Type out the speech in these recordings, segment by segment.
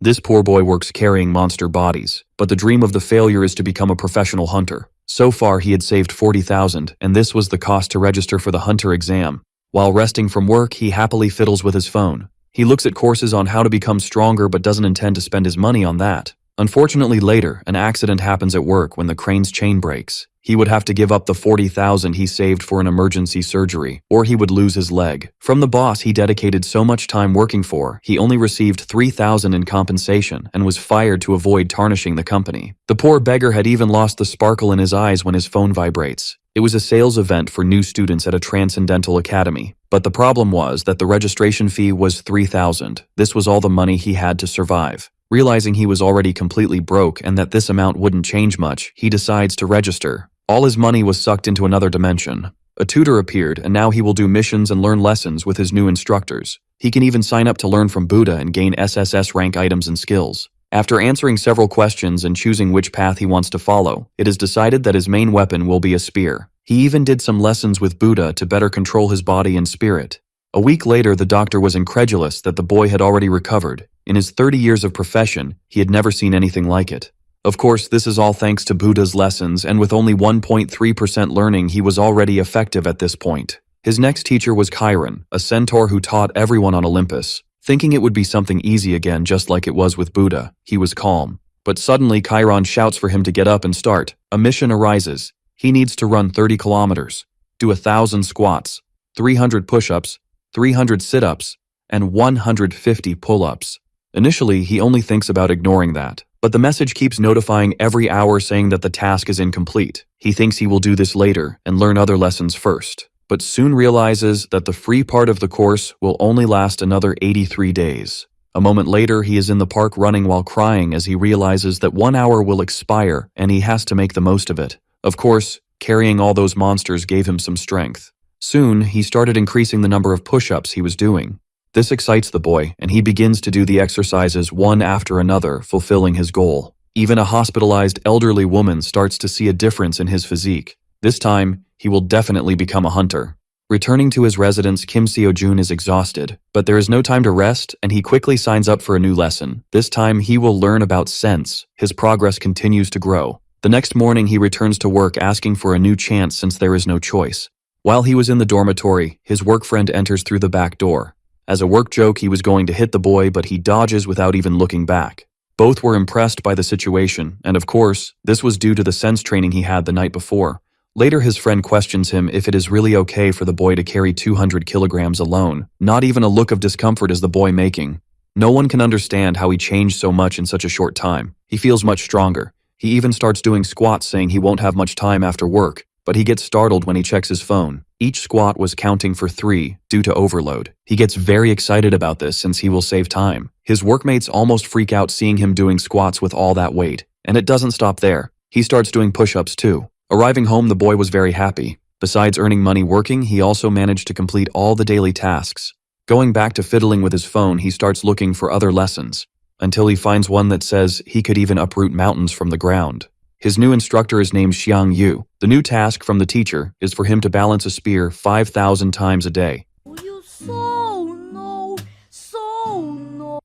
This poor boy works carrying monster bodies, but the dream of the failure is to become a professional hunter. So far he had saved 40,000, and this was the cost to register for the hunter exam. While resting from work, he happily fiddles with his phone. He looks at courses on how to become stronger but doesn't intend to spend his money on that. Unfortunately later, an accident happens at work when the crane's chain breaks. He would have to give up the 40,000 he saved for an emergency surgery, or he would lose his leg. From the boss he dedicated so much time working for, he only received 3,000 in compensation and was fired to avoid tarnishing the company. The poor beggar had even lost the sparkle in his eyes when his phone vibrates. It was a sales event for new students at a Transcendental academy, but the problem was that the registration fee was 3,000. This was all the money he had to survive. Realizing he was already completely broke and that this amount wouldn't change much, he decides to register. All his money was sucked into another dimension. A tutor appeared, and now he will do missions and learn lessons with his new instructors. He can even sign up to learn from Buddha and gain SSS-Rank items and skills. After answering several questions and choosing which path he wants to follow, it is decided that his main weapon will be a spear. He even did some lessons with Buddha to better control his body and spirit. A week later, the doctor was incredulous that the boy had already recovered. In his 30 years of profession, he had never seen anything like it. Of course, this is all thanks to Buddha's lessons, and with only 1.3% learning, he was already effective at this point. His next teacher was Chiron, a centaur who taught everyone on Olympus. Thinking it would be something easy again just like it was with Buddha, he was calm. But suddenly Chiron shouts for him to get up and start. A mission arises. He needs to run 30 kilometers, do 1,000 squats, 300 push-ups, 300 sit-ups, and 150 pull-ups. Initially, he only thinks about ignoring that, but the message keeps notifying every hour saying that the task is incomplete. He thinks he will do this later and learn other lessons first, but soon realizes that the free part of the course will only last another 83 days. A moment later, he is in the park running while crying as he realizes that 1 hour will expire and he has to make the most of it. Of course, carrying all those monsters gave him some strength. Soon, he started increasing the number of push-ups he was doing. This excites the boy, and he begins to do the exercises one after another, fulfilling his goal. Even a hospitalized elderly woman starts to see a difference in his physique. This time, he will definitely become a hunter. Returning to his residence, Kim Seo-jun is exhausted, but there is no time to rest, and he quickly signs up for a new lesson. This time, he will learn about sense. His progress continues to grow. The next morning, he returns to work asking for a new chance since there is no choice. While he was in the dormitory, his work friend enters through the back door. As a work joke, he was going to hit the boy, but he dodges without even looking back. Both were impressed by the situation, and of course, this was due to the sense training he had the night before. Later, his friend questions him if it is really okay for the boy to carry 200 kilograms alone. Not even a look of discomfort is the boy making. No one can understand how he changed so much in such a short time. He feels much stronger. He even starts doing squats, saying he won't have much time after work, but he gets startled when he checks his phone. Each squat was counting for 3 due to overload. He gets very excited about this since he will save time. His workmates almost freak out seeing him doing squats with all that weight. And it doesn't stop there. He starts doing push-ups too. Arriving home, the boy was very happy. Besides earning money working, he also managed to complete all the daily tasks. Going back to fiddling with his phone, he starts looking for other lessons, until he finds one that says he could even uproot mountains from the ground. His new instructor is named Xiang Yu. The new task from the teacher is for him to balance a spear 5,000 times a day.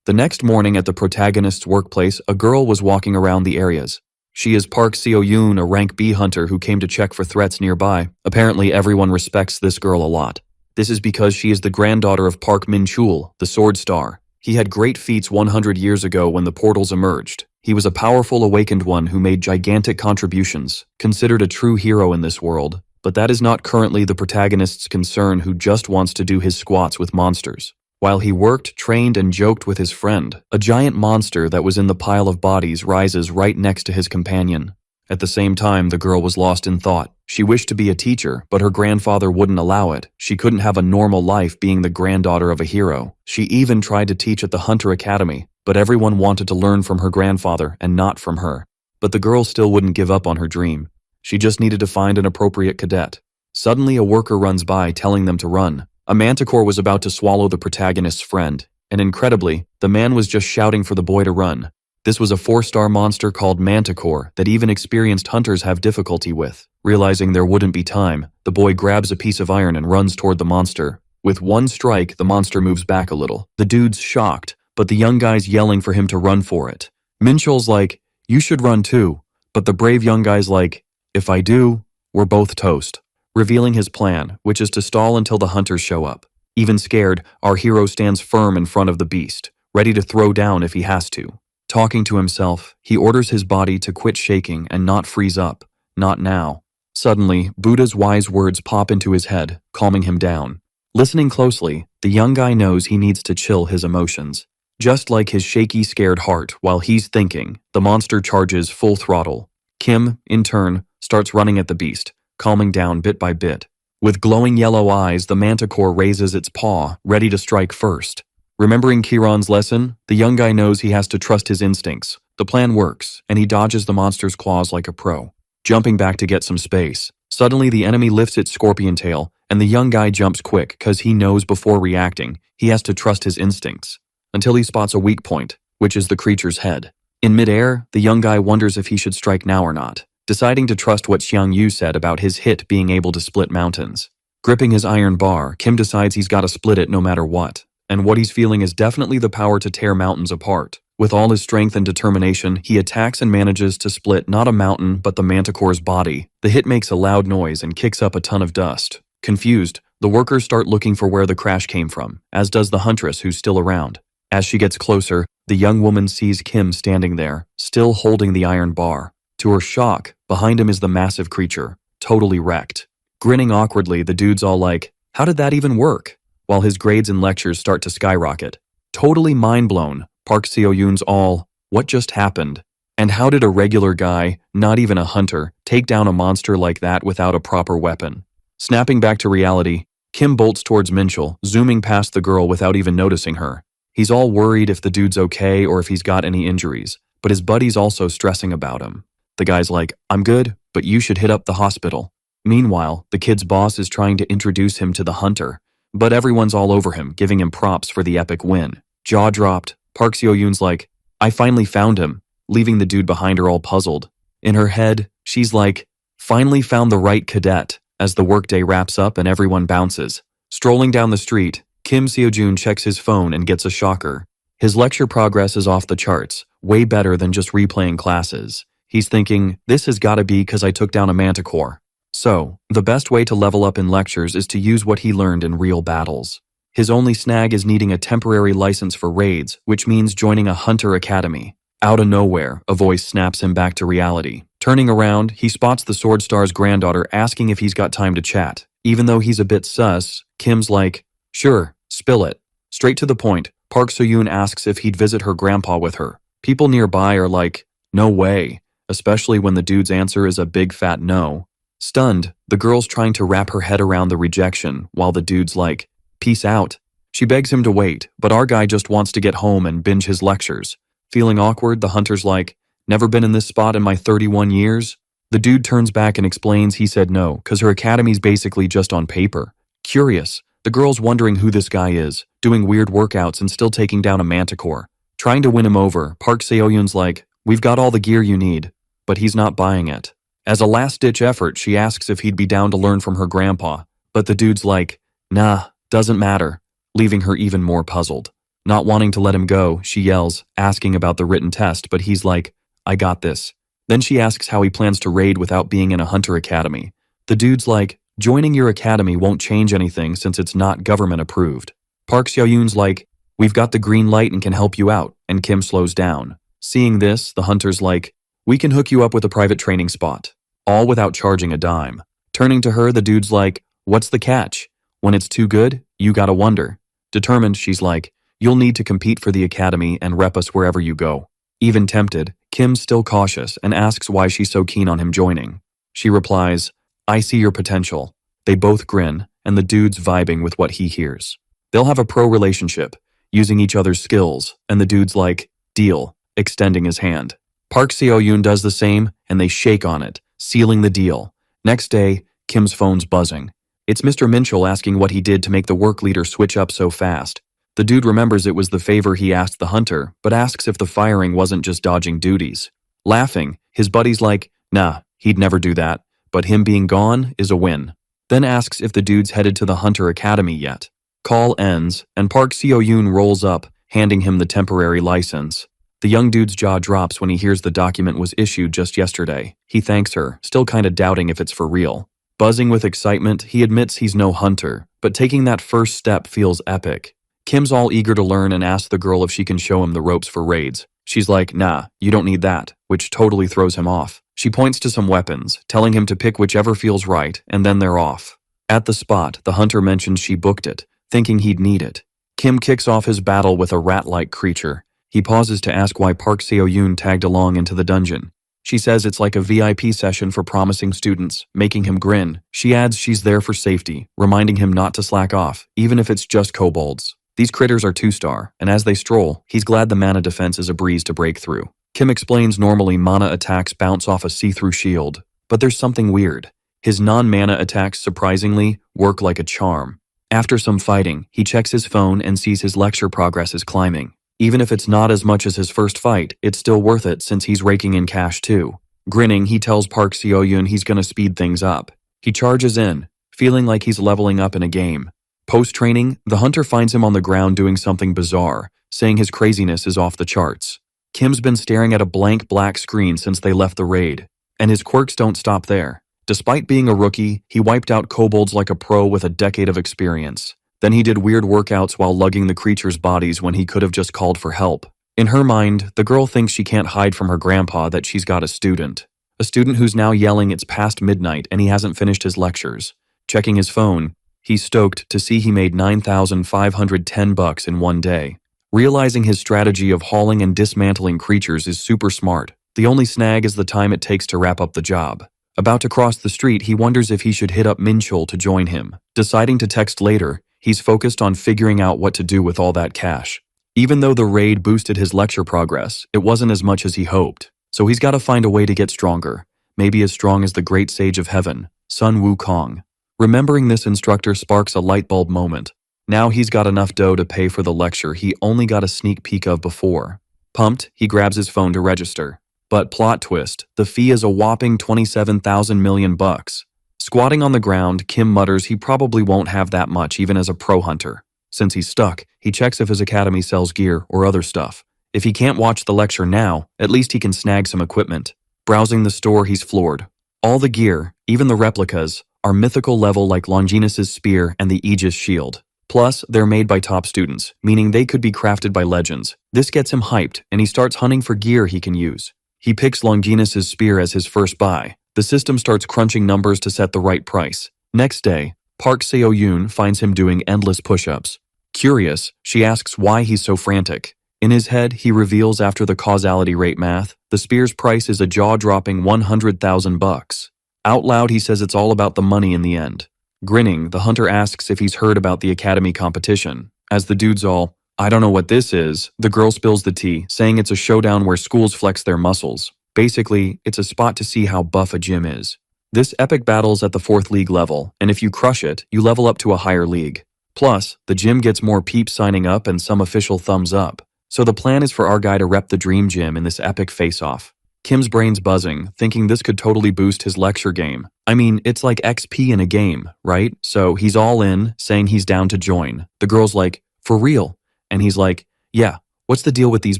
The next morning at the protagonist's workplace, a girl was walking around the areas. She is Park Seo-yoon, a rank B hunter who came to check for threats nearby. Apparently everyone respects this girl a lot. This is because she is the granddaughter of Park Min-chul, the Sword Star. He had great feats 100 years ago when the portals emerged. He was a powerful awakened one who made gigantic contributions, considered a true hero in this world. But that is not currently the protagonist's concern, who just wants to do his squats with monsters. While he worked, trained, and joked with his friend, a giant monster that was in the pile of bodies rises right next to his companion. At the same time, the girl was lost in thought. She wished to be a teacher, but her grandfather wouldn't allow it. She couldn't have a normal life being the granddaughter of a hero. She even tried to teach at the Hunter Academy, but everyone wanted to learn from her grandfather and not from her. But the girl still wouldn't give up on her dream. She just needed to find an appropriate cadet. Suddenly, a worker runs by telling them to run. A manticore was about to swallow the protagonist's friend, and incredibly, the man was just shouting for the boy to run. This was a 4-star monster called Manticore that even experienced hunters have difficulty with. Realizing there wouldn't be time, the boy grabs a piece of iron and runs toward the monster. With one strike, the monster moves back a little. The dude's shocked, but the young guy's yelling for him to run for it. Minchul's like, you should run too, but the brave young guy's like, if I do, we're both toast. Revealing his plan, which is to stall until the hunters show up. Even scared, our hero stands firm in front of the beast, ready to throw down if he has to. Talking to himself, he orders his body to quit shaking and not freeze up. Not now. Suddenly, Buddha's wise words pop into his head, calming him down. Listening closely, the young guy knows he needs to chill his emotions. Just like his shaky, scared heart while he's thinking, the monster charges full throttle. Kim, in turn, starts running at the beast, calming down bit by bit. With glowing yellow eyes, the manticore raises its paw, ready to strike first. Remembering Kiran's lesson, the young guy knows he has to trust his instincts. The plan works, and he dodges the monster's claws like a pro, jumping back to get some space. Suddenly, the enemy lifts its scorpion tail, and the young guy jumps quick because he knows before reacting, he has to trust his instincts. Until he spots a weak point, which is the creature's head. In midair, the young guy wonders if he should strike now or not, deciding to trust what Xiang Yu said about his hit being able to split mountains. Gripping his iron bar, Kim decides he's got to split it no matter what, and what he's feeling is definitely the power to tear mountains apart. With all his strength and determination, he attacks and manages to split not a mountain but the manticore's body. The hit makes a loud noise and kicks up a ton of dust. Confused, the workers start looking for where the crash came from, as does the huntress who's still around. As she gets closer, the young woman sees Kim standing there, still holding the iron bar. To her shock, behind him is the massive creature, totally wrecked. Grinning awkwardly, the dude's all like, how did that even work? While his grades and lectures start to skyrocket. Totally mind-blown, Park Seo-yoon's all, what just happened? And how did a regular guy, not even a hunter, take down a monster like that without a proper weapon? Snapping back to reality, Kim bolts towards Minchul, zooming past the girl without even noticing her. He's all worried if the dude's okay or if he's got any injuries, but his buddy's also stressing about him. The guy's like, I'm good, but you should hit up the hospital. Meanwhile, the kid's boss is trying to introduce him to the hunter, but everyone's all over him, giving him props for the epic win. Jaw dropped, Park Seo-yoon's like, I finally found him, leaving the dude behind her all puzzled. In her head, she's like, finally found the right cadet, as the workday wraps up and everyone bounces. Strolling down the street, Kim Seo-joon checks his phone and gets a shocker. His lecture progress is off the charts, way better than just replaying classes. He's thinking, this has gotta be because I took down a manticore. So, the best way to level up in lectures is to use what he learned in real battles. His only snag is needing a temporary license for raids, which means joining a hunter academy. Out of nowhere, a voice snaps him back to reality. Turning around, he spots the Sword Star's granddaughter asking if he's got time to chat. Even though he's a bit sus, Kim's like, sure, spill it. Straight to the point, Park Seo-yoon asks if he'd visit her grandpa with her. People nearby are like, no way, especially when the dude's answer is a big fat no. Stunned, the girl's trying to wrap her head around the rejection, while the dude's like, peace out. She begs him to wait, but our guy just wants to get home and binge his lectures. Feeling awkward, the hunter's like, never been in this spot in my 31 years? The dude turns back and explains he said no, cause her academy's basically just on paper. Curious, the girl's wondering who this guy is, doing weird workouts and still taking down a manticore. Trying to win him over, Park Seo-yoon's like, we've got all the gear you need, but he's not buying it. As a last-ditch effort, she asks if he'd be down to learn from her grandpa, but the dude's like, nah, doesn't matter, leaving her even more puzzled. Not wanting to let him go, she yells, asking about the written test, but he's like, I got this. Then she asks how he plans to raid without being in a hunter academy. The dude's like, joining your academy won't change anything since it's not government approved. Park Seo-yoon's like, we've got the green light and can help you out, and Kim slows down. Seeing this, the hunter's like, we can hook you up with a private training spot, all without charging a dime. Turning to her, the dude's like, what's the catch? When it's too good, you gotta wonder. Determined, she's like, you'll need to compete for the academy and rep us wherever you go. Even tempted, Kim's still cautious and asks why she's so keen on him joining. She replies, I see your potential. They both grin, and the dude's vibing with what he hears. They'll have a pro relationship, using each other's skills, and the dude's like, deal, extending his hand. Park Seo-yoon does the same, and they shake on it, sealing the deal. Next day, Kim's phone's buzzing. It's Mr. Minchul asking what he did to make the work leader switch up so fast. The dude remembers it was the favor he asked the hunter, but asks if the firing wasn't just dodging duties. Laughing, his buddy's like, nah, he'd never do that, but him being gone is a win. Then asks if the dude's headed to the hunter academy yet. Call ends, and Park Seo-yoon rolls up, handing him the temporary license. The young dude's jaw drops when he hears the document was issued just yesterday. He thanks her, still kinda doubting if it's for real. Buzzing with excitement, he admits he's no hunter, but taking that first step feels epic. Kim's all eager to learn and asks the girl if she can show him the ropes for raids. She's like, nah, you don't need that, which totally throws him off. She points to some weapons, telling him to pick whichever feels right, and then they're off. At the spot, the hunter mentions she booked it, thinking he'd need it. Kim kicks off his battle with a rat-like creature. He pauses to ask why Park Seo-yoon tagged along into the dungeon. She says it's like a VIP session for promising students, making him grin. She adds she's there for safety, reminding him not to slack off, even if it's just kobolds. These critters are 2-star, and as they stroll, he's glad the mana defense is a breeze to break through. Kim explains normally mana attacks bounce off a see-through shield, but there's something weird. His non-mana attacks, surprisingly, work like a charm. After some fighting, he checks his phone and sees his lecture progress is climbing. Even if it's not as much as his first fight, it's still worth it since he's raking in cash too. Grinning, he tells Park Seo-yoon he's gonna speed things up. He charges in, feeling like he's leveling up in a game. Post-training, the hunter finds him on the ground doing something bizarre, saying his craziness is off the charts. Kim's been staring at a blank black screen since they left the raid, and his quirks don't stop there. Despite being a rookie, he wiped out kobolds like a pro with a decade of experience. Then he did weird workouts while lugging the creatures' bodies when he could have just called for help. In her mind, the girl thinks she can't hide from her grandpa that she's got a student. A student who's now yelling it's past midnight and he hasn't finished his lectures. Checking his phone, he's stoked to see he made $9,510 in one day. Realizing his strategy of hauling and dismantling creatures is super smart. The only snag is the time it takes to wrap up the job. About to cross the street, he wonders if he should hit up Minchul to join him. Deciding to text later, he's focused on figuring out what to do with all that cash. Even though the raid boosted his lecture progress, it wasn't as much as he hoped. So he's got to find a way to get stronger. Maybe as strong as the great sage of heaven, Sun Wukong. Remembering this instructor sparks a light bulb moment. Now he's got enough dough to pay for the lecture he only got a sneak peek of before. Pumped, he grabs his phone to register. But plot twist, the fee is a whopping 27,000 million bucks. Squatting on the ground, Kim mutters he probably won't have that much even as a pro hunter. Since he's stuck, he checks if his academy sells gear or other stuff. If he can't watch the lecture now, at least he can snag some equipment. Browsing the store, he's floored. All the gear, even the replicas, are mythical level like Longinus's spear and the Aegis shield. Plus, they're made by top students, meaning they could be crafted by legends. This gets him hyped, and he starts hunting for gear he can use. He picks Longinus's spear as his first buy. The system starts crunching numbers to set the right price. Next day, Park Seo-yoon finds him doing endless push-ups. Curious, she asks why he's so frantic. In his head, he reveals after the causality rate math, the spear's price is a jaw-dropping 100,000 bucks. Out loud, he says it's all about the money in the end. Grinning, the hunter asks if he's heard about the academy competition. As the dude's all, I don't know what this is, the girl spills the tea, saying it's a showdown where schools flex their muscles. Basically, it's a spot to see how buff a gym is. This epic battle's at the 4th league level, and if you crush it, you level up to a higher league. Plus, the gym gets more peeps signing up and some official thumbs up. So the plan is for our guy to rep the dream gym in this epic face-off. Kim's brain's buzzing, thinking this could totally boost his lecture game. I mean, it's like XP in a game, right? So he's all in, saying he's down to join. The girl's like, for real? And he's like, yeah, what's the deal with these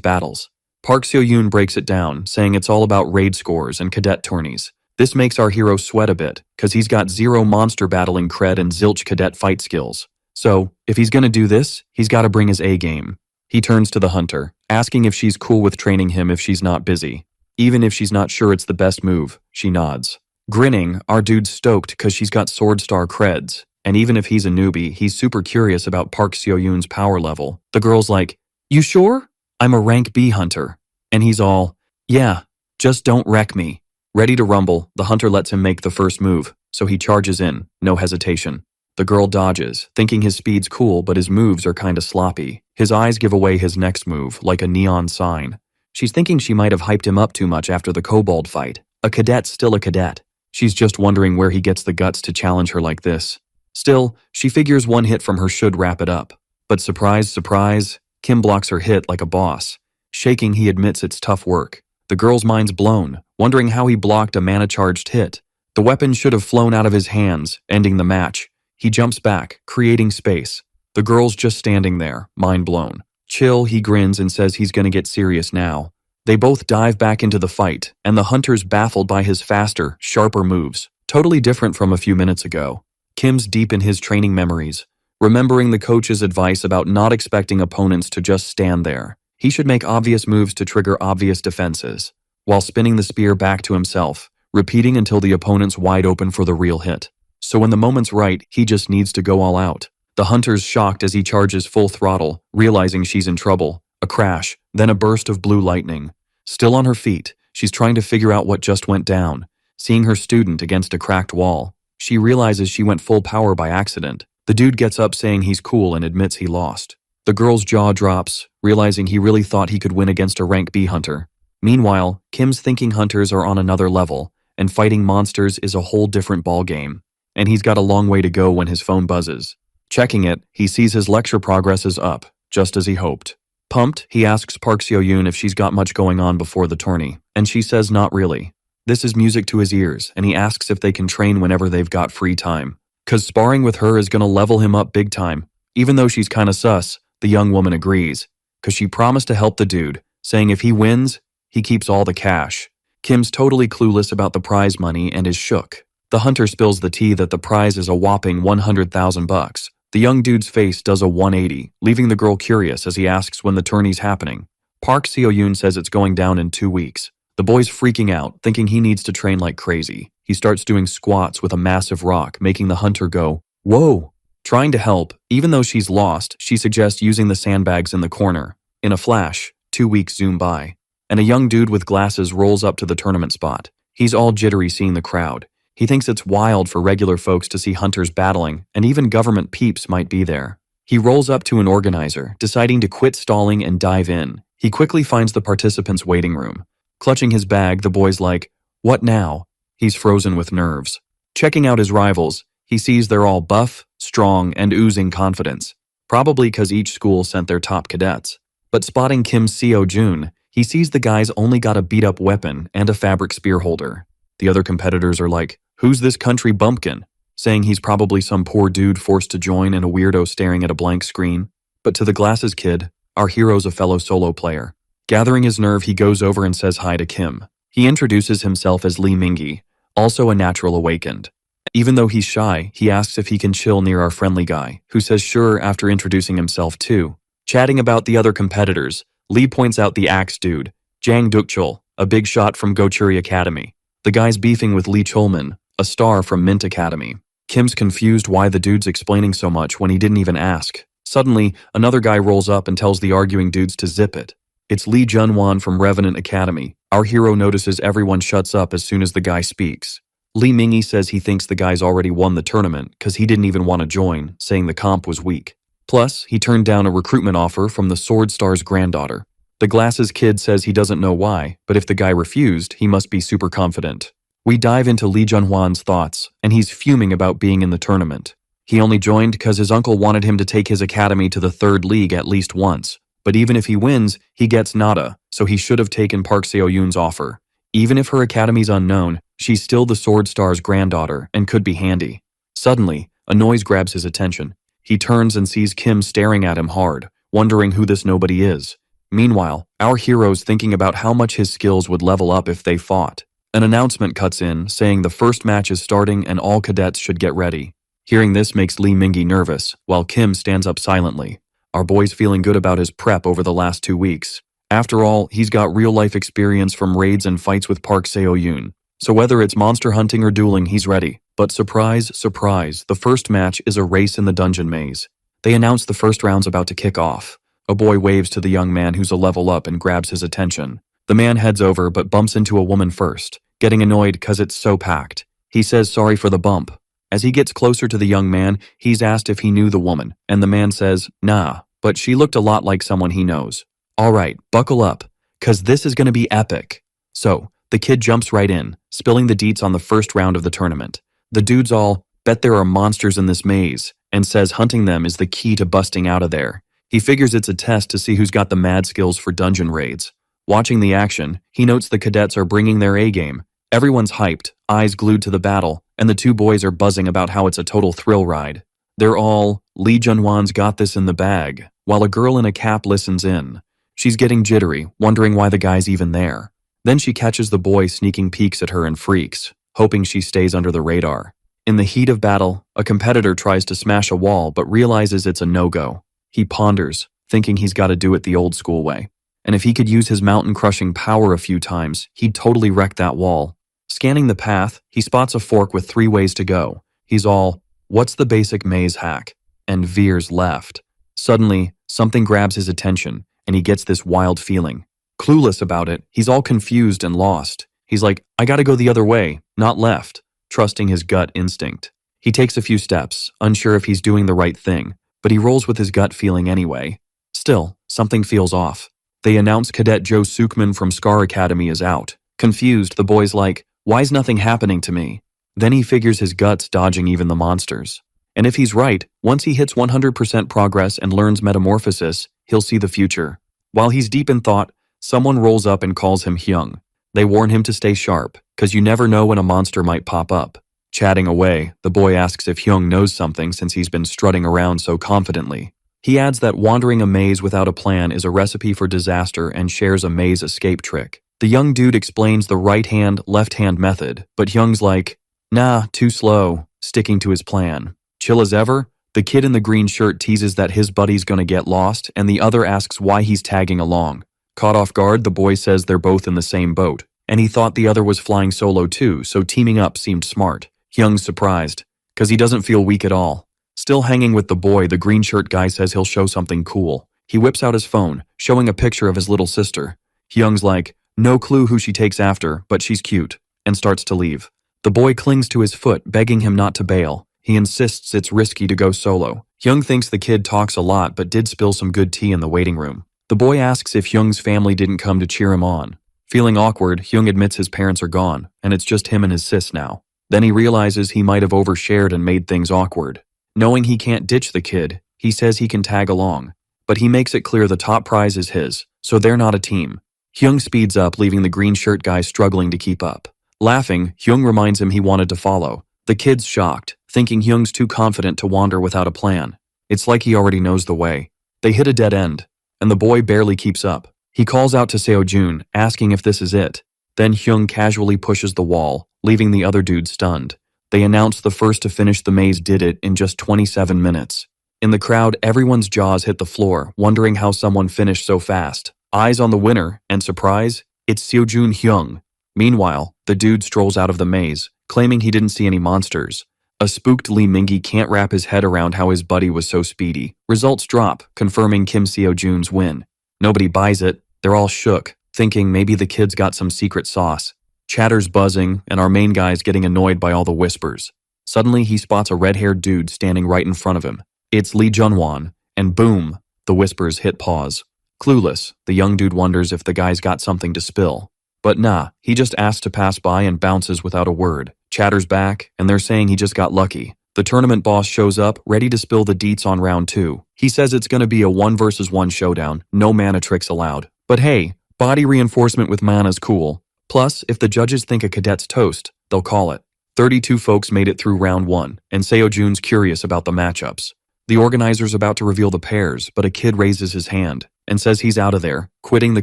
battles? Park Seo-yoon breaks it down, saying it's all about raid scores and cadet tourneys. This makes our hero sweat a bit, cause he's got 0 monster battling cred and zilch cadet fight skills. So, if he's gonna do this, he's gotta bring his A game. He turns to the hunter, asking if she's cool with training him if she's not busy. Even if she's not sure it's the best move, she nods. Grinning, our dude's stoked cause she's got sword star creds. And even if he's a newbie, he's super curious about Park Seo-yoon's power level. The girl's like, you sure? I'm a rank B hunter. And he's all, yeah, just don't wreck me. Ready to rumble, the hunter lets him make the first move, so he charges in, no hesitation. The girl dodges, thinking his speed's cool but his moves are kinda sloppy. His eyes give away his next move, like a neon sign. She's thinking she might have hyped him up too much after the kobold fight. A cadet's still a cadet. She's just wondering where he gets the guts to challenge her like this. Still, she figures one hit from her should wrap it up. But surprise, surprise, Kim blocks her hit like a boss. Shaking, he admits it's tough work. The girl's mind's blown, wondering how he blocked a mana-charged hit. The weapon should have flown out of his hands, ending the match. He jumps back, creating space. The girl's just standing there, mind blown. Chill, he grins and says he's gonna get serious now. They both dive back into the fight, and the hunter's baffled by his faster, sharper moves, totally different from a few minutes ago. Kim's deep in his training memories, remembering the coach's advice about not expecting opponents to just stand there. He should make obvious moves to trigger obvious defenses, while spinning the spear back to himself, repeating until the opponent's wide open for the real hit. So when the moment's right, he just needs to go all out. The hunter's shocked as he charges full throttle, realizing she's in trouble. A crash, then a burst of blue lightning. Still on her feet, she's trying to figure out what just went down. Seeing her student against a cracked wall, she realizes she went full power by accident. The dude gets up saying he's cool and admits he lost. The girl's jaw drops, realizing he really thought he could win against a rank B hunter. Meanwhile, Kim's thinking hunters are on another level, and fighting monsters is a whole different ballgame. And he's got a long way to go when his phone buzzes. Checking it, he sees his lecture progress is up, just as he hoped. Pumped, he asks Park Seo-yoon if she's got much going on before the tourney, and she says not really. This is music to his ears, and he asks if they can train whenever they've got free time. 'Cause sparring with her is gonna level him up big time. Even though she's kinda sus, the young woman agrees, 'cause she promised to help the dude, saying if he wins, he keeps all the cash. Kim's totally clueless about the prize money and is shook. The hunter spills the tea that the prize is a whopping 100,000 bucks. The young dude's face does a 180, leaving the girl curious as he asks when the tourney's happening. Park Seo-yoon says it's going down in 2 weeks. The boy's freaking out, thinking he needs to train like crazy. He starts doing squats with a massive rock, making the hunter go, "Whoa!" Trying to help, even though she's lost, she suggests using the sandbags in the corner. In a flash, 2 weeks zoom by, and a young dude with glasses rolls up to the tournament spot. He's all jittery seeing the crowd. He thinks it's wild for regular folks to see hunters battling, and even government peeps might be there. He rolls up to an organizer, deciding to quit stalling and dive in. He quickly finds the participants' waiting room. Clutching his bag, the boy's like, "What now?" He's frozen with nerves. Checking out his rivals, he sees they're all buff, strong, and oozing confidence. Probably because each school sent their top cadets. But spotting Kim Seo-jun, he sees the guy's only got a beat-up weapon and a fabric spear holder. The other competitors are like, "Who's this country bumpkin?" saying he's probably some poor dude forced to join and a weirdo staring at a blank screen. But to the glasses kid, our hero's a fellow solo player. Gathering his nerve, he goes over and says hi to Kim. He introduces himself as Lee Mingi, also a natural awakened. Even though he's shy, he asks if he can chill near our friendly guy, who says sure after introducing himself too. Chatting about the other competitors, Lee points out the axe dude, Jang Dukchul, a big shot from Gochuri Academy. The guy's beefing with Lee Chulman, a star from Mint Academy. Kim's confused why the dude's explaining so much when he didn't even ask. Suddenly, another guy rolls up and tells the arguing dudes to zip it. It's Lee Junwan from Revenant Academy. Our hero notices everyone shuts up as soon as the guy speaks. Lee Mingi says he thinks the guy's already won the tournament because he didn't even want to join, saying the comp was weak. Plus, he turned down a recruitment offer from the Sword Star's granddaughter. The glasses kid says he doesn't know why, but if the guy refused, he must be super confident. We dive into Lee Junwan's thoughts, and he's fuming about being in the tournament. He only joined because his uncle wanted him to take his academy to the 3rd league at least once. But even if he wins, he gets nada, so he should have taken Park Seo-yoon's offer. Even if her academy's unknown, she's still the Sword Star's granddaughter and could be handy. Suddenly, a noise grabs his attention. He turns and sees Kim staring at him hard, wondering who this nobody is. Meanwhile, our hero's thinking about how much his skills would level up if they fought. An announcement cuts in, saying the first match is starting and all cadets should get ready. Hearing this makes Lee Mingi nervous, while Kim stands up silently. Our boy's feeling good about his prep over the last 2 weeks. After all, he's got real-life experience from raids and fights with Park Seo-yoon. So whether it's monster hunting or dueling, he's ready. But surprise, surprise, the first match is a race in the dungeon maze. They announce the first round's about to kick off. A boy waves to the young man who's a level up and grabs his attention. The man heads over but bumps into a woman first, getting annoyed cause it's so packed. He says sorry for the bump. As he gets closer to the young man, he's asked if he knew the woman, and the man says, nah, but she looked a lot like someone he knows. Alright, buckle up, cause this is gonna be epic. So, the kid jumps right in, spilling the deets on the first round of the tournament. The dude's all, bet there are monsters in this maze, and says hunting them is the key to busting out of there. He figures it's a test to see who's got the mad skills for dungeon raids. Watching the action, he notes the cadets are bringing their A-game. Everyone's hyped, eyes glued to the battle, and the two boys are buzzing about how it's a total thrill ride. They're all, Lee Junwan's got this in the bag. while a girl in a cap listens in. She's getting jittery, wondering why the guy's even there. Then she catches the boy sneaking peeks at her and freaks, hoping she stays under the radar. In the heat of battle, a competitor tries to smash a wall but realizes it's a no-go. He ponders, thinking he's got to do it the old school way. And if he could use his mountain-crushing power a few times, he'd totally wreck that wall. Scanning the path, he spots a fork with 3 ways to go. He's all, "What's the basic maze hack?" and veers left. Suddenly, something grabs his attention, and he gets this wild feeling. Clueless about it, he's all confused and lost. He's like, "I gotta go the other way, not left," trusting his gut instinct. He takes a few steps, unsure if he's doing the right thing, but he rolls with his gut feeling anyway. Still, something feels off. They announce Cadet Joe Sukman from Scar Academy is out. Confused, the boy's like, "Why's nothing happening to me?" Then he figures his gut's dodging even the monsters. And if he's right, once he hits 100% progress and learns metamorphosis, he'll see the future. While he's deep in thought, someone rolls up and calls him Hyung. They warn him to stay sharp, cause you never know when a monster might pop up. Chatting away, the boy asks if Hyung knows something since he's been strutting around so confidently. He adds that wandering a maze without a plan is a recipe for disaster and shares a maze escape trick. The young dude explains the right-hand, left-hand method, but Hyung's like, "Nah, too slow," sticking to his plan. Chill as ever, the kid in the green shirt teases that his buddy's gonna get lost, and the other asks why he's tagging along. Caught off guard, the boy says they're both in the same boat, and he thought the other was flying solo too, so teaming up seemed smart. Hyung's surprised, cause he doesn't feel weak at all. Still hanging with the boy, the green shirt guy says he'll show something cool. He whips out his phone, showing a picture of his little sister. Hyung's like, no clue who she takes after, but she's cute, and starts to leave. The boy clings to his foot, begging him not to bail. He insists it's risky to go solo. Hyung thinks the kid talks a lot but did spill some good tea in the waiting room. The boy asks if Hyung's family didn't come to cheer him on. Feeling awkward, Hyung admits his parents are gone, and it's just him and his sis now. Then he realizes he might have overshared and made things awkward. Knowing he can't ditch the kid, he says he can tag along. But he makes it clear the top prize is his, so they're not a team. Hyung speeds up, leaving the green shirt guy struggling to keep up. Laughing, Hyung reminds him he wanted to follow. The kid's shocked, thinking Hyung's too confident to wander without a plan. It's like he already knows the way. They hit a dead end, and the boy barely keeps up. He calls out to Seo-jun, asking if this is it. Then Hyung casually pushes the wall, leaving the other dude stunned. They announce the first to finish the maze did it in just 27 minutes. In the crowd, everyone's jaws hit the floor, wondering how someone finished so fast. Eyes on the winner, and surprise, it's Seo-jun Hyung. Meanwhile, the dude strolls out of the maze, claiming he didn't see any monsters. A spooked Lee Mingi can't wrap his head around how his buddy was so speedy. Results drop, confirming Kim Seo-jun's win. Nobody buys it. They're all shook, thinking maybe the kid's got some secret sauce. Chatter's buzzing, and our main guy's getting annoyed by all the whispers. Suddenly, he spots a red-haired dude standing right in front of him. It's Lee Junwan, and boom, the whispers hit pause. Clueless, the young dude wonders if the guy's got something to spill. But nah, he just asks to pass by and bounces without a word. Chatter's back, and they're saying he just got lucky. The tournament boss shows up, ready to spill the deets on round 2. He says it's gonna be a 1 versus 1 showdown, no mana tricks allowed. But hey, body reinforcement with mana's cool. Plus, if the judges think a cadet's toast, they'll call it. 32 folks made it through round 1, and Seo-jun's curious about the matchups. The organizer's about to reveal the pairs, but a kid raises his hand and says he's out of there, quitting the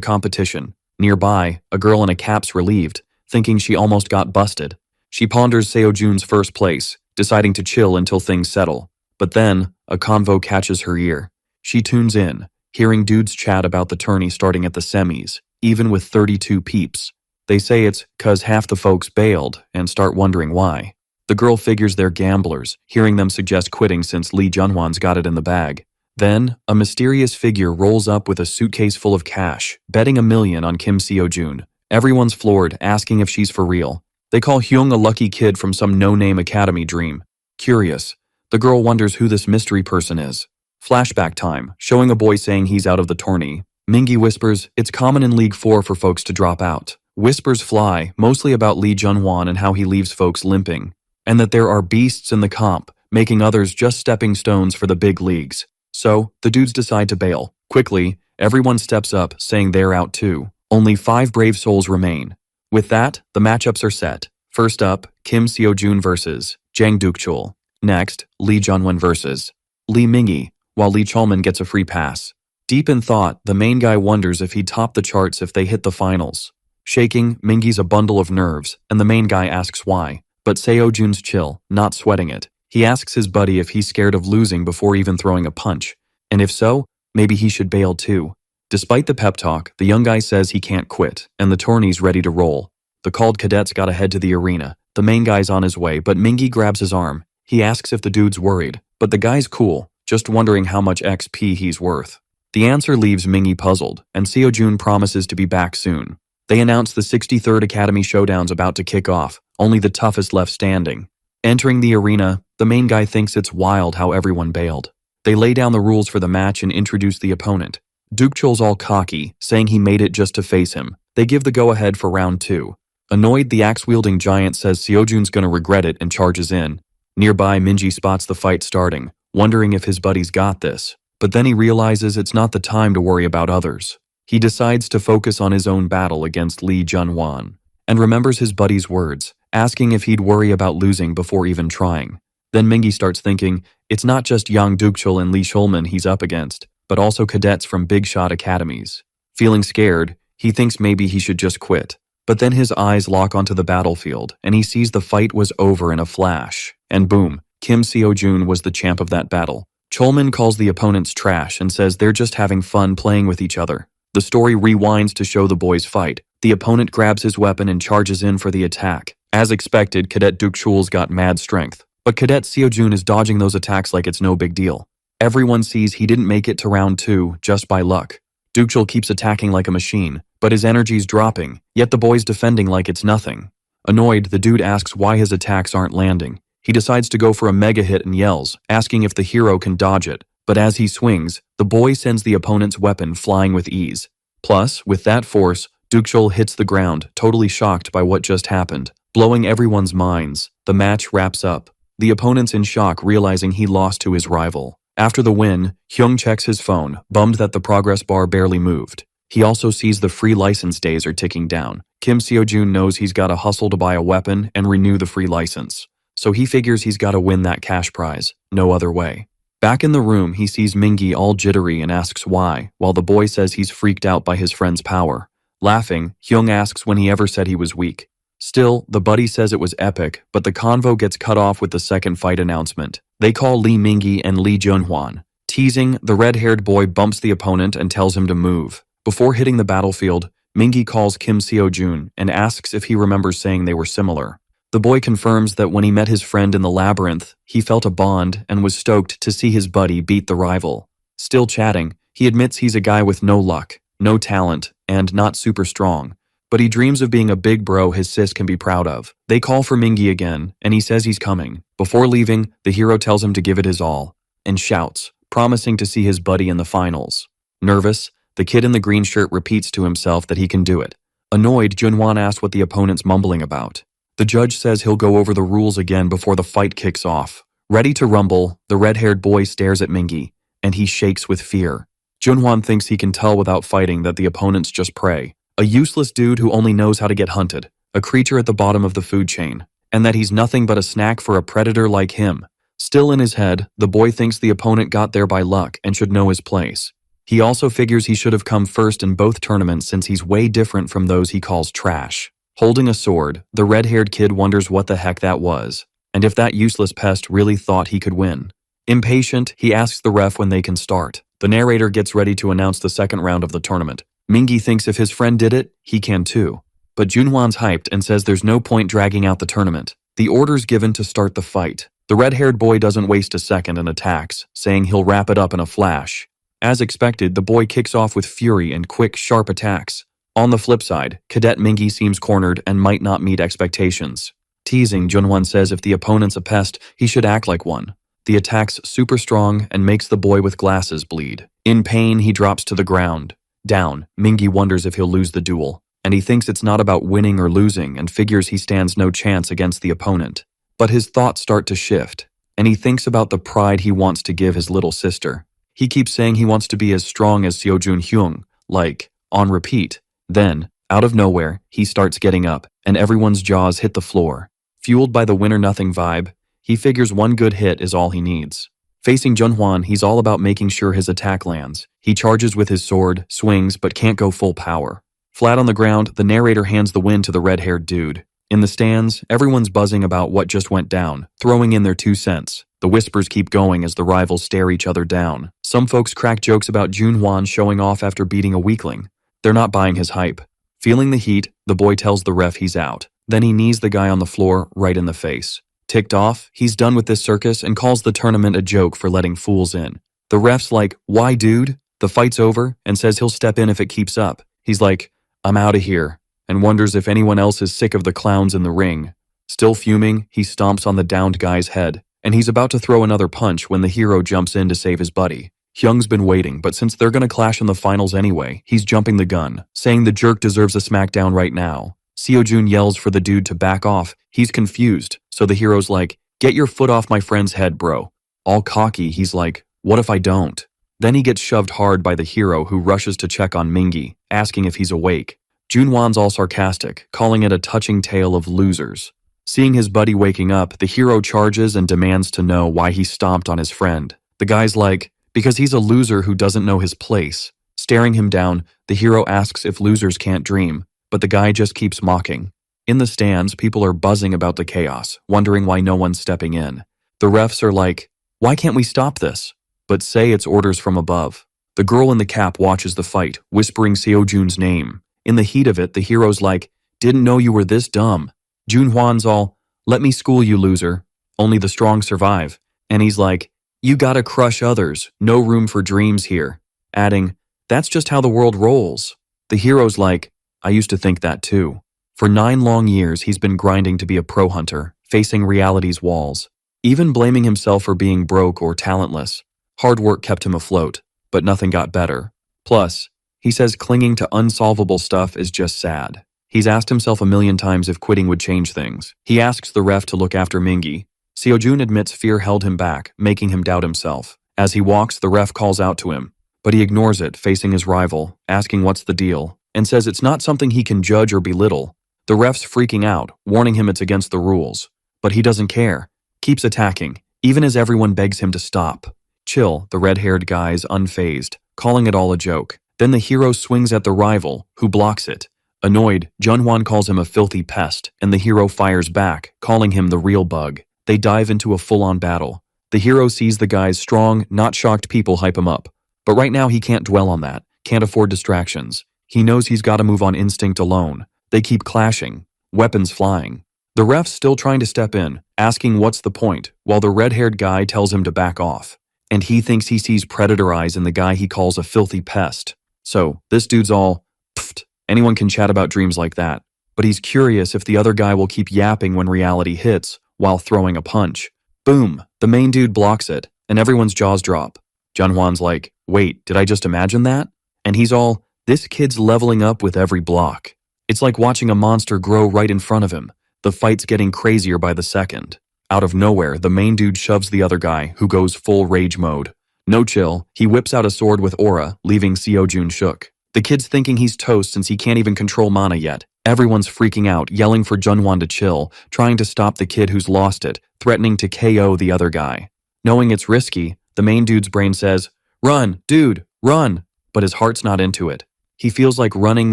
competition. Nearby, a girl in a cap's relieved, thinking she almost got busted. She ponders Seo-jun's first place, deciding to chill until things settle. But then, a convo catches her ear. She tunes in, hearing dudes chat about the tourney starting at the semis, even with 32 peeps. They say it's 'cause half the folks bailed and start wondering why. The girl figures they're gamblers, hearing them suggest quitting since Lee Junwan's got it in the bag. Then, a mysterious figure rolls up with a suitcase full of cash, betting $1 million on Kim Seo-jun. Everyone's floored, asking if she's for real. They call Hyung a lucky kid from some no-name academy dream. Curious, the girl wonders who this mystery person is. Flashback time, showing a boy saying he's out of the tourney. Mingi whispers, it's common in League 4 for folks to drop out. Whispers fly, mostly about Lee Junwan and how he leaves folks limping. And that there are beasts in the comp, making others just stepping stones for the big leagues. So, the dudes decide to bail. Quickly, everyone steps up, saying they're out too. Only 5 brave souls remain. With that, the matchups are set. First up, Kim Seo-jun versus Jang Dukchul. Next, Lee Junwan versus Lee Mingi. while Lee Cholman gets a free pass. Deep in thought, the main guy wonders if he'd top the charts if they hit the finals. Shaking, Mingi's a bundle of nerves, and the main guy asks why. But Seo-jun's chill, not sweating it. He asks his buddy if he's scared of losing before even throwing a punch. And if so, maybe he should bail too. Despite the pep talk, the young guy says he can't quit, and the tourney's ready to roll. The called cadets gotta head to the arena. The main guy's on his way, but Mingi grabs his arm. He asks if the dude's worried, but the guy's cool, just wondering how much XP he's worth. The answer leaves Mingi puzzled, and Seo-jun promises to be back soon. They announce the 63rd Academy Showdown's about to kick off, only the toughest left standing. Entering the arena, the main guy thinks it's wild how everyone bailed. They lay down the rules for the match and introduce the opponent. Dukcheol's all cocky, saying he made it just to face him. They give the go-ahead for round 2. Annoyed, the axe-wielding giant says Seo-jun's gonna regret it and charges in. Nearby, Mingi spots the fight starting, wondering if his buddies got this. But then he realizes it's not the time to worry about others. He decides to focus on his own battle against Lee Junhwan, and remembers his buddy's words, asking if he'd worry about losing before even trying. Then Mingi starts thinking, it's not just Yang Dukcheol and Lee Cholman he's up against, but also cadets from big shot academies. Feeling scared, he thinks maybe he should just quit. But then his eyes lock onto the battlefield, and he sees the fight was over in a flash. And boom, Kim Seo-jun was the champ of that battle. Cholman calls the opponents trash and says they're just having fun playing with each other. The story rewinds to show the boys fight. The opponent grabs his weapon and charges in for the attack. As expected, Cadet Dukcheol's got mad strength, but Cadet Seo-jun is dodging those attacks like it's no big deal. Everyone sees he didn't make it to round 2 just by luck. Dukcheol keeps attacking like a machine, but his energy's dropping, yet the boy's defending like it's nothing. Annoyed, the dude asks why his attacks aren't landing. He decides to go for a mega hit and yells, asking if the hero can dodge it. But as he swings, the boy sends the opponent's weapon flying with ease. Plus, with that force, Dukcheol hits the ground, totally shocked by what just happened. Blowing everyone's minds, the match wraps up. The opponent's in shock, realizing he lost to his rival. After the win, Hyung checks his phone, bummed that the progress bar barely moved. He also sees the free license days are ticking down. Kim Seo-jun knows he's gotta hustle to buy a weapon and renew the free license. So he figures he's gotta win that cash prize, no other way. Back in the room, he sees Mingi all jittery and asks why, while the boy says he's freaked out by his friend's power. Laughing, Hyung asks when he ever said he was weak. Still, the buddy says it was epic, but the convo gets cut off with the second fight announcement. They call Lee Mingi and Lee Junhwan. Teasing, the red-haired boy bumps the opponent and tells him to move. Before hitting the battlefield, Mingi calls Kim Seo-jun and asks if he remembers saying they were similar. The boy confirms that when he met his friend in the labyrinth, he felt a bond and was stoked to see his buddy beat the rival. Still chatting, he admits he's a guy with no luck, no talent, and not super strong. But he dreams of being a big bro his sis can be proud of. They call for Mingi again, and he says he's coming. Before leaving, the hero tells him to give it his all, and shouts, promising to see his buddy in the finals. Nervous, the kid in the green shirt repeats to himself that he can do it. Annoyed, Junhwan asks what the opponent's mumbling about. The judge says he'll go over the rules again before the fight kicks off. Ready to rumble, the red-haired boy stares at Mingi, and he shakes with fear. Junhwan thinks he can tell without fighting that the opponent's just prey. A useless dude who only knows how to get hunted, a creature at the bottom of the food chain, and that he's nothing but a snack for a predator like him. Still in his head, the boy thinks the opponent got there by luck and should know his place. He also figures he should have come first in both tournaments since he's way different from those he calls trash. Holding a sword, the red-haired kid wonders what the heck that was, and if that useless pest really thought he could win. Impatient, he asks the ref when they can start. The narrator gets ready to announce the second round of the tournament. Mingi thinks if his friend did it, he can too. But Junhwan's hyped and says there's no point dragging out the tournament. The order's given to start the fight. The red-haired boy doesn't waste a second and attacks, saying he'll wrap it up in a flash. As expected, the boy kicks off with fury and quick, sharp attacks. On the flip side, Cadet Mingi seems cornered and might not meet expectations. Teasing, Junhwan says if the opponent's a pest, he should act like one. The attack's super strong and makes the boy with glasses bleed. In pain, he drops to the ground. Down, Mingi wonders if he'll lose the duel, and he thinks it's not about winning or losing and figures he stands no chance against the opponent. But his thoughts start to shift, and he thinks about the pride he wants to give his little sister. He keeps saying he wants to be as strong as Seo-jun Hyung, like, on repeat. Then, out of nowhere, he starts getting up, and everyone's jaws hit the floor. Fueled by the win-or-nothing vibe, he figures one good hit is all he needs. Facing Junhwan, he's all about making sure his attack lands. He charges with his sword, swings, but can't go full power. Flat on the ground, the narrator hands the win to the red-haired dude. In the stands, everyone's buzzing about what just went down, throwing in their 2 cents. The whispers keep going as the rivals stare each other down. Some folks crack jokes about Junhwan showing off after beating a weakling. They're not buying his hype. Feeling the heat, the boy tells the ref he's out. Then he knees the guy on the floor right in the face. Ticked off, he's done with this circus and calls the tournament a joke for letting fools in. The ref's like, "Why, dude?" The fight's over and says he'll step in if it keeps up. He's like, "I'm out of here," and wonders if anyone else is sick of the clowns in the ring. Still fuming, he stomps on the downed guy's head, and he's about to throw another punch when the hero jumps in to save his buddy. Hyung's been waiting, but since they're gonna clash in the finals anyway, he's jumping the gun, saying the jerk deserves a smackdown right now. Seojun yells for the dude to back off. He's confused, so the hero's like, "Get your foot off my friend's head, bro." All cocky, he's like, "What if I don't?" Then he gets shoved hard by the hero, who rushes to check on Mingi, asking if he's awake. Junhwan's all sarcastic, calling it a touching tale of losers. Seeing his buddy waking up, the hero charges and demands to know why he stomped on his friend. The guy's like, "Because he's a loser who doesn't know his place." Staring him down, the hero asks if losers can't dream, but the guy just keeps mocking. In the stands, people are buzzing about the chaos, wondering why no one's stepping in. The refs are like, "Why can't we stop this?" But say it's orders from above. The girl in the cap watches the fight, whispering Seojun's name. In the heat of it, the hero's like, "Didn't know you were this dumb." Junhwan's all, "Let me school you, loser. Only the strong survive." And he's like, "You gotta crush others. No room for dreams here." Adding, "That's just how the world rolls." The hero's like, "I used to think that too." For 9 long years, he's been grinding to be a pro hunter, facing reality's walls, even blaming himself for being broke or talentless. Hard work kept him afloat, but nothing got better. Plus, he says clinging to unsolvable stuff is just sad. He's asked himself a million times if quitting would change things. He asks the ref to look after Mingi. Seojun admits fear held him back, making him doubt himself. As he walks, the ref calls out to him, but he ignores it, facing his rival, asking what's the deal, and says it's not something he can judge or belittle. The ref's freaking out, warning him it's against the rules. But he doesn't care, keeps attacking, even as everyone begs him to stop. Chill, the red-haired guy's unfazed, calling it all a joke. Then the hero swings at the rival, who blocks it. Annoyed, Junhwan calls him a filthy pest, and the hero fires back, calling him the real bug. They dive into a full-on battle. The hero sees the guy's strong, not shocked people hype him up. But right now he can't dwell on that, can't afford distractions. He knows he's got to move on instinct alone. They keep clashing, weapons flying. The ref's still trying to step in, asking what's the point, while the red-haired guy tells him to back off. And he thinks he sees predator eyes in the guy he calls a filthy pest. So, this dude's all, pfft, anyone can chat about dreams like that. But he's curious if the other guy will keep yapping when reality hits, while throwing a punch. Boom, the main dude blocks it, and everyone's jaws drop. Junhwan's like, "Wait, did I just imagine that?" And he's all, "This kid's leveling up with every block." It's like watching a monster grow right in front of him. The fight's getting crazier by the second. Out of nowhere, the main dude shoves the other guy, who goes full rage mode. No chill, he whips out a sword with aura, leaving Seojun shook. The kid's thinking he's toast since he can't even control mana yet. Everyone's freaking out, yelling for Junhwan to chill, trying to stop the kid who's lost it, threatening to KO the other guy. Knowing it's risky, the main dude's brain says, "Run, dude, run!" But his heart's not into it. He feels like running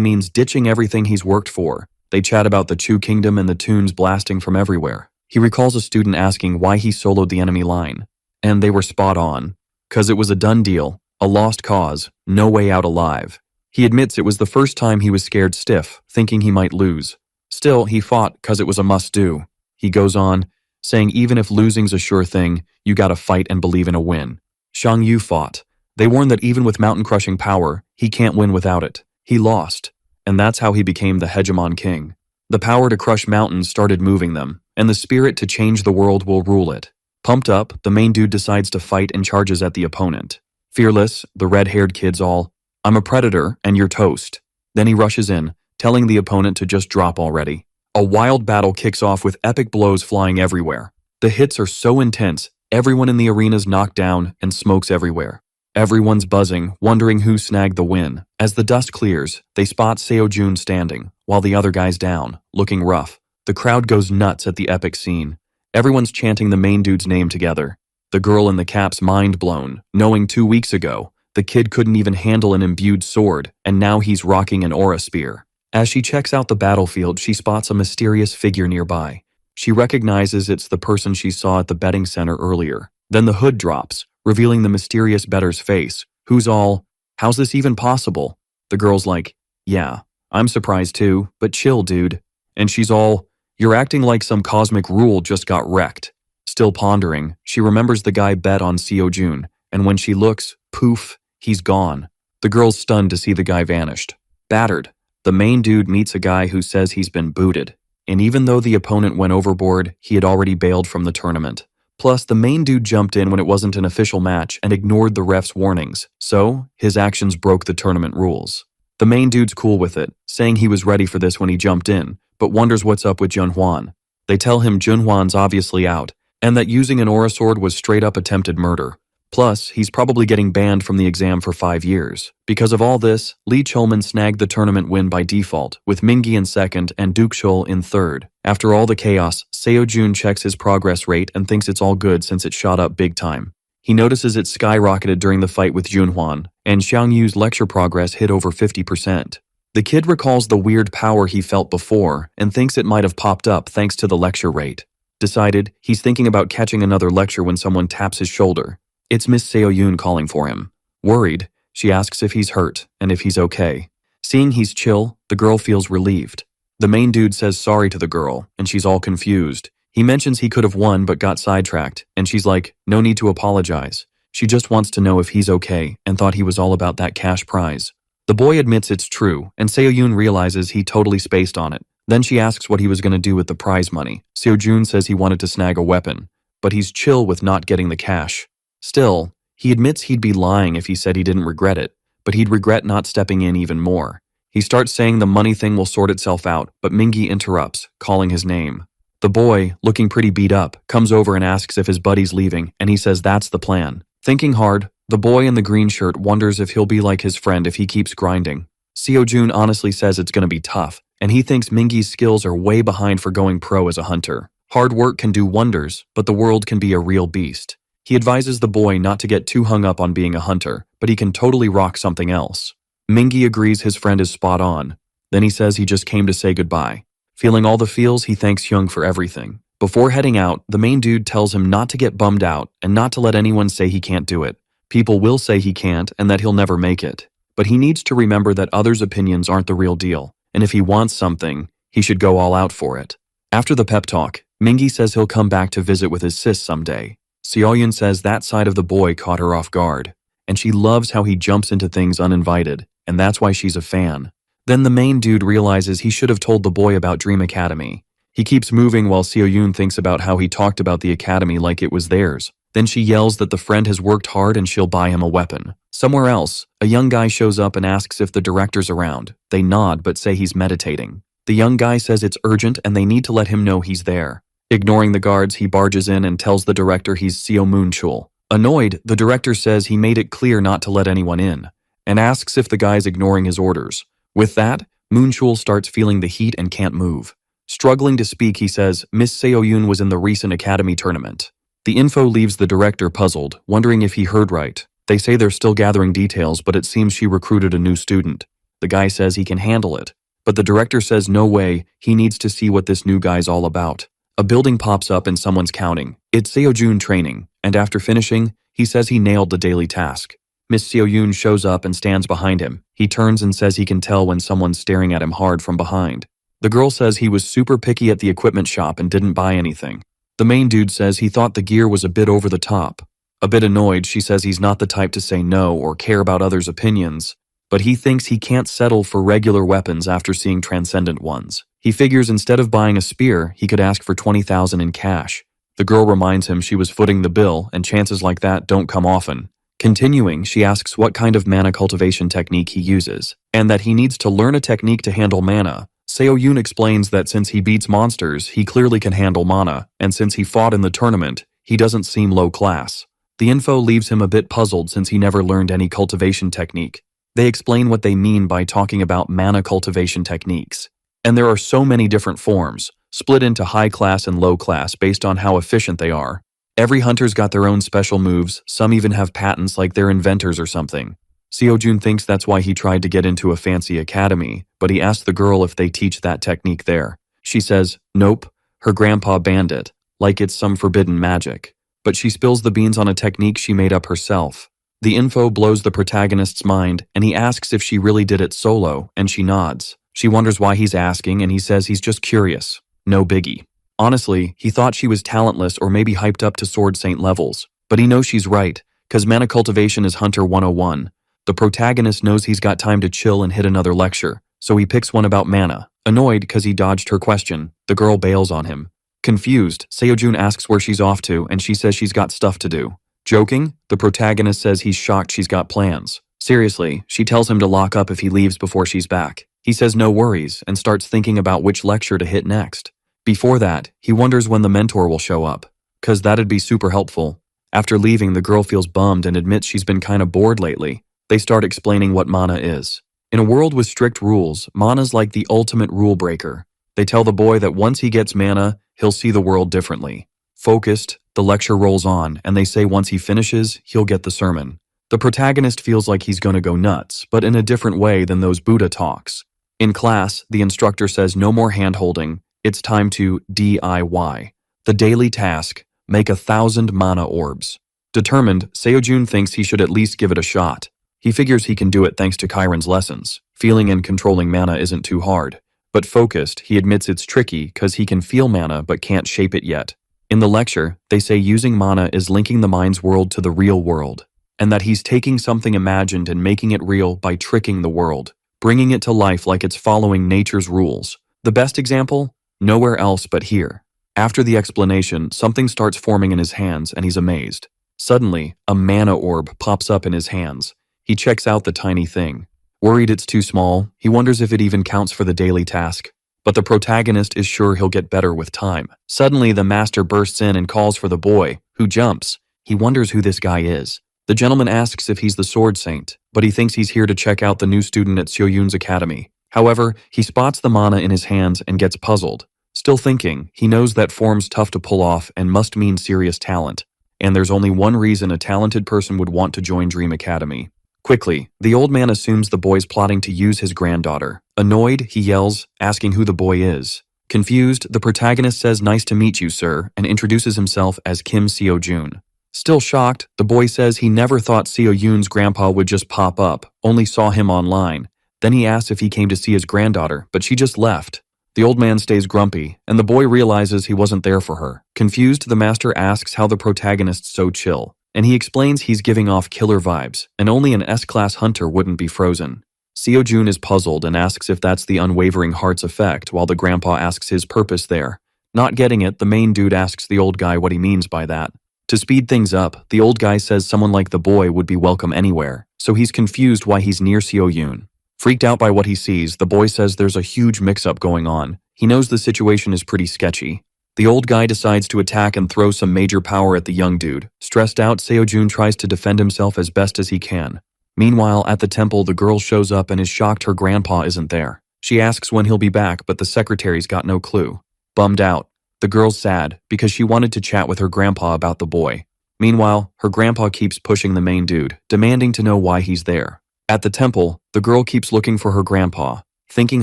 means ditching everything he's worked for. They chat about the Chu Kingdom and the tunes blasting from everywhere. He recalls a student asking why he soloed the enemy line. And they were spot on. 'Cause it was a done deal, a lost cause, no way out alive. He admits it was the first time he was scared stiff, thinking he might lose. Still, he fought 'cause it was a must-do. He goes on, saying even if losing's a sure thing, you gotta fight and believe in a win. Shang Yu fought. They warned that even with mountain-crushing power, he can't win without it. He lost, and that's how he became the hegemon king. The power to crush mountains started moving them, and the spirit to change the world will rule it. Pumped up, the main dude decides to fight and charges at the opponent. Fearless, the red-haired kid's all, "I'm a predator, and you're toast." Then he rushes in, telling the opponent to just drop already. A wild battle kicks off with epic blows flying everywhere. The hits are so intense, everyone in the arena's knocked down and smokes everywhere. Everyone's buzzing, wondering who snagged the win. As the dust clears, they spot Seojun standing, while the other guy's down, looking rough. The crowd goes nuts at the epic scene. Everyone's chanting the main dude's name together. The girl in the cap's mind blown, knowing 2 weeks ago, the kid couldn't even handle an imbued sword, and now he's rocking an aura spear. As she checks out the battlefield, she spots a mysterious figure nearby. She recognizes it's the person she saw at the betting center earlier. Then the hood drops, revealing the mysterious bettor's face, who's all, "How's this even possible?" The girl's like, "Yeah, I'm surprised too, but chill, dude." And she's all, "You're acting like some cosmic rule just got wrecked." Still pondering, she remembers the guy bet on Seo-jun, and when she looks, poof, he's gone. The girl's stunned to see the guy vanished. Battered, the main dude meets a guy who says he's been booted. And even though the opponent went overboard, he had already bailed from the tournament. Plus, the main dude jumped in when it wasn't an official match and ignored the ref's warnings, so his actions broke the tournament rules. The main dude's cool with it, saying he was ready for this when he jumped in, but wonders what's up with Junhwan. They tell him Junhwan's obviously out, and that using an aura sword was straight up attempted murder. Plus, he's probably getting banned from the exam for 5 years. Because of all this, Lee Cholman snagged the tournament win by default, with Mingi in second and Duke Shul in third. After all the chaos, Seo-jun checks his progress rate and thinks it's all good since it shot up big time. He notices it skyrocketed during the fight with Junhwan, and Xiang Yu's lecture progress hit over 50%. The kid recalls the weird power he felt before and thinks it might have popped up thanks to the lecture rate. Decided, he's thinking about catching another lecture when someone taps his shoulder. It's Miss Seo-yun calling for him. Worried, she asks if he's hurt and if he's okay. Seeing he's chill, the girl feels relieved. The main dude says sorry to the girl, and she's all confused. He mentions he could have won but got sidetracked, and she's like, no need to apologize. She just wants to know if he's okay and thought he was all about that cash prize. The boy admits it's true, and Seo-yun realizes he totally spaced on it. Then she asks what he was going to do with the prize money. Seo-jun says he wanted to snag a weapon, but he's chill with not getting the cash. Still, he admits he'd be lying if he said he didn't regret it, but he'd regret not stepping in even more. He starts saying the money thing will sort itself out, but Mingi interrupts, calling his name. The boy, looking pretty beat up, comes over and asks if his buddy's leaving, and he says that's the plan. Thinking hard, the boy in the green shirt wonders if he'll be like his friend if he keeps grinding. Seo-jun honestly says it's going to be tough, and he thinks Mingi's skills are way behind for going pro as a hunter. Hard work can do wonders, but the world can be a real beast. He advises the boy not to get too hung up on being a hunter, but he can totally rock something else. Mingi agrees his friend is spot on. Then he says he just came to say goodbye. Feeling all the feels, he thanks Hyung for everything. Before heading out, the main dude tells him not to get bummed out and not to let anyone say he can't do it. People will say he can't and that he'll never make it. But he needs to remember that others' opinions aren't the real deal, and if he wants something, he should go all out for it. After the pep talk, Mingi says he'll come back to visit with his sis someday. Seo-yun says that side of the boy caught her off guard, and she loves how he jumps into things uninvited, and that's why she's a fan. Then the main dude realizes he should have told the boy about Dream Academy. He keeps moving while Seo-yun thinks about how he talked about the academy like it was theirs. Then she yells that the friend has worked hard and she'll buy him a weapon. Somewhere else, a young guy shows up and asks if the director's around. They nod but say he's meditating. The young guy says it's urgent and they need to let him know he's there. Ignoring the guards, he barges in and tells the director he's Seo Moonchul. Annoyed, the director says he made it clear not to let anyone in, and asks if the guy's ignoring his orders. With that, Moonchul starts feeling the heat and can't move. Struggling to speak, he says Miss Seo-yun was in the recent academy tournament. The info leaves the director puzzled, wondering if he heard right. They say they're still gathering details, but it seems she recruited a new student. The guy says he can handle it, but the director says no way, he needs to see what this new guy's all about. A building pops up and someone's counting. It's Seo-jun training, and after finishing, he says he nailed the daily task. Miss Seo-yun shows up and stands behind him. He turns and says he can tell when someone's staring at him hard from behind. The girl says he was super picky at the equipment shop and didn't buy anything. The main dude says he thought the gear was a bit over the top. A bit annoyed, she says he's not the type to say no or care about others' opinions, but he thinks he can't settle for regular weapons after seeing Transcendent ones. He figures instead of buying a spear, he could ask for 20,000 in cash. The girl reminds him she was footing the bill, and chances like that don't come often. Continuing, she asks what kind of mana cultivation technique he uses, and that he needs to learn a technique to handle mana. Seo-yun explains that since he beats monsters, he clearly can handle mana, and since he fought in the tournament, he doesn't seem low class. The info leaves him a bit puzzled since he never learned any cultivation technique. They explain what they mean by talking about mana cultivation techniques. And there are so many different forms, split into high class and low class based on how efficient they are. Every hunter's got their own special moves, some even have patents like they're inventors or something. Seo-jun thinks that's why he tried to get into a fancy academy, but he asked the girl if they teach that technique there. She says, nope, her grandpa banned it, like it's some forbidden magic. But she spills the beans on a technique she made up herself. The info blows the protagonist's mind, and he asks if she really did it solo, and she nods. She wonders why he's asking, and he says he's just curious. No biggie. Honestly, he thought she was talentless or maybe hyped up to Sword Saint levels. But he knows she's right, cause mana cultivation is Hunter 101. The protagonist knows he's got time to chill and hit another lecture, so he picks one about mana. Annoyed cause he dodged her question, the girl bails on him. Confused, Seo-jun asks where she's off to, and she says she's got stuff to do. Joking, the protagonist says he's shocked she's got plans. Seriously, she tells him to lock up if he leaves before she's back. He says no worries and starts thinking about which lecture to hit next. Before that, he wonders when the mentor will show up, cause that'd be super helpful. After leaving, the girl feels bummed and admits she's been kinda bored lately. They start explaining what mana is. In a world with strict rules, mana's like the ultimate rule breaker. They tell the boy that once he gets mana, he'll see the world differently. Focused, the lecture rolls on, and they say once he finishes, he'll get the sermon. The protagonist feels like he's gonna go nuts, but in a different way than those Buddha talks. In class, the instructor says no more hand-holding, it's time to DIY. The daily task, make 1,000 mana orbs. Determined, Seo-jun thinks he should at least give it a shot. He figures he can do it thanks to Chiron's lessons. Feeling and controlling mana isn't too hard. But focused, he admits it's tricky cause he can feel mana but can't shape it yet. In the lecture, they say using mana is linking the mind's world to the real world, and that he's taking something imagined and making it real by tricking the world, bringing it to life like it's following nature's rules. The best example? Nowhere else but here. After the explanation, something starts forming in his hands and he's amazed. Suddenly, a mana orb pops up in his hands. He checks out the tiny thing. Worried it's too small, he wonders if it even counts for the daily task. But the protagonist is sure he'll get better with time. Suddenly, the master bursts in and calls for the boy, who jumps. He wonders who this guy is. The gentleman asks if he's the Sword Saint, but he thinks he's here to check out the new student at Seo-yun's academy. However, he spots the mana in his hands and gets puzzled. Still thinking, he knows that form's tough to pull off and must mean serious talent. And there's only one reason a talented person would want to join Dream Academy. Quickly, the old man assumes the boy's plotting to use his granddaughter. Annoyed, he yells, asking who the boy is. Confused, the protagonist says nice to meet you, sir, and introduces himself as Kim Seo-jun. Still shocked, the boy says he never thought Seo-yun's grandpa would just pop up, only saw him online. Then he asks if he came to see his granddaughter, but she just left. The old man stays grumpy, and the boy realizes he wasn't there for her. Confused, the master asks how the protagonist's so chill, and he explains he's giving off killer vibes, and only an S-class hunter wouldn't be frozen. Seo-jun is puzzled and asks if that's the unwavering heart's effect, while the grandpa asks his purpose there. Not getting it, the main dude asks the old guy what he means by that. To speed things up, the old guy says someone like the boy would be welcome anywhere, so he's confused why he's near Seo-yun. Freaked out by what he sees, the boy says there's a huge mix-up going on. He knows the situation is pretty sketchy. The old guy decides to attack and throw some major power at the young dude. Stressed out, Seo-jun tries to defend himself as best as he can. Meanwhile, at the temple, the girl shows up and is shocked her grandpa isn't there. She asks when he'll be back, but the secretary's got no clue. Bummed out, the girl's sad because she wanted to chat with her grandpa about the boy. Meanwhile, her grandpa keeps pushing the main dude, demanding to know why he's there. At the temple, the girl keeps looking for her grandpa. Thinking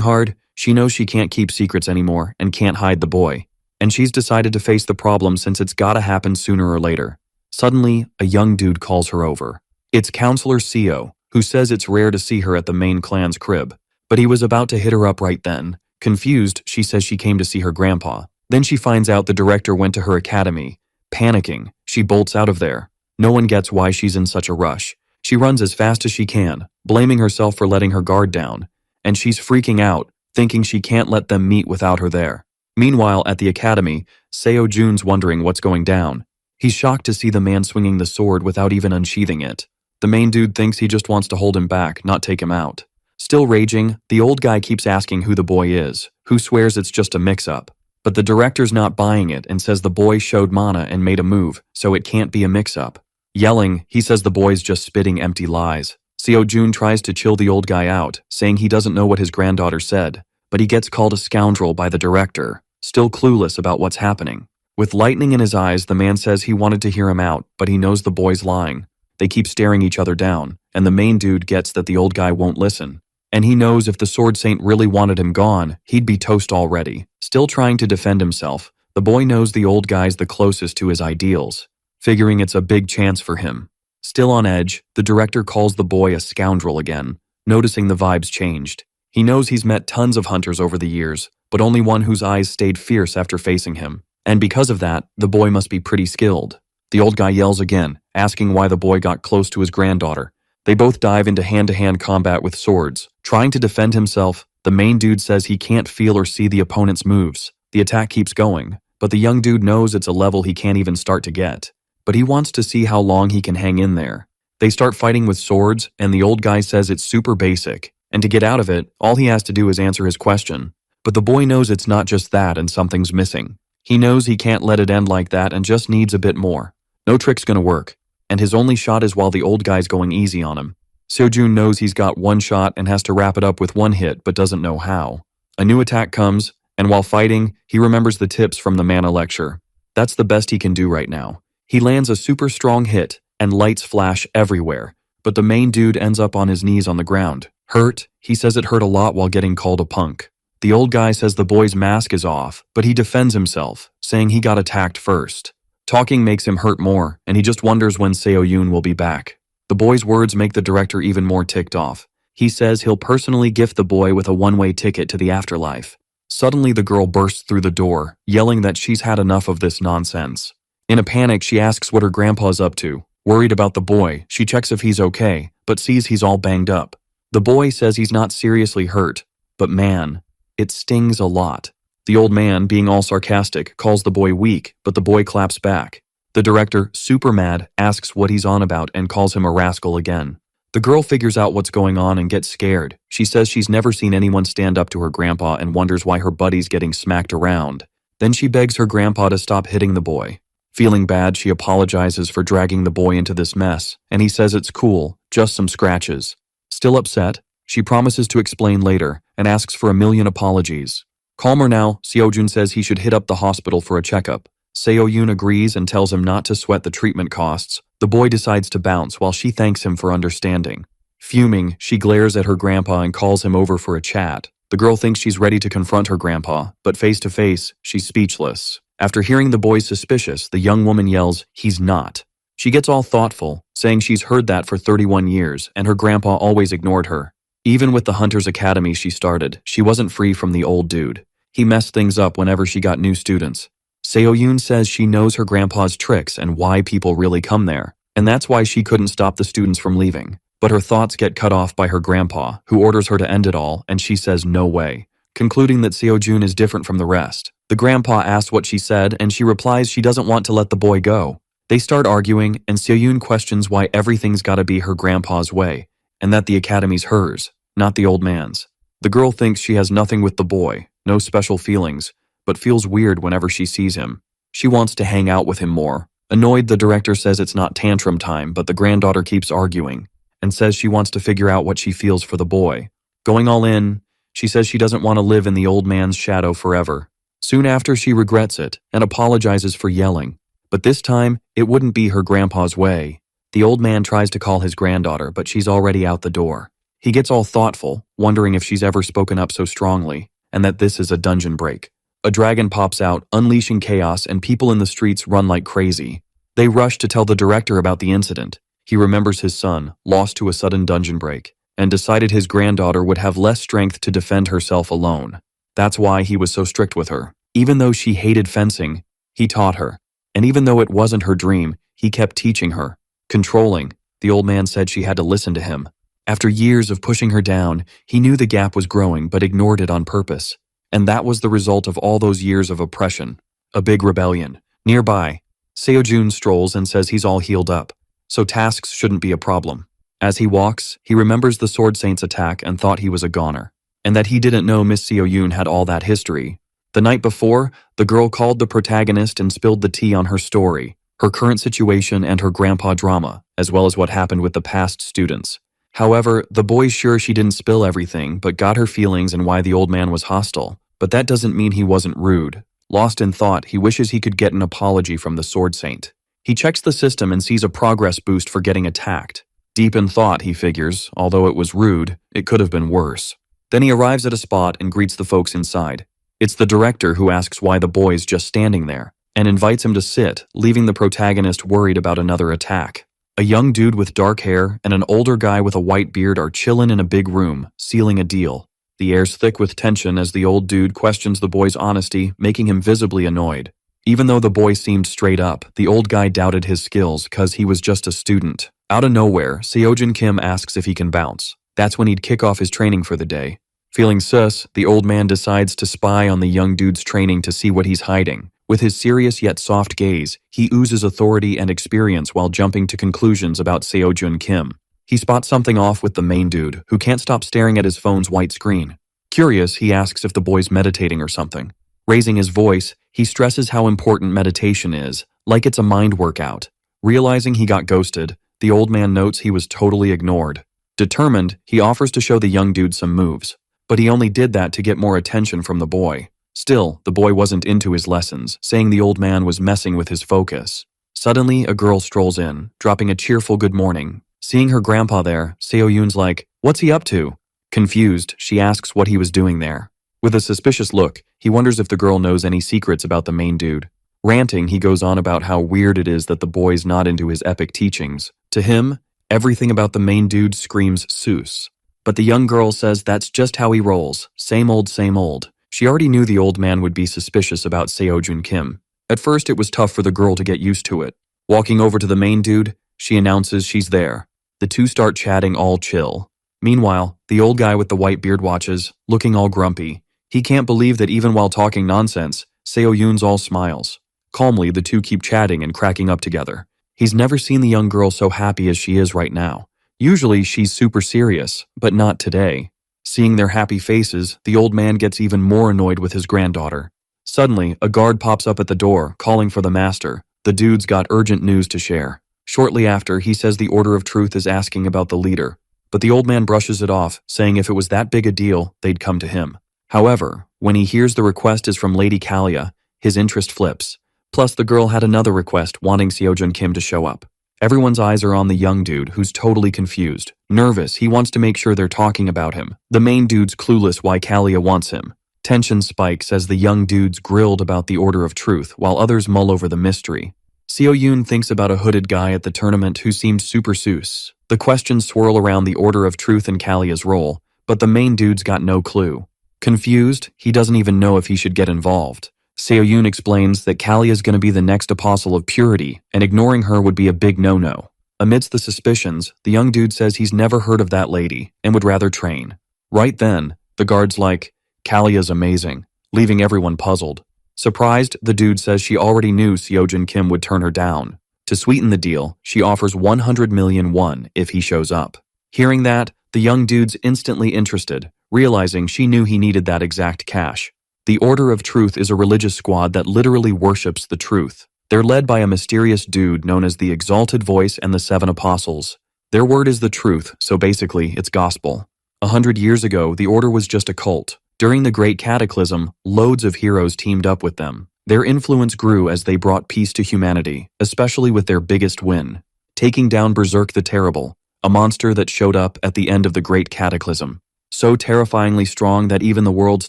hard, she knows she can't keep secrets anymore and can't hide the boy. And she's decided to face the problem since it's gotta happen sooner or later. Suddenly, a young dude calls her over. It's Counselor Seo, who says it's rare to see her at the main clan's crib. But he was about to hit her up right then. Confused, she says she came to see her grandpa. Then she finds out the director went to her academy. Panicking, she bolts out of there. No one gets why she's in such a rush. She runs as fast as she can, blaming herself for letting her guard down. And she's freaking out, thinking she can't let them meet without her there. Meanwhile, at the academy, Seo-jun's wondering what's going down. He's shocked to see the man swinging the sword without even unsheathing it. The main dude thinks he just wants to hold him back, not take him out. Still raging, the old guy keeps asking who the boy is, who swears it's just a mix-up. But the director's not buying it and says the boy showed mana and made a move, so it can't be a mix-up. Yelling, he says the boy's just spitting empty lies. Seo-jun tries to chill the old guy out, saying he doesn't know what his granddaughter said, but he gets called a scoundrel by the director, still clueless about what's happening. With lightning in his eyes, the man says he wanted to hear him out, but he knows the boy's lying. They keep staring each other down, and the main dude gets that the old guy won't listen. And he knows if the Sword Saint really wanted him gone, he'd be toast already. Still trying to defend himself, the boy knows the old guy's the closest to his ideals, figuring it's a big chance for him. Still on edge, the director calls the boy a scoundrel again, noticing the vibes changed. He knows he's met tons of hunters over the years, but only one whose eyes stayed fierce after facing him. And because of that, the boy must be pretty skilled. The old guy yells again, asking why the boy got close to his granddaughter. They both dive into hand-to-hand combat with swords. Trying to defend himself, the main dude says he can't feel or see the opponent's moves. The attack keeps going, but the young dude knows it's a level he can't even start to get. But he wants to see how long he can hang in there. They start fighting with swords, and the old guy says it's super basic, and to get out of it, all he has to do is answer his question. But the boy knows it's not just that and something's missing. He knows he can't let it end like that and just needs a bit more. No trick's gonna work, and his only shot is while the old guy's going easy on him. Seojun knows he's got one shot and has to wrap it up with one hit but doesn't know how. A new attack comes, and while fighting, he remembers the tips from the mana lecture. That's the best he can do right now. He lands a super strong hit, and lights flash everywhere, but the main dude ends up on his knees on the ground. Hurt? He says it hurt a lot while getting called a punk. The old guy says the boy's mask is off, but he defends himself, saying he got attacked first. Talking makes him hurt more, and he just wonders when Seo-yoon will be back. The boy's words make the director even more ticked off. He says he'll personally gift the boy with a one-way ticket to the afterlife. Suddenly the girl bursts through the door, yelling that she's had enough of this nonsense. In a panic, she asks what her grandpa's up to. Worried about the boy, she checks if he's okay, but sees he's all banged up. The boy says he's not seriously hurt, but man, it stings a lot. The old man, being all sarcastic, calls the boy weak, but the boy claps back. The director, super mad, asks what he's on about and calls him a rascal again. The girl figures out what's going on and gets scared. She says she's never seen anyone stand up to her grandpa and wonders why her buddy's getting smacked around. Then she begs her grandpa to stop hitting the boy. Feeling bad, she apologizes for dragging the boy into this mess, and he says it's cool, just some scratches. Still upset, she promises to explain later and asks for 1,000,000 apologies. Calmer now, Seojun says he should hit up the hospital for a checkup. Seo-yoon agrees and tells him not to sweat the treatment costs. The boy decides to bounce while she thanks him for understanding. Fuming, she glares at her grandpa and calls him over for a chat. The girl thinks she's ready to confront her grandpa, but face to face, she's speechless. After hearing the boy's suspicious, the young woman yells, "He's not." She gets all thoughtful, saying she's heard that for 31 years and her grandpa always ignored her. Even with the Hunter's Academy she started, she wasn't free from the old dude. He messed things up whenever she got new students. Seo-yoon says she knows her grandpa's tricks and why people really come there, and that's why she couldn't stop the students from leaving. But her thoughts get cut off by her grandpa, who orders her to end it all, and she says no way, concluding that Seo-jun is different from the rest. The grandpa asks what she said, and she replies she doesn't want to let the boy go. They start arguing, and Seo-yoon questions why everything's gotta be her grandpa's way, and that the academy's hers, not the old man's. The girl thinks she has nothing with the boy, no special feelings, but feels weird whenever she sees him. She wants to hang out with him more. Annoyed, the director says it's not tantrum time, but the granddaughter keeps arguing, and says she wants to figure out what she feels for the boy. Going all in, she says she doesn't want to live in the old man's shadow forever. Soon after, she regrets it, and apologizes for yelling. But this time, it wouldn't be her grandpa's way. The old man tries to call his granddaughter, but she's already out the door. He gets all thoughtful, wondering if she's ever spoken up so strongly, and that this is a dungeon break. A dragon pops out, unleashing chaos, and people in the streets run like crazy. They rush to tell the director about the incident. He remembers his son, lost to a sudden dungeon break, and decided his granddaughter would have less strength to defend herself alone. That's why he was so strict with her. Even though she hated fencing, he taught her. And even though it wasn't her dream, he kept teaching her. Controlling, the old man said she had to listen to him. After years of pushing her down, he knew the gap was growing but ignored it on purpose. And that was the result of all those years of oppression. A big rebellion. Nearby, Seo-jun strolls and says he's all healed up, so tasks shouldn't be a problem. As he walks, he remembers the Sword Saint's attack and thought he was a goner, and that he didn't know Miss Seo-yoon had all that history. The night before, the girl called the protagonist and spilled the tea on her story, her current situation and her grandpa drama, as well as what happened with the past students. However, the boy's sure she didn't spill everything, but got her feelings and why the old man was hostile. But that doesn't mean he wasn't rude. Lost in thought, he wishes he could get an apology from the Sword Saint. He checks the system and sees a progress boost for getting attacked. Deep in thought, he figures, although it was rude, it could have been worse. Then he arrives at a spot and greets the folks inside. It's the director who asks why the boy's just standing there, and invites him to sit, leaving the protagonist worried about another attack. A young dude with dark hair and an older guy with a white beard are chillin' in a big room, sealing a deal. The air's thick with tension as the old dude questions the boy's honesty, making him visibly annoyed. Even though the boy seemed straight up, the old guy doubted his skills cause he was just a student. Out of nowhere, Seojin Kim asks if he can bounce. That's when he'd kick off his training for the day. Feeling sus, the old man decides to spy on the young dude's training to see what he's hiding. With his serious yet soft gaze, he oozes authority and experience while jumping to conclusions about Seojin Kim. He spots something off with the main dude, who can't stop staring at his phone's white screen. Curious, he asks if the boy's meditating or something. Raising his voice, he stresses how important meditation is, like it's a mind workout. Realizing he got ghosted, the old man notes he was totally ignored. Determined, he offers to show the young dude some moves. But he only did that to get more attention from the boy. Still, the boy wasn't into his lessons, saying the old man was messing with his focus. Suddenly, a girl strolls in, dropping a cheerful good morning. Seeing her grandpa there, Seo-yoon's like, "What's he up to?" Confused, she asks what he was doing there. With a suspicious look, he wonders if the girl knows any secrets about the main dude. Ranting, he goes on about how weird it is that the boy's not into his epic teachings. To him, everything about the main dude screams Seuss. But the young girl says that's just how he rolls, same old, same old. She already knew the old man would be suspicious about Seojin Kim. At first, it was tough for the girl to get used to it. Walking over to the main dude, she announces she's there. The two start chatting all chill. Meanwhile, the old guy with the white beard watches, looking all grumpy. He can't believe that even while talking nonsense, Seo-yoon's all smiles. Calmly, the two keep chatting and cracking up together. He's never seen the young girl so happy as she is right now. Usually, she's super serious, but not today. Seeing their happy faces, the old man gets even more annoyed with his granddaughter. Suddenly, a guard pops up at the door, calling for the master. The dude's got urgent news to share. Shortly after, he says the Order of Truth is asking about the leader. But the old man brushes it off, saying if it was that big a deal, they'd come to him. However, when he hears the request is from Lady Kalia, his interest flips. Plus, the girl had another request wanting Seojin Kim to show up. Everyone's eyes are on the young dude, who's totally confused. Nervous, he wants to make sure they're talking about him. The main dude's clueless why Kalia wants him. Tension spikes as the young dude's grilled about the Order of Truth, while others mull over the mystery. Seo-yoon thinks about a hooded guy at the tournament who seemed super Seuss. The questions swirl around the Order of Truth and Kalia's role, but the main dude's got no clue. Confused, he doesn't even know if he should get involved. Seo-yoon explains that Kalia's going to be the next apostle of purity, and ignoring her would be a big no-no. Amidst the suspicions, the young dude says he's never heard of that lady, and would rather train. Right then, the guard's like, "Kalia's amazing," leaving everyone puzzled. Surprised, the dude says she already knew Seojin Kim would turn her down. To sweeten the deal, she offers 100 million won if he shows up. Hearing that, the young dude's instantly interested, realizing she knew he needed that exact cash. The Order of Truth is a religious squad that literally worships the truth. They're led by a mysterious dude known as the Exalted Voice and the Seven Apostles. Their word is the truth, so basically, it's gospel. 100 years ago, the Order was just a cult. During the Great Cataclysm, loads of heroes teamed up with them. Their influence grew as they brought peace to humanity, especially with their biggest win, taking down Berserk the Terrible, a monster that showed up at the end of the Great Cataclysm. So terrifyingly strong that even the world's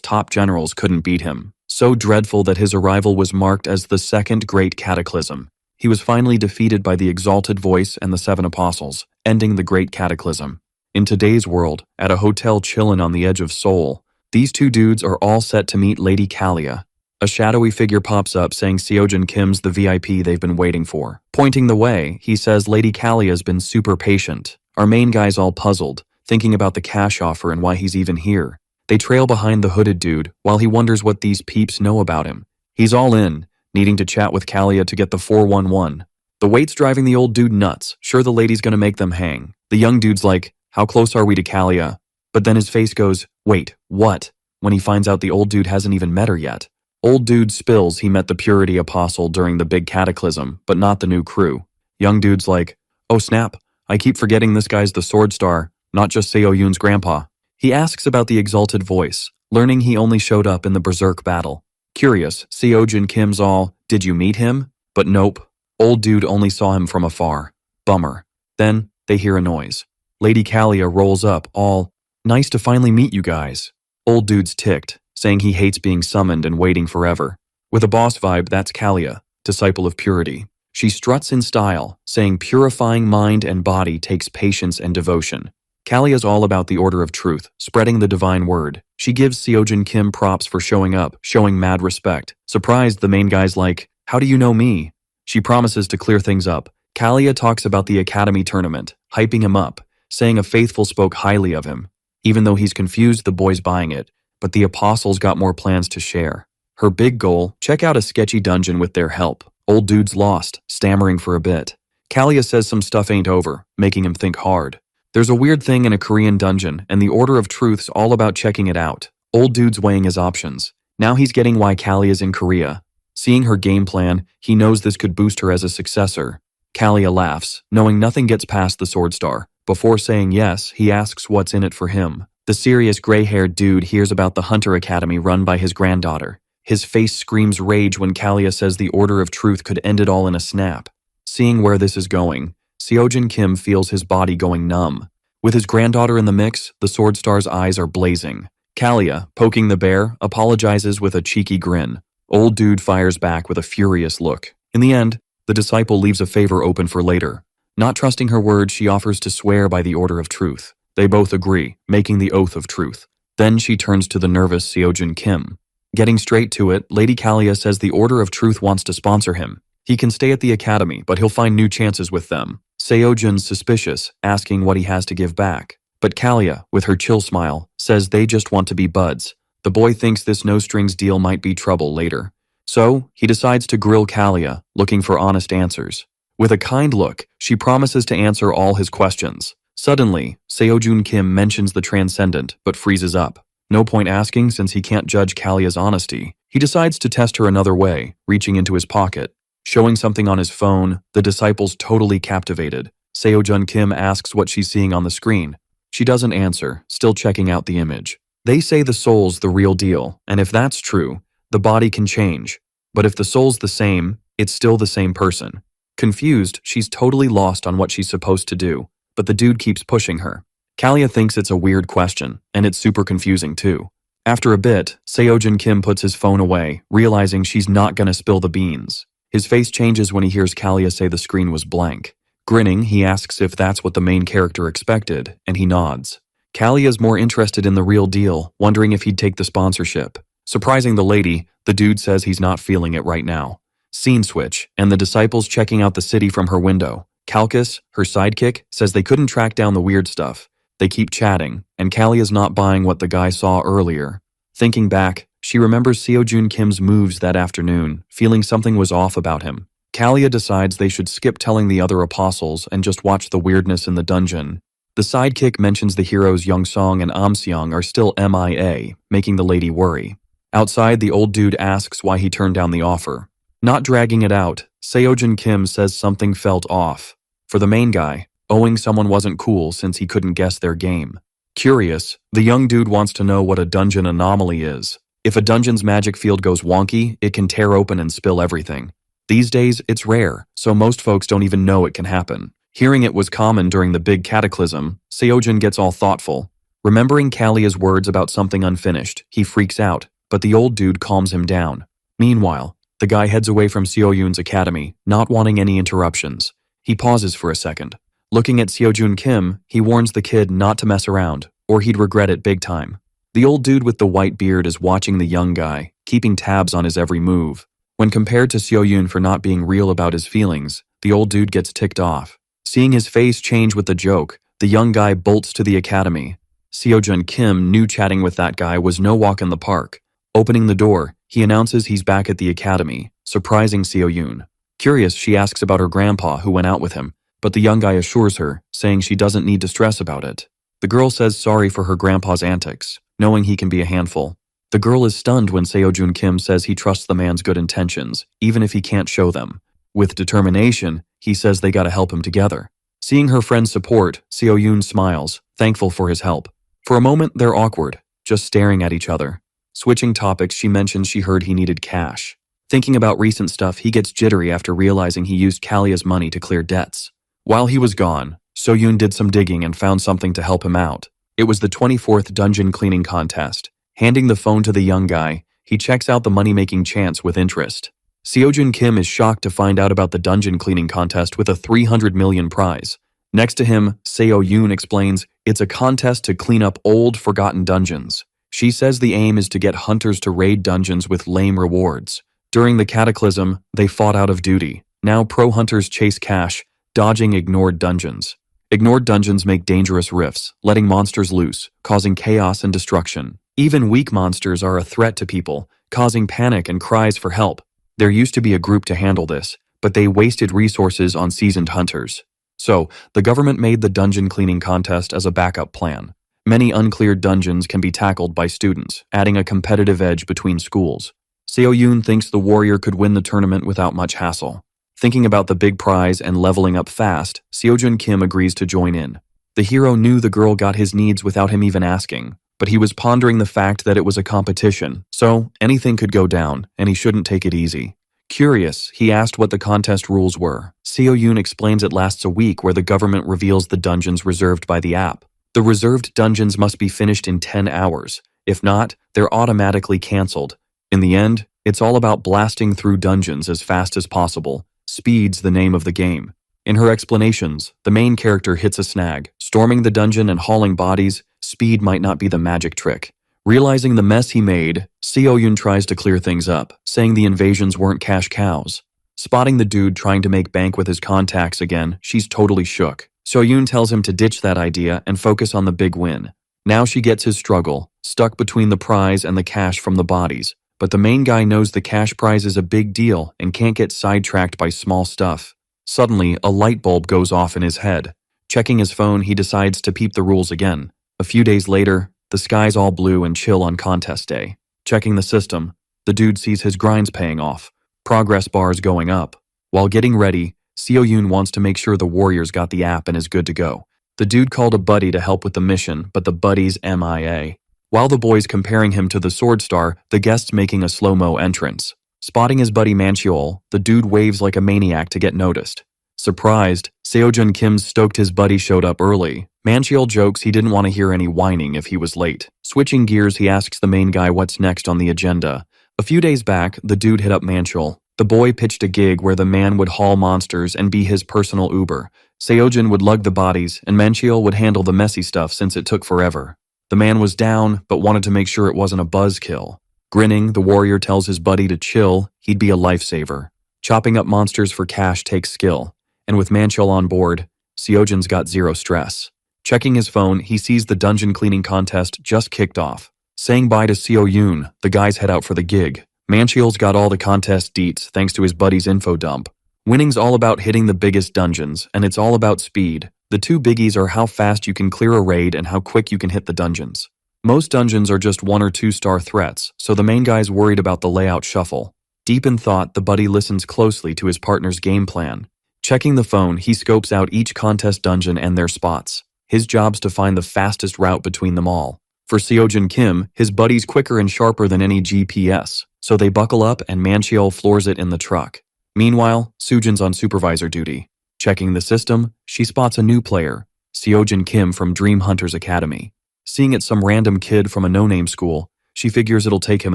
top generals couldn't beat him. So dreadful that his arrival was marked as the Second Great Cataclysm. He was finally defeated by the Exalted Voice and the Seven Apostles, ending the Great Cataclysm. In today's world, at a hotel chillin' on the edge of Seoul, these two dudes are all set to meet Lady Kalia. A shadowy figure pops up saying Seojin Kim's the VIP they've been waiting for. Pointing the way, he says Lady Kalia's been super patient. Our main guy's all puzzled, thinking about the cash offer and why he's even here. They trail behind the hooded dude, while he wonders what these peeps know about him. He's all in, needing to chat with Kalia to get the 411. The wait's driving the old dude nuts, sure the lady's gonna make them hang. The young dude's like, "How close are we to Kalia?" But then his face goes, "Wait, what?" when he finds out the old dude hasn't even met her yet. Old dude spills he met the Purity Apostle during the big cataclysm, but not the new crew. Young dude's like, "Oh snap, I keep forgetting this guy's the Sword Star, not just Seo-yoon's grandpa." He asks about the Exalted Voice, learning he only showed up in the Berserk battle. Curious, Seojin Kim's all, "Did you meet him?" But nope. Old dude only saw him from afar. Bummer. Then, they hear a noise. Lady Kalia rolls up, all, "Nice to finally meet you guys." Old dude's ticked, saying he hates being summoned and waiting forever. With a boss vibe, that's Kalia, disciple of purity. She struts in style, saying purifying mind and body takes patience and devotion. Kalia's all about the order of truth, spreading the divine word. She gives Seojin Kim props for showing up, showing mad respect. Surprised, the main guy's like, "How do you know me?" She promises to clear things up. Kalia talks about the academy tournament, hyping him up, saying a faithful spoke highly of him. Even though he's confused, the boy's buying it, but the apostles got more plans to share. Her big goal, check out a sketchy dungeon with their help. Old dude's lost, stammering for a bit. Kalia says some stuff ain't over, making him think hard. There's a weird thing in a Korean dungeon, and the Order of Truth's all about checking it out. Old dude's weighing his options. Now he's getting why Kalia's in Korea. Seeing her game plan, he knows this could boost her as a successor. Kalia laughs, knowing nothing gets past the Sword Star. Before saying yes, he asks what's in it for him. The serious gray-haired dude hears about the Hunter Academy run by his granddaughter. His face screams rage when Kalia says the Order of Truth could end it all in a snap. Seeing where this is going, Seojin Kim feels his body going numb. With his granddaughter in the mix, the Sword Star's eyes are blazing. Kalia, poking the bear, apologizes with a cheeky grin. Old dude fires back with a furious look. In the end, the disciple leaves a favor open for later. Not trusting her word, she offers to swear by the Order of Truth. They both agree, making the oath of truth. Then she turns to the nervous Seojin Kim. Getting straight to it, Lady Kalia says the Order of Truth wants to sponsor him. He can stay at the academy, but he'll find new chances with them. Seojin's suspicious, asking what he has to give back. But Kalia, with her chill smile, says they just want to be buds. The boy thinks this no-strings deal might be trouble later. So, he decides to grill Kalia, looking for honest answers. With a kind look, she promises to answer all his questions. Suddenly, Seojin Kim mentions the Transcendent, but freezes up. No point asking since he can't judge Kalia's honesty. He decides to test her another way, reaching into his pocket. Showing something on his phone, the disciple's totally captivated. Seojin Kim asks what she's seeing on the screen. She doesn't answer, still checking out the image. They say the soul's the real deal, and if that's true, the body can change. But if the soul's the same, it's still the same person. Confused, she's totally lost on what she's supposed to do, but the dude keeps pushing her. Kalia thinks it's a weird question, and it's super confusing too. After a bit, Seojin Kim puts his phone away, realizing she's not gonna spill the beans. His face changes when he hears Kalia say the screen was blank. Grinning, he asks if that's what the main character expected, and he nods. Kalia's more interested in the real deal, wondering if he'd take the sponsorship. Surprising the lady, the dude says he's not feeling it right now. Scene switch, and the disciples checking out the city from her window. Kalkus, her sidekick, says they couldn't track down the weird stuff. They keep chatting, and Kalia's not buying what the guy saw earlier. Thinking back, she remembers Seojin Kim's moves that afternoon, feeling something was off about him. Kalia decides they should skip telling the other apostles and just watch the weirdness in the dungeon. The sidekick mentions the heroes Youngsong and Amseong are still MIA, making the lady worry. Outside, the old dude asks why he turned down the offer. Not dragging it out, Seojin Kim says something felt off. For the main guy, owing someone wasn't cool since he couldn't guess their game. Curious, the young dude wants to know what a dungeon anomaly is. If a dungeon's magic field goes wonky, it can tear open and spill everything. These days, it's rare, so most folks don't even know it can happen. Hearing it was common during the big cataclysm, Seojin gets all thoughtful. Remembering Kalia's words about something unfinished, he freaks out, but the old dude calms him down. Meanwhile, the guy heads away from Seoyun's academy, not wanting any interruptions. He pauses for a second. Looking at Seojin Kim, he warns the kid not to mess around, or he'd regret it big time. The old dude with the white beard is watching the young guy, keeping tabs on his every move. When compared to Seoyun for not being real about his feelings, the old dude gets ticked off. Seeing his face change with the joke, the young guy bolts to the academy. Seojin Kim knew chatting with that guy was no walk in the park. Opening the door, he announces he's back at the academy, surprising Seoyun. Curious, she asks about her grandpa who went out with him, but the young guy assures her, saying she doesn't need to stress about it. The girl says sorry for her grandpa's antics, knowing he can be a handful. The girl is stunned when Seojin Kim says he trusts the man's good intentions, even if he can't show them. With determination, he says they gotta help him together. Seeing her friend's support, Seoyun smiles, thankful for his help. For a moment, they're awkward, just staring at each other. Switching topics, she mentions she heard he needed cash. Thinking about recent stuff, he gets jittery after realizing he used Kalia's money to clear debts. While he was gone, So-yoon did some digging and found something to help him out. It was the 24th dungeon cleaning contest. Handing the phone to the young guy, he checks out the money-making chance with interest. Seo-jun Kim is shocked to find out about the dungeon cleaning contest with a 300 million prize. Next to him, Seo-yoon explains it's a contest to clean up old, forgotten dungeons. She says the aim is to get hunters to raid dungeons with lame rewards. During the cataclysm, they fought out of duty. Now pro hunters chase cash, dodging ignored dungeons. Ignored dungeons make dangerous rifts, letting monsters loose, causing chaos and destruction. Even weak monsters are a threat to people, causing panic and cries for help. There used to be a group to handle this, but they wasted resources on seasoned hunters. So, the government made the dungeon cleaning contest as a backup plan. Many uncleared dungeons can be tackled by students, adding a competitive edge between schools. Seo-yoon thinks the warrior could win the tournament without much hassle. Thinking about the big prize and leveling up fast, Seo-jun Kim agrees to join in. The hero knew the girl got his needs without him even asking, but he was pondering the fact that it was a competition, so anything could go down, and he shouldn't take it easy. Curious, he asked what the contest rules were. Seo-yoon explains it lasts a week where the government reveals the dungeons reserved by the app. The reserved dungeons must be finished in 10 hours. If not, they're automatically cancelled. In the end, it's all about blasting through dungeons as fast as possible. Speed's the name of the game. In her explanations, the main character hits a snag. Storming the dungeon and hauling bodies, speed might not be the magic trick. Realizing the mess he made, Seo-yoon tries to clear things up, saying the invasions weren't cash cows. Spotting the dude trying to make bank with his contacts again, she's totally shook. Seo-yoon tells him to ditch that idea and focus on the big win. Now she gets his struggle, stuck between the prize and the cash from the bodies. But the main guy knows the cash prize is a big deal and can't get sidetracked by small stuff. Suddenly, a light bulb goes off in his head. Checking his phone, he decides to peep the rules again. A few days later, the sky's all blue and chill on contest day. Checking the system, the dude sees his grind's paying off. Progress bars going up. While getting ready, Seo-yoon wants to make sure the warrior's got the app and is good to go. The dude called a buddy to help with the mission, but the buddy's MIA. While the boys comparing him to the sword star, the guest's making a slow-mo entrance. Spotting his buddy Mancheol, the dude waves like a maniac to get noticed. Surprised, Seo-jun Kim stoked his buddy showed up early. Mancheol jokes he didn't want to hear any whining if he was late. Switching gears, he asks the main guy what's next on the agenda. A few days back, the dude hit up Mancheol. The boy pitched a gig where the man would haul monsters and be his personal Uber. Seo-jun would lug the bodies, and Mancheol would handle the messy stuff since it took forever. The man was down, but wanted to make sure it wasn't a buzzkill. Grinning, the warrior tells his buddy to chill, he'd be a lifesaver. Chopping up monsters for cash takes skill, and with Mancheol on board, Seo-jun's got zero stress. Checking his phone, he sees the dungeon cleaning contest just kicked off. Saying bye to Seo-yoon, the guys head out for the gig. Mancheol's got all the contest deets thanks to his buddy's info dump. Winning's all about hitting the biggest dungeons, and it's all about speed. The two biggies are how fast you can clear a raid and how quick you can hit the dungeons. Most dungeons are just 1 or 2 star threats, so the main guy's worried about the layout shuffle. Deep in thought, the buddy listens closely to his partner's game plan. Checking the phone, he scopes out each contest dungeon and their spots. His job's to find the fastest route between them all. For Seo-jun Kim, his buddy's quicker and sharper than any GPS, so they buckle up and Mancheol floors it in the truck. Meanwhile, Soo-jun's on supervisor duty. Checking the system, she spots a new player, Seo-jun Kim from Dream Hunters Academy. Seeing it's some random kid from a no-name school, she figures it'll take him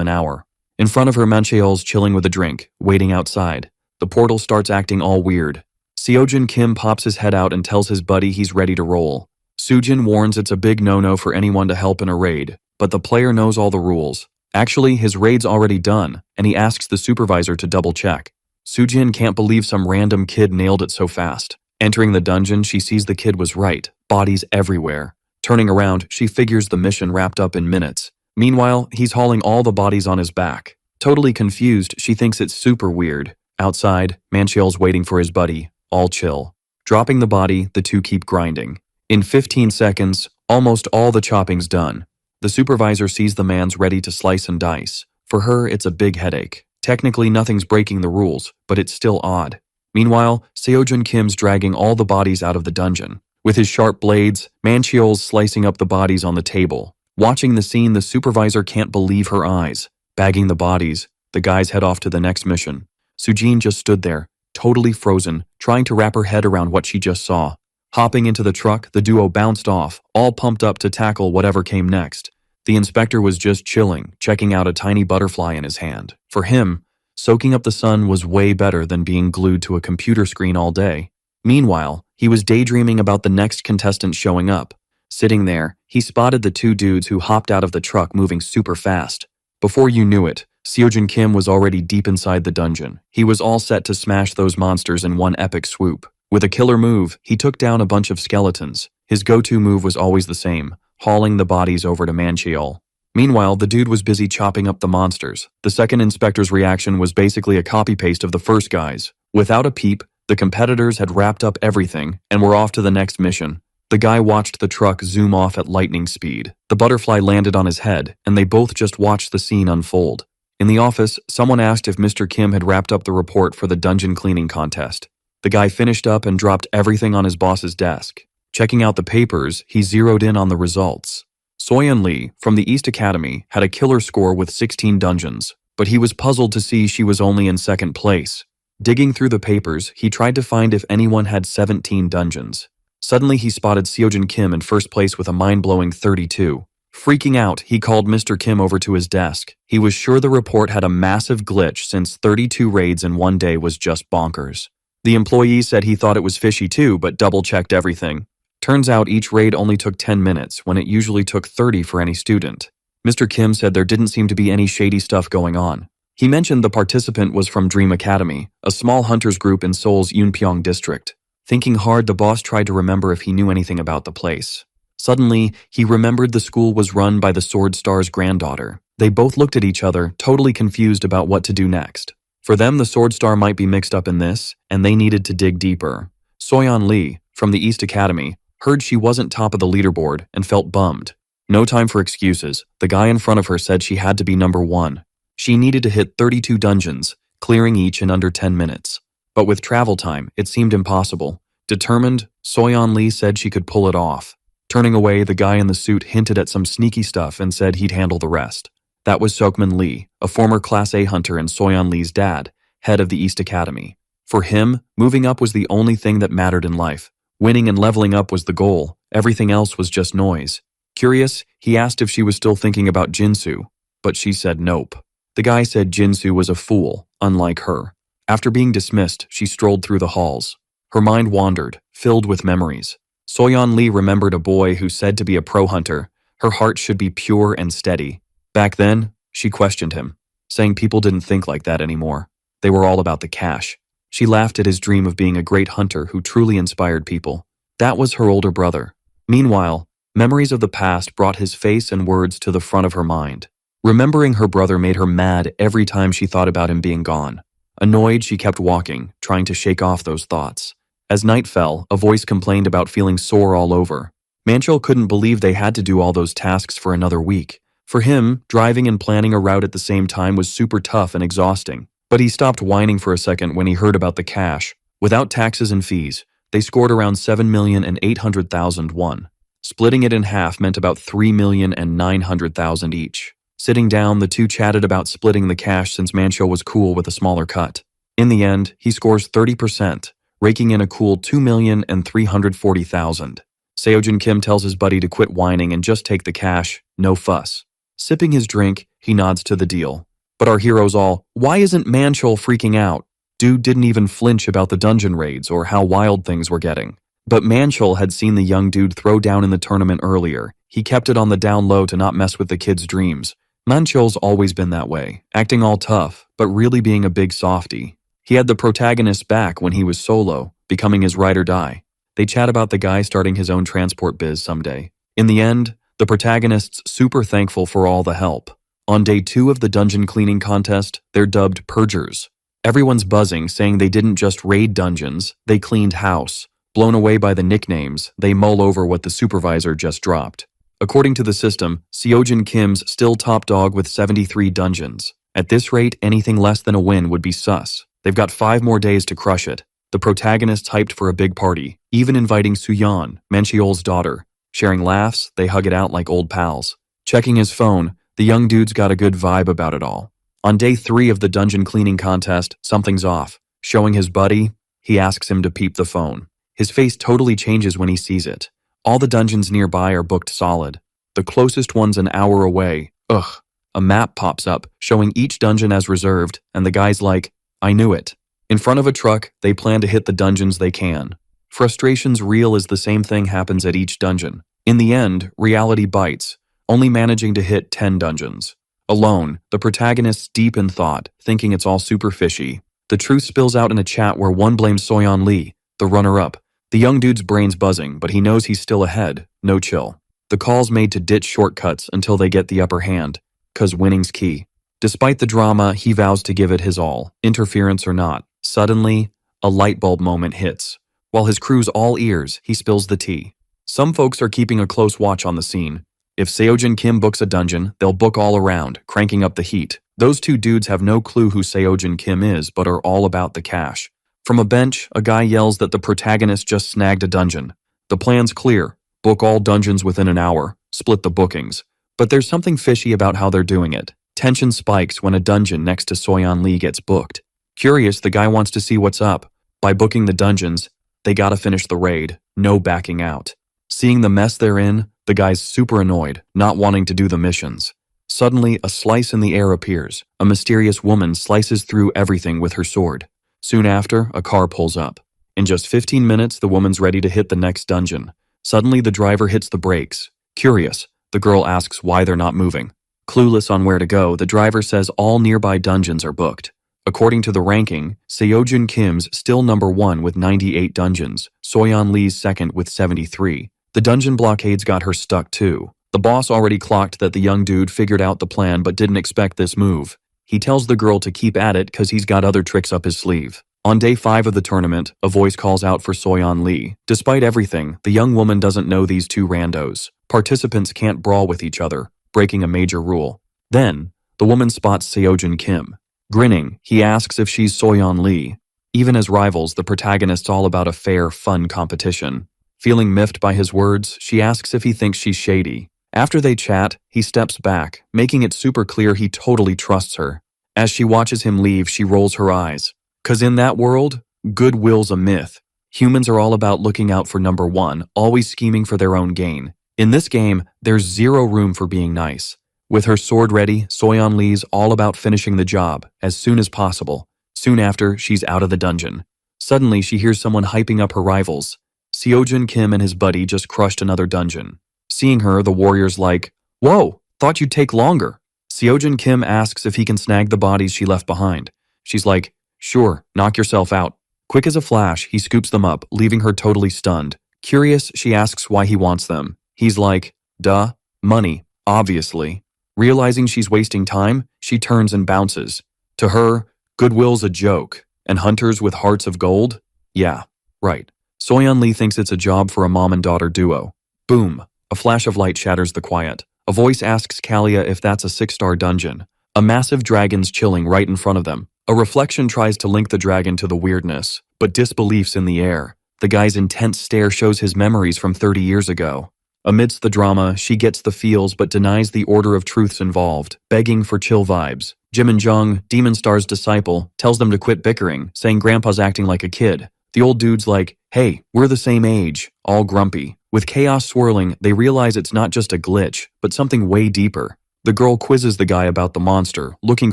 an hour. In front of her, Mancheol's chilling with a drink, waiting outside. The portal starts acting all weird. Seo-jun Kim pops his head out and tells his buddy he's ready to roll. Soo-jun warns it's a big no-no for anyone to help in a raid, but the player knows all the rules. Actually, his raid's already done, and he asks the supervisor to double-check. Soo-jun can't believe some random kid nailed it so fast. Entering the dungeon, she sees the kid was right. Bodies everywhere. Turning around, she figures the mission wrapped up in minutes. Meanwhile, he's hauling all the bodies on his back. Totally confused, she thinks it's super weird. Outside, Mancheol's waiting for his buddy, all chill. Dropping the body, the two keep grinding. In 15 seconds, almost all the chopping's done. The supervisor sees the man's ready to slice and dice. For her, it's a big headache. Technically, nothing's breaking the rules, but it's still odd. Meanwhile, Seo-jun Kim's dragging all the bodies out of the dungeon. With his sharp blades, Mancheol's slicing up the bodies on the table. Watching the scene, the supervisor can't believe her eyes. Bagging the bodies, the guys head off to the next mission. Sujin just stood there, totally frozen, trying to wrap her head around what she just saw. Hopping into the truck, the duo bounced off, all pumped up to tackle whatever came next. The inspector was just chilling, checking out a tiny butterfly in his hand. For him, soaking up the sun was way better than being glued to a computer screen all day. Meanwhile, he was daydreaming about the next contestant showing up. Sitting there, he spotted the two dudes who hopped out of the truck moving super fast. Before you knew it, Seojin Kim was already deep inside the dungeon. He was all set to smash those monsters in one epic swoop. With a killer move, he took down a bunch of skeletons. His go-to move was always the same, hauling the bodies over to Mancheol. Meanwhile, the dude was busy chopping up the monsters. The second inspector's reaction was basically a copy-paste of the first guy's. Without a peep, the competitors had wrapped up everything and were off to the next mission. The guy watched the truck zoom off at lightning speed. The butterfly landed on his head, and they both just watched the scene unfold. In the office, someone asked if Mr. Kim had wrapped up the report for the dungeon cleaning contest. The guy finished up and dropped everything on his boss's desk. Checking out the papers, he zeroed in on the results. Soyeon Lee, from the East Academy, had a killer score with 16 dungeons, but he was puzzled to see she was only in second place. Digging through the papers, he tried to find if anyone had 17 dungeons. Suddenly, he spotted Seojin Kim in first place with a mind-blowing 32. Freaking out, he called Mr. Kim over to his desk. He was sure the report had a massive glitch since 32 raids in one day was just bonkers. The employee said he thought it was fishy too, but double-checked everything. Turns out each raid only took 10 minutes, when it usually took 30 for any student. Mr. Kim said there didn't seem to be any shady stuff going on. He mentioned the participant was from Dream Academy, a small hunters group in Seoul's Yunpyeong district. Thinking hard, the boss tried to remember if he knew anything about the place. Suddenly, he remembered the school was run by the Sword Star's granddaughter. They both looked at each other, totally confused about what to do next. For them, the Sword Star might be mixed up in this, and they needed to dig deeper. Soyeon Lee, from the East Academy, heard she wasn't top of the leaderboard and felt bummed. No time for excuses. The guy in front of her said she had to be number 1. She needed to hit 32 dungeons, clearing each in under 10 minutes. But with travel time, it seemed impossible. Determined, Soyeon Lee said she could pull it off. Turning away, the guy in the suit hinted at some sneaky stuff and said he'd handle the rest. That was Seokmin Lee, a former Class A hunter and Soyeon Lee's dad, head of the East Academy. For him, moving up was the only thing that mattered in life. Winning and leveling up was the goal. Everything else was just noise. Curious, he asked if she was still thinking about Jinsu, but she said nope. The guy said Jinsu was a fool, unlike her. After being dismissed, she strolled through the halls. Her mind wandered, filled with memories. Soyeon Lee remembered a boy who said to be a pro hunter. Her heart should be pure and steady. Back then, she questioned him, saying people didn't think like that anymore. They were all about the cash. She laughed at his dream of being a great hunter who truly inspired people. That was her older brother. Meanwhile, memories of the past brought his face and words to the front of her mind. Remembering her brother made her mad every time she thought about him being gone. Annoyed, she kept walking, trying to shake off those thoughts. As night fell, a voice complained about feeling sore all over. Manchol couldn't believe they had to do all those tasks for another week. For him, driving and planning a route at the same time was super tough and exhausting. But he stopped whining for a second when he heard about the cash. Without taxes and fees, they scored around 7,800,000 won. Splitting it in half meant about 3,900,000 each. Sitting down, the two chatted about splitting the cash since Manchol was cool with a smaller cut. In the end, he scores 30%, raking in a cool 2,340,000. Seojin Kim tells his buddy to quit whining and just take the cash, no fuss. Sipping his drink, he nods to the deal. But our heroes all, why isn't Manchol freaking out? Dude didn't even flinch about the dungeon raids or how wild things were getting. But Manchol had seen the young dude throw down in the tournament earlier. He kept it on the down low to not mess with the kid's dreams. Manchol's always been that way, acting all tough, but really being a big softie. He had the protagonist back when he was solo, becoming his ride or die. They chat about the guy starting his own transport biz someday. In the end, the protagonist's super thankful for all the help. On day 2 of the dungeon cleaning contest, they're dubbed Purgers. Everyone's buzzing, saying they didn't just raid dungeons, they cleaned house. Blown away by the nicknames, they mull over what the supervisor just dropped. According to the system, Seojin Kim's still top dog with 73 dungeons. At this rate, anything less than a win would be sus. They've got 5 more days to crush it. The protagonists hyped for a big party, even inviting Suyeon, Mancheol's daughter. Sharing laughs, they hug it out like old pals. Checking his phone, the young dude's got a good vibe about it all. On day 3 of the dungeon cleaning contest, something's off. Showing his buddy, he asks him to peep the phone. His face totally changes when he sees it. All the dungeons nearby are booked solid. The closest one's an hour away. Ugh. A map pops up, showing each dungeon as reserved, and the guy's like, I knew it. In front of a truck, they plan to hit the dungeons they can. Frustration's real as the same thing happens at each dungeon. In the end, reality bites, only managing to hit 10 dungeons. Alone, the protagonist's deep in thought, thinking it's all super fishy. The truth spills out in a chat where one blames Soyeon Lee, the runner-up. The young dude's brain's buzzing, but he knows he's still ahead. No chill. The call's made to ditch shortcuts until they get the upper hand, 'cause winning's key. Despite the drama, he vows to give it his all, interference or not. Suddenly, a light bulb moment hits. While his crew's all ears, he spills the tea. Some folks are keeping a close watch on the scene. If Seojin Kim books a dungeon, they'll book all around, cranking up the heat. Those two dudes have no clue who Seojin Kim is, but are all about the cash. From a bench, a guy yells that the protagonist just snagged a dungeon. The plan's clear. Book all dungeons within an hour. Split the bookings. But there's something fishy about how they're doing it. Tension spikes when a dungeon next to Soyeon Lee gets booked. Curious, the guy wants to see what's up. By booking the dungeons, they gotta finish the raid. No backing out. Seeing the mess they're in, the guy's super annoyed, not wanting to do the missions. Suddenly, a slice in the air appears. A mysterious woman slices through everything with her sword. Soon after, a car pulls up. In just 15 minutes, the woman's ready to hit the next dungeon. Suddenly, the driver hits the brakes. Curious, the girl asks why they're not moving. Clueless on where to go, the driver says all nearby dungeons are booked. According to the ranking, Seojin Kim's still number 1 with 98 dungeons, Soyeon Lee's second with 73. The dungeon blockades got her stuck too. The boss already clocked that the young dude figured out the plan but didn't expect this move. He tells the girl to keep at it cause he's got other tricks up his sleeve. On day 5 of the tournament, a voice calls out for Soyeon Lee. Despite everything, the young woman doesn't know these two randos. Participants can't brawl with each other, breaking a major rule. Then, the woman spots Seojin Kim. Grinning, he asks if she's Soyeon Lee. Even as rivals, the protagonist's all about a fair, fun competition. Feeling miffed by his words, she asks if he thinks she's shady. After they chat, he steps back, making it super clear he totally trusts her. As she watches him leave, she rolls her eyes. 'Cause in that world, goodwill's a myth. Humans are all about looking out for number 1, always scheming for their own gain. In this game, there's zero room for being nice. With her sword ready, Soyeon Lee's all about finishing the job as soon as possible. Soon after, she's out of the dungeon. Suddenly, she hears someone hyping up her rivals. Seojin Kim and his buddy just crushed another dungeon. Seeing her, the warrior's like, "Whoa, thought you'd take longer." Seojin Kim asks if he can snag the bodies she left behind. She's like, "Sure, knock yourself out." Quick as a flash, he scoops them up, leaving her totally stunned. Curious, she asks why he wants them. He's like, "Duh, money, obviously." Realizing she's wasting time, she turns and bounces. To her, goodwill's a joke, and hunters with hearts of gold? Yeah, right. Soyeon Lee thinks it's a job for a mom and daughter duo. Boom. A flash of light shatters the quiet. A voice asks Kalia if that's a 6-star dungeon. A massive dragon's chilling right in front of them. A reflection tries to link the dragon to the weirdness, but disbelief's in the air. The guy's intense stare shows his memories from 30 years ago. Amidst the drama, she gets the feels but denies the order of truths involved, begging for chill vibes. Jimin Jung, Demon Star's disciple, tells them to quit bickering, saying Grandpa's acting like a kid. The old dude's like, "Hey, we're the same age," all grumpy. With chaos swirling, they realize it's not just a glitch, but something way deeper. The girl quizzes the guy about the monster, looking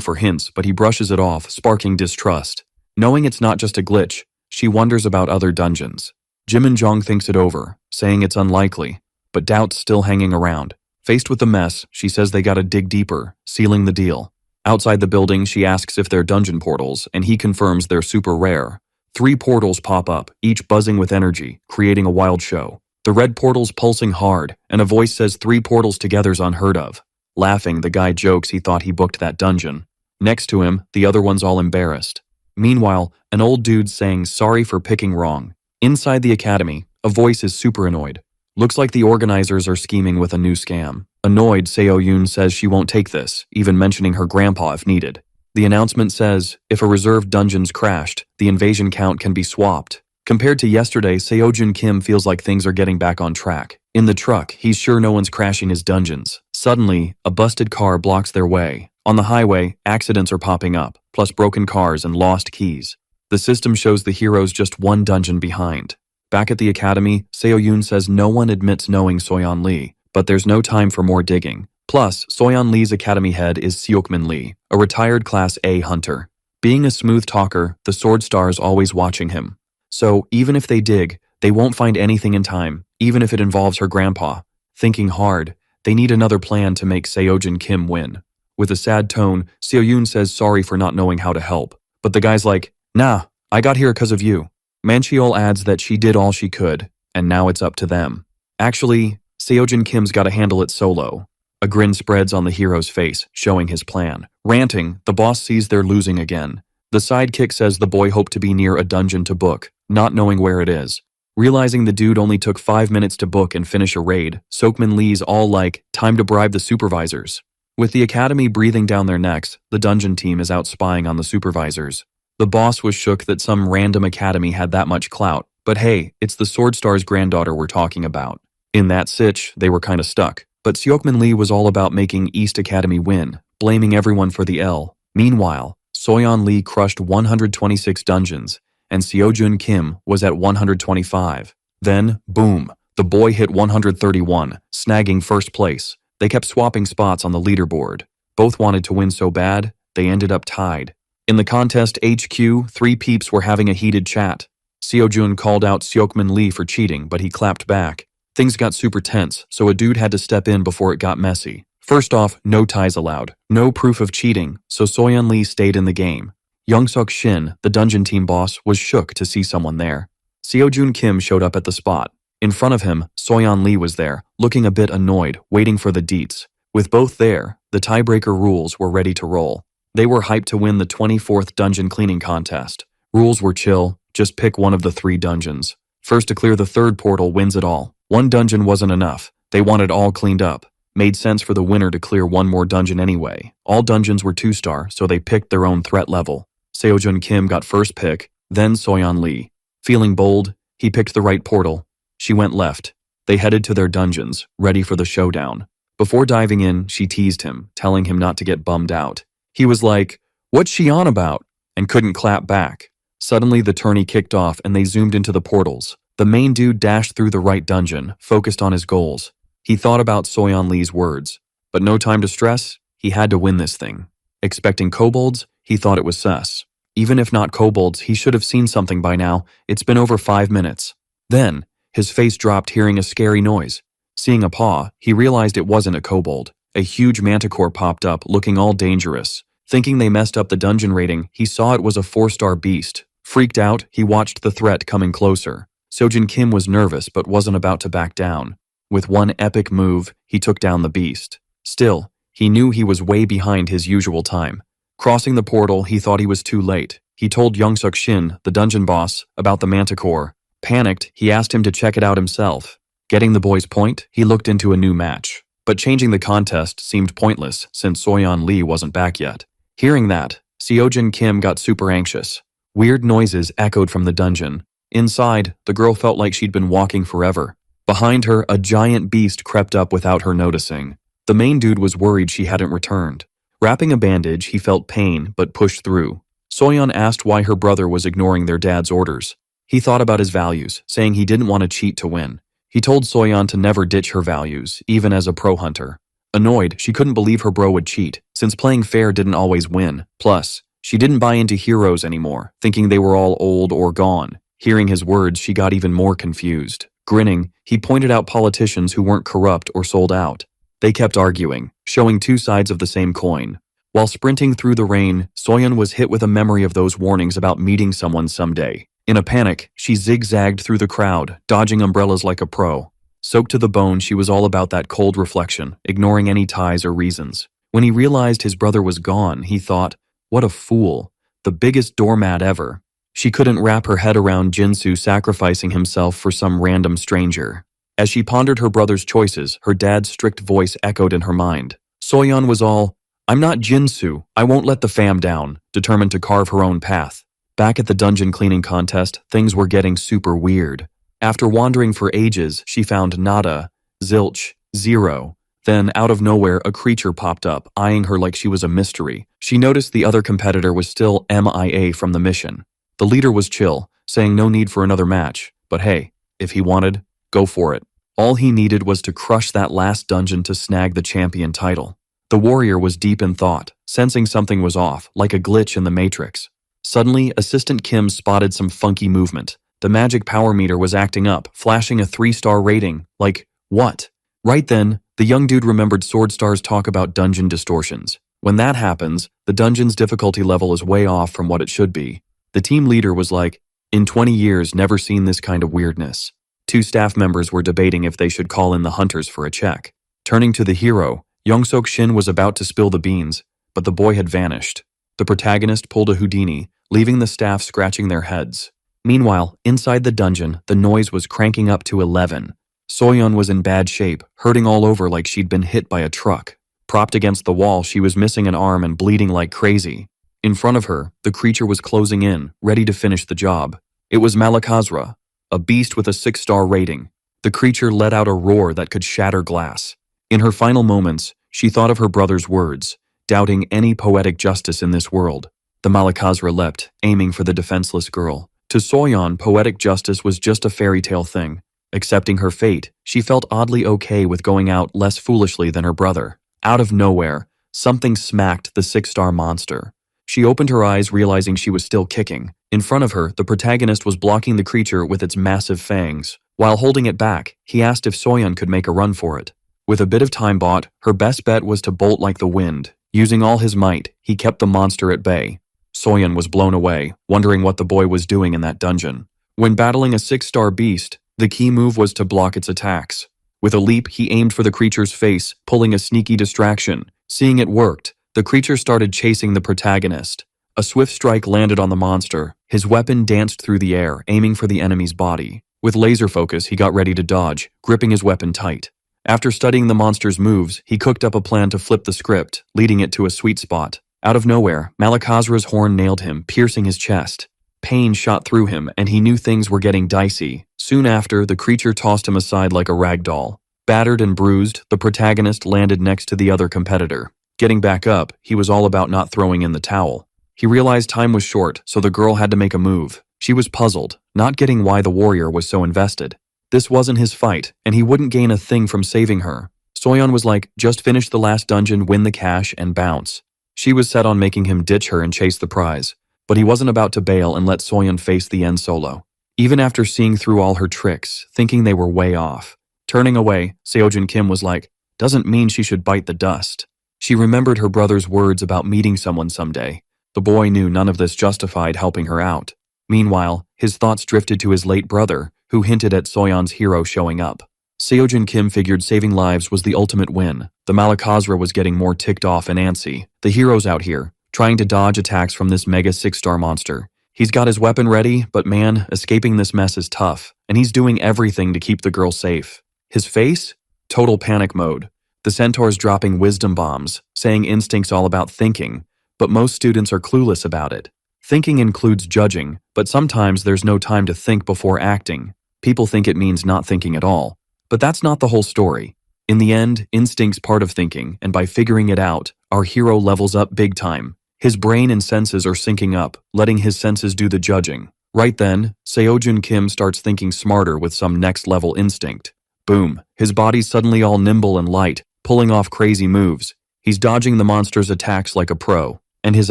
for hints, but he brushes it off, sparking distrust. Knowing it's not just a glitch, she wonders about other dungeons. Jimin Jung thinks it over, saying it's unlikely, but doubt's still hanging around. Faced with the mess, she says they gotta dig deeper, sealing the deal. Outside the building, she asks if they're dungeon portals, and he confirms they're super rare. 3 portals pop up, each buzzing with energy, creating a wild show. The red portal's pulsing hard, and a voice says 3 portals together's unheard of. Laughing, the guy jokes he thought he booked that dungeon. Next to him, the other one's all embarrassed. Meanwhile, an old dude's saying sorry for picking wrong. Inside the academy, a voice is super annoyed. Looks like the organizers are scheming with a new scam. Annoyed, Seo Yoon says she won't take this, even mentioning her grandpa if needed. The announcement says, if a reserved dungeon's crashed, the invasion count can be swapped. Compared to yesterday, Seojun Kim feels like things are getting back on track. In the truck, he's sure no one's crashing his dungeons. Suddenly, a busted car blocks their way. On the highway, accidents are popping up, plus broken cars and lost keys. The system shows the heroes just one dungeon behind. Back at the academy, Seoyun says no one admits knowing Soyeon Lee, but there's no time for more digging. Plus, Soyeon Lee's academy head is Seokmin Lee, a retired Class A hunter. Being a smooth talker, the Sword Star's always watching him. So, even if they dig, they won't find anything in time, even if it involves her grandpa. Thinking hard, they need another plan to make Seojun Kim win. With a sad tone, Seoyun says sorry for not knowing how to help. But the guy's like, nah, I got here because of you. Mancheol adds that she did all she could, and now it's up to them. Actually, Seojun Kim's gotta handle it solo. A grin spreads on the hero's face, showing his plan. Ranting, the boss sees they're losing again. The sidekick says the boy hoped to be near a dungeon to book, not knowing where it is. Realizing the dude only took 5 minutes to book and finish a raid, Seokmin Lee's all like, time to bribe the supervisors. With the academy breathing down their necks, the dungeon team is out spying on the supervisors. The boss was shook that some random academy had that much clout, but hey, it's the Sword Star's granddaughter we're talking about. In that sitch, they were kinda stuck. But Seokmin Lee was all about making East Academy win, blaming everyone for the L. Meanwhile, Soyeon Lee crushed 126 dungeons, and Seojun Kim was at 125. Then, boom, the boy hit 131, snagging first place. They kept swapping spots on the leaderboard. Both wanted to win so bad, they ended up tied. In the contest HQ, 3 peeps were having a heated chat. Seojun called out Seokmin Lee for cheating, but he clapped back. Things got super tense, so a dude had to step in before it got messy. First off, no ties allowed. No proof of cheating, so Soyeon Lee stayed in the game. Youngsuk Shin, the dungeon team boss, was shook to see someone there. Seojun Kim showed up at the spot. In front of him, Soyeon Lee was there, looking a bit annoyed, waiting for the deets. With both there, the tiebreaker rules were ready to roll. They were hyped to win the 24th dungeon cleaning contest. Rules were chill, just pick one of the 3 dungeons. First to clear the 3rd portal wins it all. One dungeon wasn't enough. They wanted all cleaned up. Made sense for the winner to clear one more dungeon anyway. All dungeons were 2-star, so they picked their own threat level. Seojun Kim got first pick, then Soyeon Lee. Feeling bold, he picked the right portal. She went left. They headed to their dungeons, ready for the showdown. Before diving in, she teased him, telling him not to get bummed out. He was like, "What's she on about?" and couldn't clap back. Suddenly the tourney kicked off and they zoomed into the portals. The main dude dashed through the right dungeon, focused on his goals. He thought about Soyeon Lee's words. But no time to stress, he had to win this thing. Expecting kobolds, he thought it was sus. Even if not kobolds, he should have seen something by now. It's been over 5 minutes. Then, his face dropped hearing a scary noise. Seeing a paw, he realized it wasn't a kobold. A huge manticore popped up, looking all dangerous. Thinking they messed up the dungeon rating, he saw it was a 4-star beast. Freaked out, he watched the threat coming closer. Seojun Kim was nervous but wasn't about to back down. With one epic move, he took down the beast. Still, he knew he was way behind his usual time. Crossing the portal, he thought he was too late. He told Youngsuk Shin, the dungeon boss, about the manticore. Panicked, he asked him to check it out himself. Getting the boy's point, he looked into a new match. But changing the contest seemed pointless since Soyeon Lee wasn't back yet. Hearing that, Seojun Kim got super anxious. Weird noises echoed from the dungeon. Inside, the girl felt like she'd been walking forever. Behind her, a giant beast crept up without her noticing. The main dude was worried she hadn't returned. Wrapping a bandage, he felt pain but pushed through. Soyeon asked why her brother was ignoring their dad's orders. He thought about his values, saying he didn't want to cheat to win. He told Soyeon to never ditch her values, even as a pro hunter. Annoyed, she couldn't believe her bro would cheat, since playing fair didn't always win. Plus, she didn't buy into heroes anymore, thinking they were all old or gone. Hearing his words, she got even more confused. Grinning, he pointed out politicians who weren't corrupt or sold out. They kept arguing, showing 2 sides of the same coin. While sprinting through the rain, Soyeon was hit with a memory of those warnings about meeting someone someday. In a panic, she zigzagged through the crowd, dodging umbrellas like a pro. Soaked to the bone, she was all about that cold reflection, ignoring any ties or reasons. When he realized his brother was gone, he thought, what a fool, the biggest doormat ever. She couldn't wrap her head around Jinsu sacrificing himself for some random stranger. As she pondered her brother's choices, her dad's strict voice echoed in her mind. Soyeon was all, "I'm not Jinsu, I won't let the fam down," determined to carve her own path. Back at the dungeon cleaning contest, things were getting super weird. After wandering for ages, she found nada, zilch, zero. Then, out of nowhere, a creature popped up, eyeing her like she was a mystery. She noticed the other competitor was still MIA from the mission. The leader was chill, saying no need for another match, but hey, if he wanted, go for it. All he needed was to crush that last dungeon to snag the champion title. The warrior was deep in thought, sensing something was off, like a glitch in the Matrix. Suddenly, Assistant Kim spotted some funky movement. The magic power meter was acting up, flashing a 3-star rating. Like, what? Right then, the young dude remembered Swordstar's talk about dungeon distortions. When that happens, the dungeon's difficulty level is way off from what it should be. The team leader was like, in 20 years, never seen this kind of weirdness. 2 staff members were debating if they should call in the hunters for a check. Turning to the hero, Yongsok Shin was about to spill the beans, but the boy had vanished. The protagonist pulled a Houdini, leaving the staff scratching their heads. Meanwhile, inside the dungeon, the noise was cranking up to 11. Soyeon was in bad shape, hurting all over like she'd been hit by a truck. Propped against the wall, she was missing an arm and bleeding like crazy. In front of her, the creature was closing in, ready to finish the job. It was Malakazra, a beast with a 6-star rating. The creature let out a roar that could shatter glass. In her final moments, she thought of her brother's words, doubting any poetic justice in this world. The Malakazra leapt, aiming for the defenseless girl. To Soyeon, poetic justice was just a fairy tale thing. Accepting her fate, she felt oddly okay with going out less foolishly than her brother. Out of nowhere, something smacked the 6-star monster. She opened her eyes, realizing she was still kicking. In front of her, the protagonist was blocking the creature with its massive fangs. While holding it back, he asked if Soyeon could make a run for it. With a bit of time bought, her best bet was to bolt like the wind. Using all his might, he kept the monster at bay. Soyeon was blown away, wondering what the boy was doing in that dungeon. When battling a 6-star beast, the key move was to block its attacks. With a leap, he aimed for the creature's face, pulling a sneaky distraction. Seeing it worked, the creature started chasing the protagonist. A swift strike landed on the monster. His weapon danced through the air, aiming for the enemy's body. With laser focus, he got ready to dodge, gripping his weapon tight. After studying the monster's moves, he cooked up a plan to flip the script, leading it to a sweet spot. Out of nowhere, Malakazra's horn nailed him, piercing his chest. Pain shot through him, and he knew things were getting dicey. Soon after, the creature tossed him aside like a rag doll. Battered and bruised, the protagonist landed next to the other competitor. Getting back up, he was all about not throwing in the towel. He realized time was short, so the girl had to make a move. She was puzzled, not getting why the warrior was so invested. This wasn't his fight, and he wouldn't gain a thing from saving her. Soyeon was like, just finish the last dungeon, win the cash, and bounce. She was set on making him ditch her and chase the prize. But he wasn't about to bail and let Soyeon face the end solo. Even after seeing through all her tricks, thinking they were way off. Turning away, Seojin Kim was like, doesn't mean she should bite the dust. She remembered her brother's words about meeting someone someday. The boy knew none of this justified helping her out. Meanwhile, his thoughts drifted to his late brother, who hinted at Soyeon's hero showing up. Seojin Kim figured saving lives was the ultimate win. The Malakazra was getting more ticked off and antsy. The hero's out here, trying to dodge attacks from this mega 6-star monster. He's got his weapon ready, but man, escaping this mess is tough, and he's doing everything to keep the girl safe. His face? Total panic mode. The centaur's dropping wisdom bombs, saying instinct's all about thinking, but most students are clueless about it. Thinking includes judging, but sometimes there's no time to think before acting. People think it means not thinking at all, but that's not the whole story. In the end, instinct's part of thinking, and by figuring it out, our hero levels up big time. His brain and senses are syncing up, letting his senses do the judging. Right then, Seojin Kim starts thinking smarter with some next-level instinct. Boom, his body's suddenly all nimble and light, pulling off crazy moves. He's dodging the monster's attacks like a pro. And his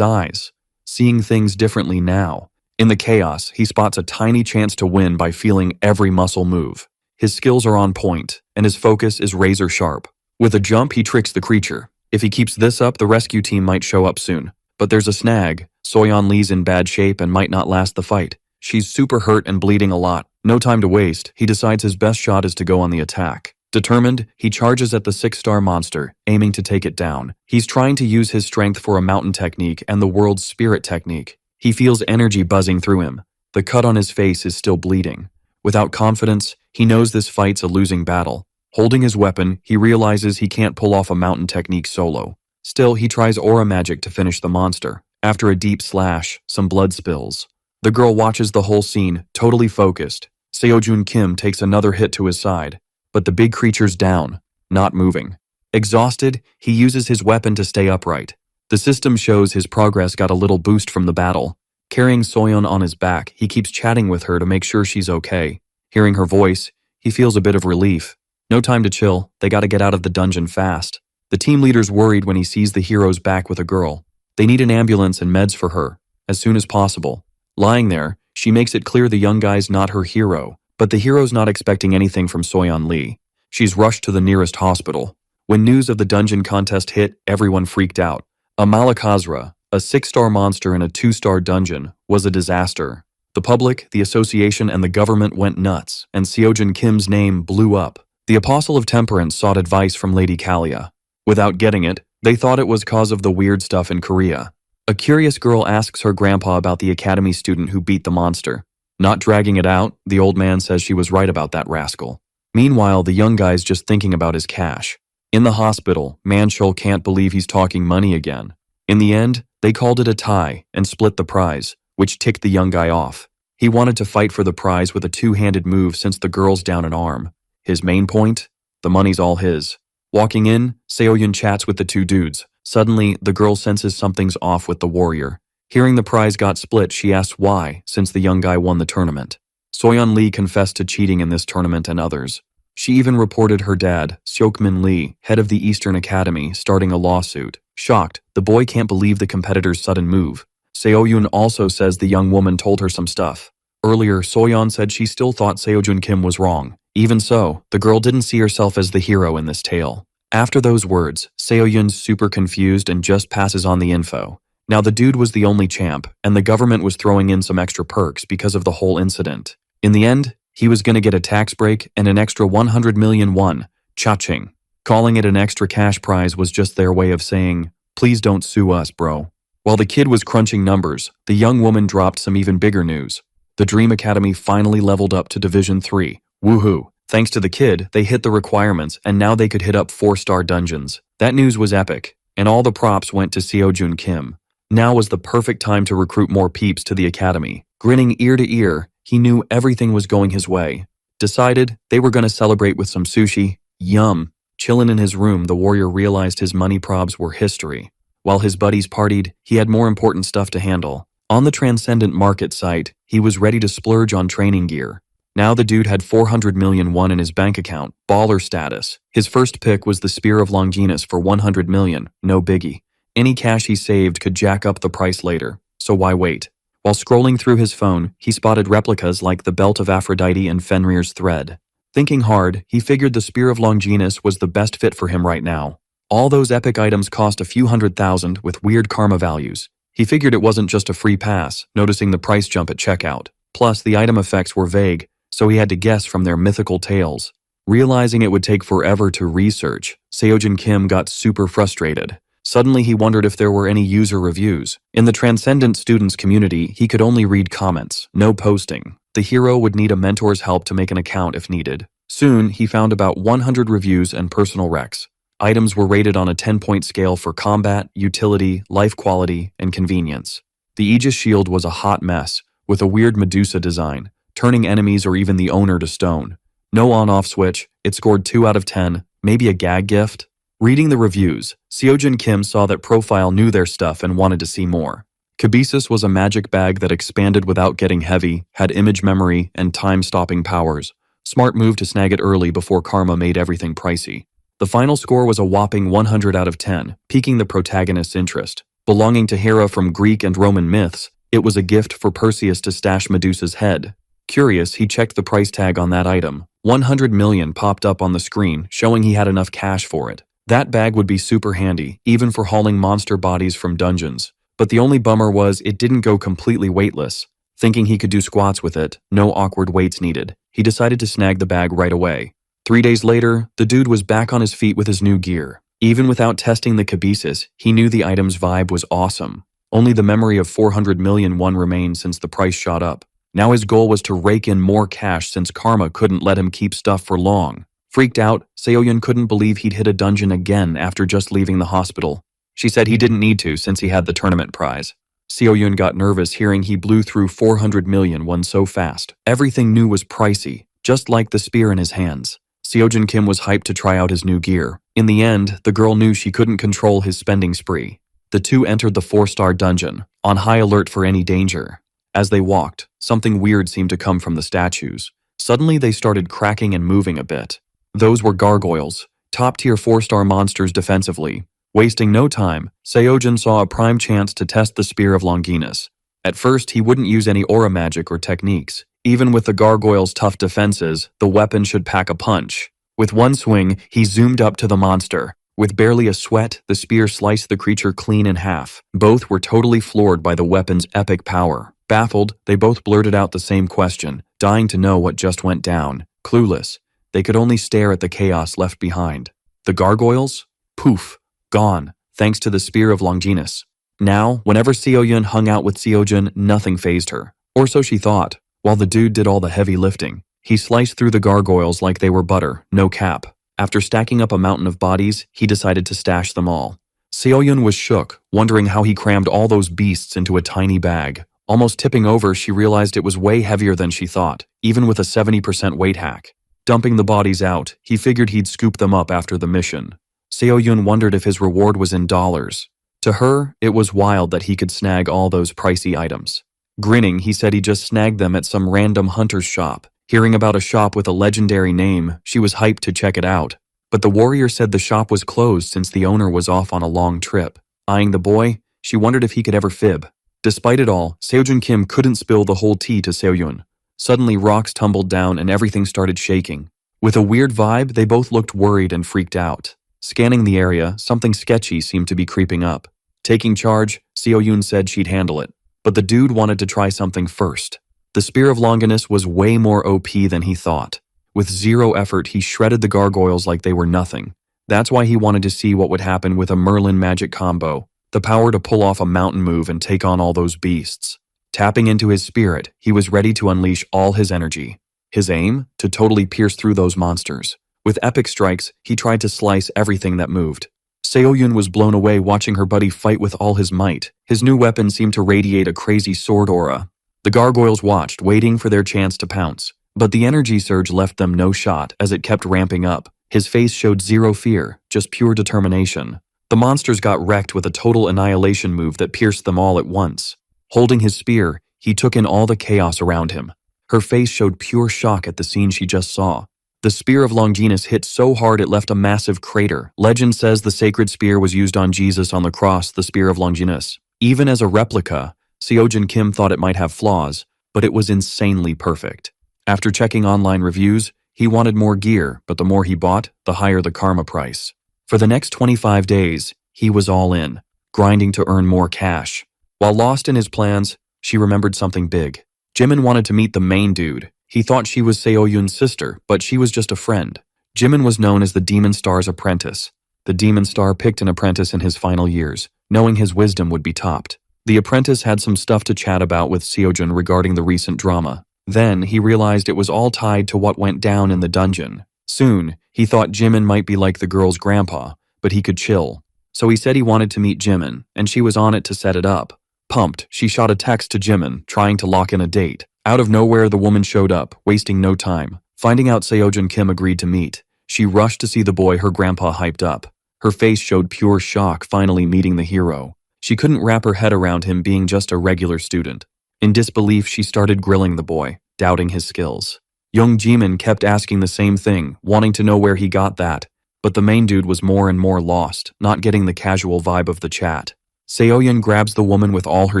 eyes, seeing things differently now. In the chaos, he spots a tiny chance to win by feeling every muscle move. His skills are on point, and his focus is razor sharp. With a jump, he tricks the creature. If he keeps this up, the rescue team might show up soon. But there's a snag. Soyeon Lee's in bad shape and might not last the fight. She's super hurt and bleeding a lot. No time to waste, he decides his best shot is to go on the attack. Determined, he charges at the 6-star monster, aiming to take it down. He's trying to use his strength for a mountain technique and the world's spirit technique. He feels energy buzzing through him. The cut on his face is still bleeding. Without confidence, he knows this fight's a losing battle. Holding his weapon, he realizes he can't pull off a mountain technique solo. Still, he tries aura magic to finish the monster. After a deep slash, some blood spills. The girl watches the whole scene, totally focused. Seojun Kim takes another hit to his side, but the big creature's down, not moving. Exhausted, he uses his weapon to stay upright. The system shows his progress got a little boost from the battle. Carrying Soyeon on his back, he keeps chatting with her to make sure she's okay. Hearing her voice, he feels a bit of relief. No time to chill, they gotta get out of the dungeon fast. The team leader's worried when he sees the heroes back with a girl. They need an ambulance and meds for her, as soon as possible. Lying there, she makes it clear the young guy's not her hero, but the hero's not expecting anything from Soyeon Lee. She's rushed to the nearest hospital. When news of the dungeon contest hit, everyone freaked out. A Malakazra, a 6-star monster in a 2-star dungeon, was a disaster. The public, the association, and the government went nuts, and Seojun Kim's name blew up. The Apostle of Temperance sought advice from Lady Kalia. Without getting it, they thought it was cause of the weird stuff in Korea. A curious girl asks her grandpa about the academy student who beat the monster. Not dragging it out, the old man says she was right about that rascal. Meanwhile, the young guy's just thinking about his cash. In the hospital, Manchul can't believe he's talking money again. In the end, they called it a tie and split the prize, which ticked the young guy off. He wanted to fight for the prize with a two-handed move since the girl's down an arm. His main point? The money's all his. Walking in, Seoyun chats with the two dudes. Suddenly, the girl senses something's off with the warrior. Hearing the prize got split, she asks why, since the young guy won the tournament. Soyeon Lee confessed to cheating in this tournament and others. She even reported her dad, Seokmin Lee, head of the Eastern Academy, starting a lawsuit. Shocked, the boy can't believe the competitor's sudden move. Seoyun also says the young woman told her some stuff. Earlier, Soyeon said she still thought Seojun Kim was wrong. Even so, the girl didn't see herself as the hero in this tale. After those words, Seoyun's super confused and just passes on the info. Now the dude was the only champ, and the government was throwing in some extra perks because of the whole incident. In the end, he was gonna get a tax break and an extra 100 million won, cha-ching. Calling it an extra cash prize was just their way of saying, please don't sue us, bro. While the kid was crunching numbers, the young woman dropped some even bigger news. The Dream Academy finally leveled up to Division 3. Woohoo! Thanks to the kid, they hit the requirements and now they could hit up 4-star dungeons. That news was epic, and all the props went to Seojun Kim. Now was the perfect time to recruit more peeps to the academy. Grinning ear to ear, he knew everything was going his way. Decided they were gonna celebrate with some sushi. Yum. Chillin' in his room, the warrior realized his money probs were history. While his buddies partied, he had more important stuff to handle. On the Transcendent market site, he was ready to splurge on training gear. Now the dude had 400 million won in his bank account, baller status. His first pick was the Spear of Longinus for 100 million, no biggie. Any cash he saved could jack up the price later, so why wait? While scrolling through his phone, he spotted replicas like the Belt of Aphrodite and Fenrir's Thread. Thinking hard, he figured the Spear of Longinus was the best fit for him right now. All those epic items cost a few $100,000 with weird karma values. He figured it wasn't just a free pass, noticing the price jump at checkout. Plus, the item effects were vague, so he had to guess from their mythical tales. Realizing it would take forever to research, Seojun Kim got super frustrated. Suddenly he wondered if there were any user reviews. In the Transcendent students community, he could only read comments, no posting. The hero would need a mentor's help to make an account if needed. Soon, he found about 100 reviews and personal recs. Items were rated on a 10-point scale for combat, utility, life quality, and convenience. The Aegis shield was a hot mess, with a weird Medusa design, turning enemies or even the owner to stone. No on-off switch, it scored 2 out of 10, maybe a gag gift? Reading the reviews, Seojun Kim saw that Profile knew their stuff and wanted to see more. Kibisis was a magic bag that expanded without getting heavy, had image memory, and time-stopping powers. Smart move to snag it early before karma made everything pricey. The final score was a whopping 100 out of 10, piquing the protagonist's interest. Belonging to Hera from Greek and Roman myths, it was a gift for Perseus to stash Medusa's head. Curious, he checked the price tag on that item. 100 million popped up on the screen, showing he had enough cash for it. That bag would be super handy, even for hauling monster bodies from dungeons. But the only bummer was it didn't go completely weightless. Thinking he could do squats with it, no awkward weights needed, he decided to snag the bag right away. 3 days later, the dude was back on his feet with his new gear. Even without testing the Kibisis, he knew the item's vibe was awesome. Only the memory of 400 million won remained since the price shot up. Now his goal was to rake in more cash since karma couldn't let him keep stuff for long. Freaked out, Seoyun couldn't believe he'd hit a dungeon again after just leaving the hospital. She said he didn't need to since he had the tournament prize. Seo-yun got nervous hearing he blew through 400 million won so fast. Everything new was pricey, just like the spear in his hands. Seo-jun Kim was hyped to try out his new gear. In the end, the girl knew she couldn't control his spending spree. The two entered the 4-star dungeon, on high alert for any danger. As they walked, something weird seemed to come from the statues. Suddenly they started cracking and moving a bit. Those were gargoyles, top-tier 4-star monsters defensively. Wasting no time, Seo-jun saw a prime chance to test the Spear of Longinus. At first, he wouldn't use any aura magic or techniques. Even with the gargoyle's tough defenses, the weapon should pack a punch. With one swing, he zoomed up to the monster. With barely a sweat, the spear sliced the creature clean in half. Both were totally floored by the weapon's epic power. Baffled, they both blurted out the same question, dying to know what just went down. Clueless, they could only stare at the chaos left behind. The gargoyles? Poof. Gone, thanks to the Spear of Longinus. Now, whenever Seo-yun hung out with Seo-jun, nothing fazed her. Or so she thought, while the dude did all the heavy lifting. He sliced through the gargoyles like they were butter, no cap. After stacking up a mountain of bodies, he decided to stash them all. Seo-yun was shook, wondering how he crammed all those beasts into a tiny bag. Almost tipping over, she realized it was way heavier than she thought, even with a 70% weight hack. Dumping the bodies out, he figured he'd scoop them up after the mission. Seo-yun wondered if his reward was in dollars. To her, it was wild that he could snag all those pricey items. Grinning, he said he just snagged them at some random hunter's shop. Hearing about a shop with a legendary name, she was hyped to check it out. But the warrior said the shop was closed since the owner was off on a long trip. Eyeing the boy, she wondered if he could ever fib. Despite it all, Seo-jun Kim couldn't spill the whole tea to Seo-yun. Suddenly, rocks tumbled down and everything started shaking. With a weird vibe, they both looked worried and freaked out. Scanning the area, something sketchy seemed to be creeping up. Taking charge, Seo-yun said she'd handle it. But the dude wanted to try something first. The Spear of Longinus was way more OP than he thought. With zero effort, he shredded the gargoyles like they were nothing. That's why he wanted to see what would happen with a Merlin magic combo. The power to pull off a mountain move and take on all those beasts. Tapping into his spirit, he was ready to unleash all his energy. His aim? To totally pierce through those monsters. With epic strikes, he tried to slice everything that moved. Seo-yun was blown away watching her buddy fight with all his might. His new weapon seemed to radiate a crazy sword aura. The gargoyles watched, waiting for their chance to pounce. But the energy surge left them no shot as it kept ramping up. His face showed zero fear, just pure determination. The monsters got wrecked with a total annihilation move that pierced them all at once. Holding his spear, he took in all the chaos around him. Her face showed pure shock at the scene she just saw. The Spear of Longinus hit so hard it left a massive crater. Legend says the sacred spear was used on Jesus on the cross, the Spear of Longinus. Even as a replica, Seo-jun Kim thought it might have flaws, but it was insanely perfect. After checking online reviews, he wanted more gear, but the more he bought, the higher the karma price. For the next 25 days, he was all in, grinding to earn more cash. While lost in his plans, she remembered something big. Jimin wanted to meet the main dude. He thought she was Seo-yun's sister, but she was just a friend. Jimin was known as the Demon Star's apprentice. The Demon Star picked an apprentice in his final years, knowing his wisdom would be topped. The apprentice had some stuff to chat about with Seo-jun regarding the recent drama. Then, he realized it was all tied to what went down in the dungeon. Soon, he thought Jimin might be like the girl's grandpa, but he could chill. So he said he wanted to meet Jimin, and she was on it to set it up. Pumped, she shot a text to Jimin, trying to lock in a date. Out of nowhere, the woman showed up, wasting no time. Finding out Seo-jun Kim agreed to meet, she rushed to see the boy her grandpa hyped up. Her face showed pure shock finally meeting the hero. She couldn't wrap her head around him being just a regular student. In disbelief, she started grilling the boy, doubting his skills. Young Jimin kept asking the same thing, wanting to know where he got that. But the main dude was more and more lost, not getting the casual vibe of the chat. Seo-yun grabs the woman with all her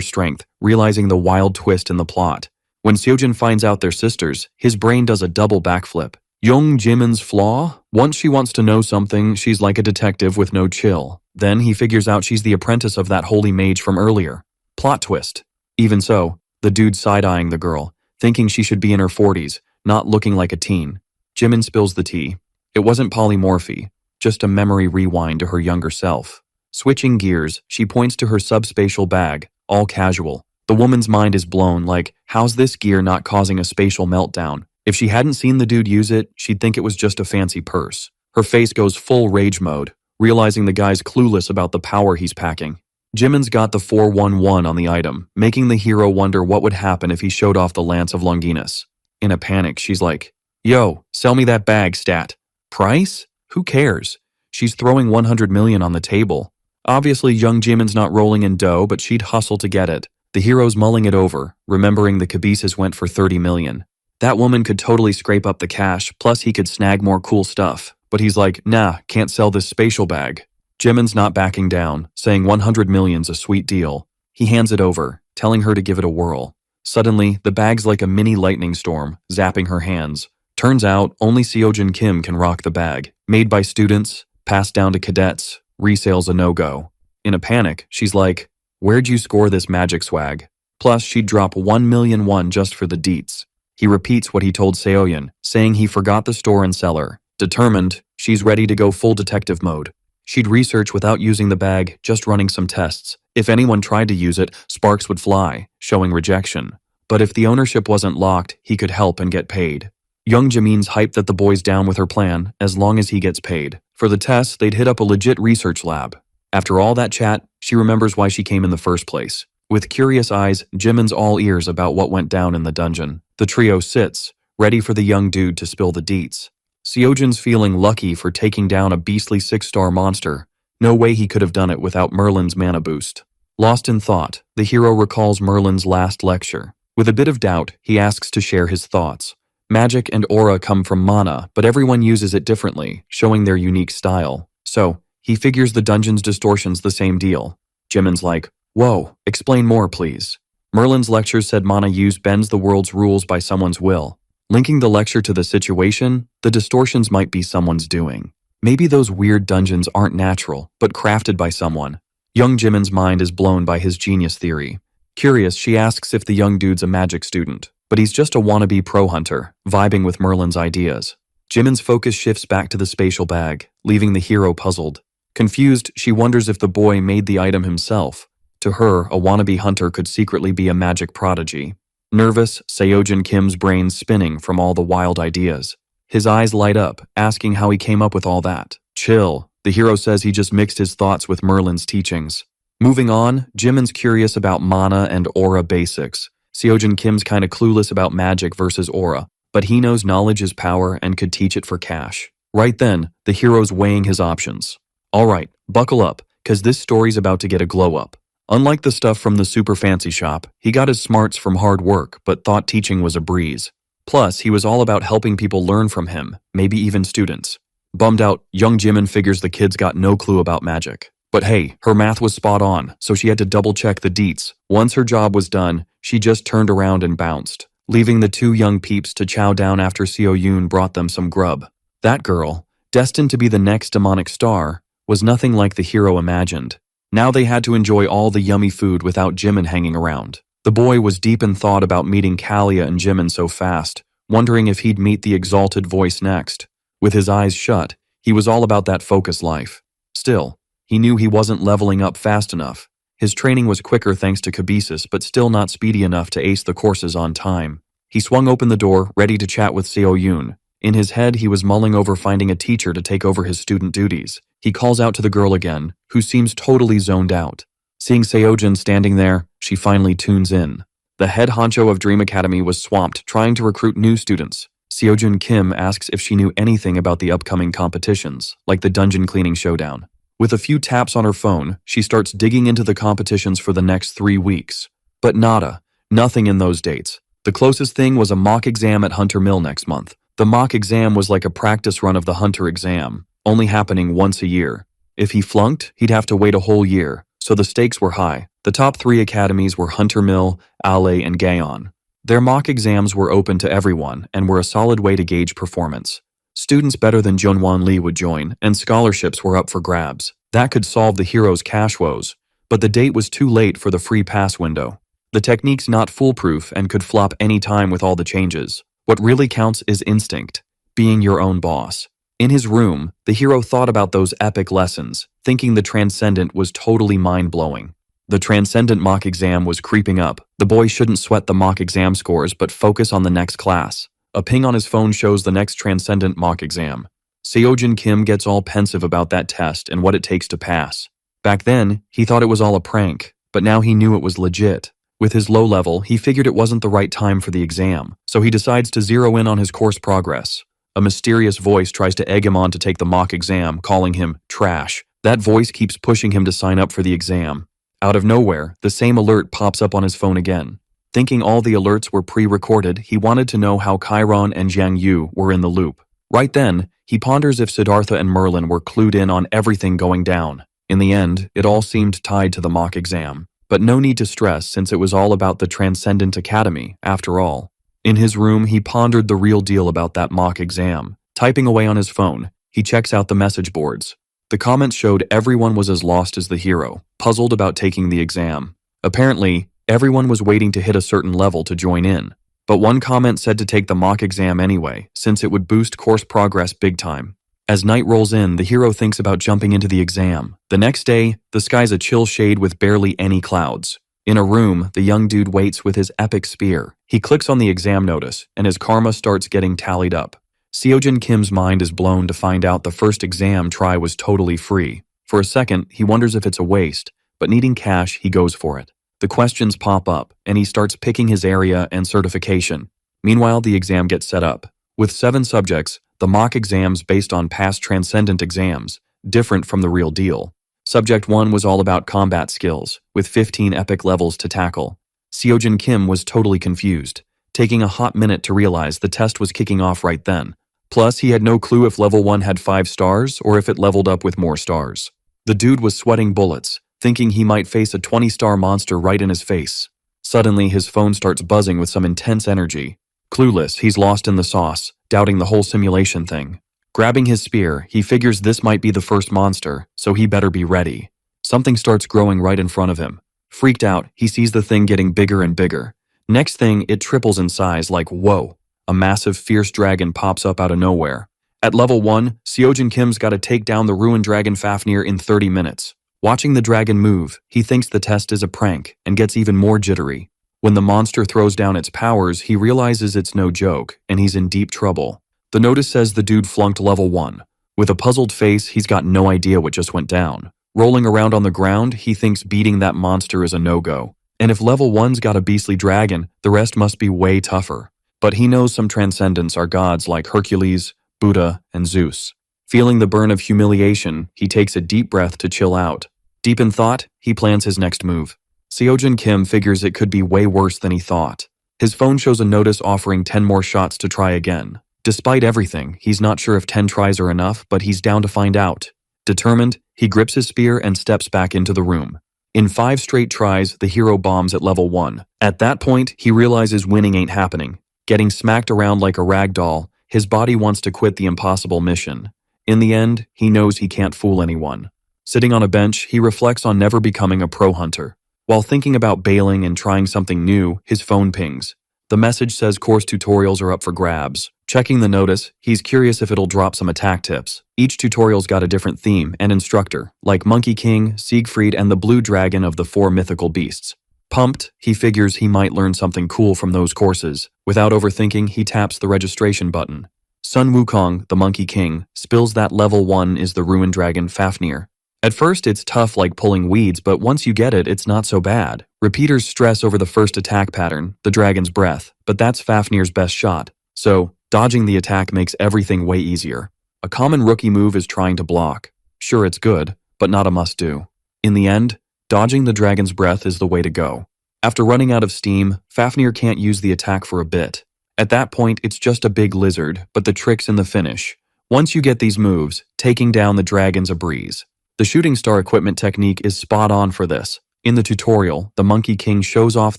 strength, realizing the wild twist in the plot. When Seo-jun finds out they're sisters, his brain does a double backflip. Young Jimin's flaw? Once she wants to know something, she's like a detective with no chill. Then he figures out she's the apprentice of that holy mage from earlier. Plot twist. Even so, the dude side-eyeing the girl, thinking she should be in her 40s, not looking like a teen. Jimin spills the tea. It wasn't polymorphy, just a memory rewind to her younger self. Switching gears, she points to her subspatial bag, all casual. The woman's mind is blown, like, how's this gear not causing a spatial meltdown? If she hadn't seen the dude use it, she'd think it was just a fancy purse. Her face goes full rage mode, realizing the guy's clueless about the power he's packing. Jimin's got the 411 on the item, making the hero wonder what would happen if he showed off the Lance of Longinus. In a panic, she's like, "Yo, sell me that bag, stat." Price? Who cares? She's throwing 100 million on the table. Obviously, young Jimin's not rolling in dough, but she'd hustle to get it. The hero's mulling it over, remembering the cabeces went for 30 million. That woman could totally scrape up the cash, plus he could snag more cool stuff. But he's like, nah, can't sell this spatial bag. Jimin's not backing down, saying 100 million's a sweet deal. He hands it over, telling her to give it a whirl. Suddenly, the bag's like a mini lightning storm, zapping her hands. Turns out, only Seojin Kim can rock the bag. Made by students, passed down to cadets, resale's a no-go. In a panic, she's like, "Where'd you score this magic swag?" Plus, she'd drop 1 million won just for the deets. He repeats what he told Seoyeon, saying he forgot the store and seller. Determined, she's ready to go full detective mode. She'd research without using the bag, just running some tests. If anyone tried to use it, sparks would fly, showing rejection. But if the ownership wasn't locked, he could help and get paid. Young Jamin's hyped that the boy's down with her plan, as long as he gets paid. For the tests, they'd hit up a legit research lab. After all that chat, she remembers why she came in the first place. With curious eyes, Jimin's all ears about what went down in the dungeon. The trio sits, ready for the young dude to spill the deets. Seojin's feeling lucky for taking down a beastly 6-star monster. No way he could have done it without Merlin's mana boost. Lost in thought, the hero recalls Merlin's last lecture. With a bit of doubt, he asks to share his thoughts. Magic and aura come from mana, but everyone uses it differently, showing their unique style. So, he figures the dungeon's distortion's the same deal. Jimin's like, "Whoa, explain more, please." Merlin's lecture said mana use bends the world's rules by someone's will. Linking the lecture to the situation, the distortions might be someone's doing. Maybe those weird dungeons aren't natural, but crafted by someone. Young Jimin's mind is blown by his genius theory. Curious, she asks if the young dude's a magic student, but he's just a wannabe pro hunter, vibing with Merlin's ideas. Jimin's focus shifts back to the spatial bag, leaving the hero puzzled. Confused, she wonders if the boy made the item himself. To her, a wannabe hunter could secretly be a magic prodigy. Nervous, Seojin Kim's brain spinning from all the wild ideas. His eyes light up, asking how he came up with all that. Chill, the hero says he just mixed his thoughts with Merlin's teachings. Moving on, Jimin's curious about mana and aura basics. Seojin Kim's kinda clueless about magic versus aura, but he knows knowledge is power and could teach it for cash. Right then, the hero's weighing his options. Alright, buckle up, cause this story's about to get a glow up. Unlike the stuff from the super fancy shop, he got his smarts from hard work, but thought teaching was a breeze. Plus, he was all about helping people learn from him, maybe even students. Bummed out, young Jimin figures the kid's got no clue about magic. But hey, her math was spot on, so she had to double check the deets. Once her job was done, she just turned around and bounced, leaving the two young peeps to chow down after Seoyoon brought them some grub. That girl, destined to be the next demonic star, was nothing like the hero imagined. Now they had to enjoy all the yummy food without Jimin hanging around. The boy was deep in thought about meeting Kalia and Jimin so fast, wondering if he'd meet the exalted voice next. With his eyes shut, he was all about that focus life. Still, he knew he wasn't leveling up fast enough. His training was quicker thanks to Kabesis, but still not speedy enough to ace the courses on time. He swung open the door, ready to chat with Seoyoon. In his head, he was mulling over finding a teacher to take over his student duties. He calls out to the girl again, who seems totally zoned out. Seeing Seojin standing there, she finally tunes in. The head honcho of Dream Academy was swamped trying to recruit new students. Seojin Kim asks if she knew anything about the upcoming competitions, like the dungeon cleaning showdown. With a few taps on her phone, she starts digging into the competitions for the next 3 weeks. But nada, nothing in those dates. The closest thing was a mock exam at Hunter Mill next month. The mock exam was like a practice run of the Hunter exam, only happening once a year. If he flunked, he'd have to wait a whole year, so the stakes were high. The top 3 academies were Hunter Mill, Ale, and Gaon. Their mock exams were open to everyone and were a solid way to gauge performance. Students better than Jeonwon Lee would join, and scholarships were up for grabs. That could solve the hero's cash woes, but the date was too late for the free pass window. The technique's not foolproof and could flop any time with all the changes. What really counts is instinct, being your own boss. In his room, the hero thought about those epic lessons, thinking the Transcendent was totally mind-blowing. The Transcendent mock exam was creeping up. The boy shouldn't sweat the mock exam scores, but focus on the next class. A ping on his phone shows the next Transcendent mock exam. Seojin Kim gets all pensive about that test and what it takes to pass. Back then, he thought it was all a prank, but now he knew it was legit. With his low level, he figured it wasn't the right time for the exam, so he decides to zero in on his course progress. A mysterious voice tries to egg him on to take the mock exam, calling him trash. That voice keeps pushing him to sign up for the exam. Out of nowhere, the same alert pops up on his phone again. Thinking all the alerts were pre-recorded, he wanted to know how Chiron and Jiang Yu were in the loop. Right then, he ponders if Siddhartha and Merlin were clued in on everything going down. In the end, it all seemed tied to the mock exam. But no need to stress since it was all about the Transcendent Academy, after all. In his room, he pondered the real deal about that mock exam. Typing away on his phone, he checks out the message boards. The comments showed everyone was as lost as the hero, puzzled about taking the exam. Apparently, everyone was waiting to hit a certain level to join in. But one comment said to take the mock exam anyway, since it would boost course progress big time. As night rolls in, the hero thinks about jumping into the exam. The next day, the sky's a chill shade with barely any clouds. In a room, the young dude waits with his epic spear. He clicks on the exam notice, and his karma starts getting tallied up. Seojin Kim's mind is blown to find out the first exam try was totally free. For a second, he wonders if it's a waste, but needing cash, he goes for it. The questions pop up, and he starts picking his area and certification. Meanwhile, the exam gets set up. With 7 subjects, the mock exams based on past Transcendent exams, different from the real deal. Subject 1 was all about combat skills, with 15 epic levels to tackle. Seojin Kim was totally confused, taking a hot minute to realize the test was kicking off right then. Plus, he had no clue if level 1 had 5 stars or if it leveled up with more stars. The dude was sweating bullets, thinking he might face a 20-star monster right in his face. Suddenly, his phone starts buzzing with some intense energy. Clueless, he's lost in the sauce, doubting the whole simulation thing. Grabbing his spear, he figures this might be the first monster, so he better be ready. Something starts growing right in front of him. Freaked out, he sees the thing getting bigger and bigger. Next thing, it triples in size like whoa. A massive fierce dragon pops up out of nowhere. At level 1, Seojin Kim's gotta take down the ruined dragon Fafnir in 30 minutes. Watching the dragon move, he thinks the test is a prank and gets even more jittery. When the monster throws down its powers, he realizes it's no joke, and he's in deep trouble. The notice says the dude flunked level 1. With a puzzled face, he's got no idea what just went down. Rolling around on the ground, he thinks beating that monster is a no-go. And if level 1's got a beastly dragon, the rest must be way tougher. But he knows some transcendents are gods like Hercules, Buddha, and Zeus. Feeling the burn of humiliation, he takes a deep breath to chill out. Deep in thought, he plans his next move. Seojin Kim figures it could be way worse than he thought. His phone shows a notice offering 10 more shots to try again. Despite everything, he's not sure if 10 tries are enough, but he's down to find out. Determined, he grips his spear and steps back into the room. In 5 straight tries, the hero bombs at level 1. At that point, he realizes winning ain't happening. Getting smacked around like a rag doll, his body wants to quit the impossible mission. In the end, he knows he can't fool anyone. Sitting on a bench, he reflects on never becoming a pro hunter. While thinking about bailing and trying something new, his phone pings. The message says course tutorials are up for grabs. Checking the notice, he's curious if it'll drop some attack tips. Each tutorial's got a different theme and instructor, like Monkey King, Siegfried, and the Blue Dragon of the 4 mythical beasts. Pumped, he figures he might learn something cool from those courses. Without overthinking, he taps the registration button. Sun Wukong, the Monkey King, spills that level 1 is the ruined dragon Fafnir. At first, it's tough like pulling weeds, but once you get it, it's not so bad. Repeaters stress over the first attack pattern, the dragon's breath, but that's Fafnir's best shot. So, dodging the attack makes everything way easier. A common rookie move is trying to block. Sure, it's good, but not a must-do. In the end, dodging the dragon's breath is the way to go. After running out of steam, Fafnir can't use the attack for a bit. At that point, it's just a big lizard, but the trick's in the finish. Once you get these moves, taking down the dragon's a breeze. The shooting star equipment technique is spot on for this. In the tutorial, the Monkey King shows off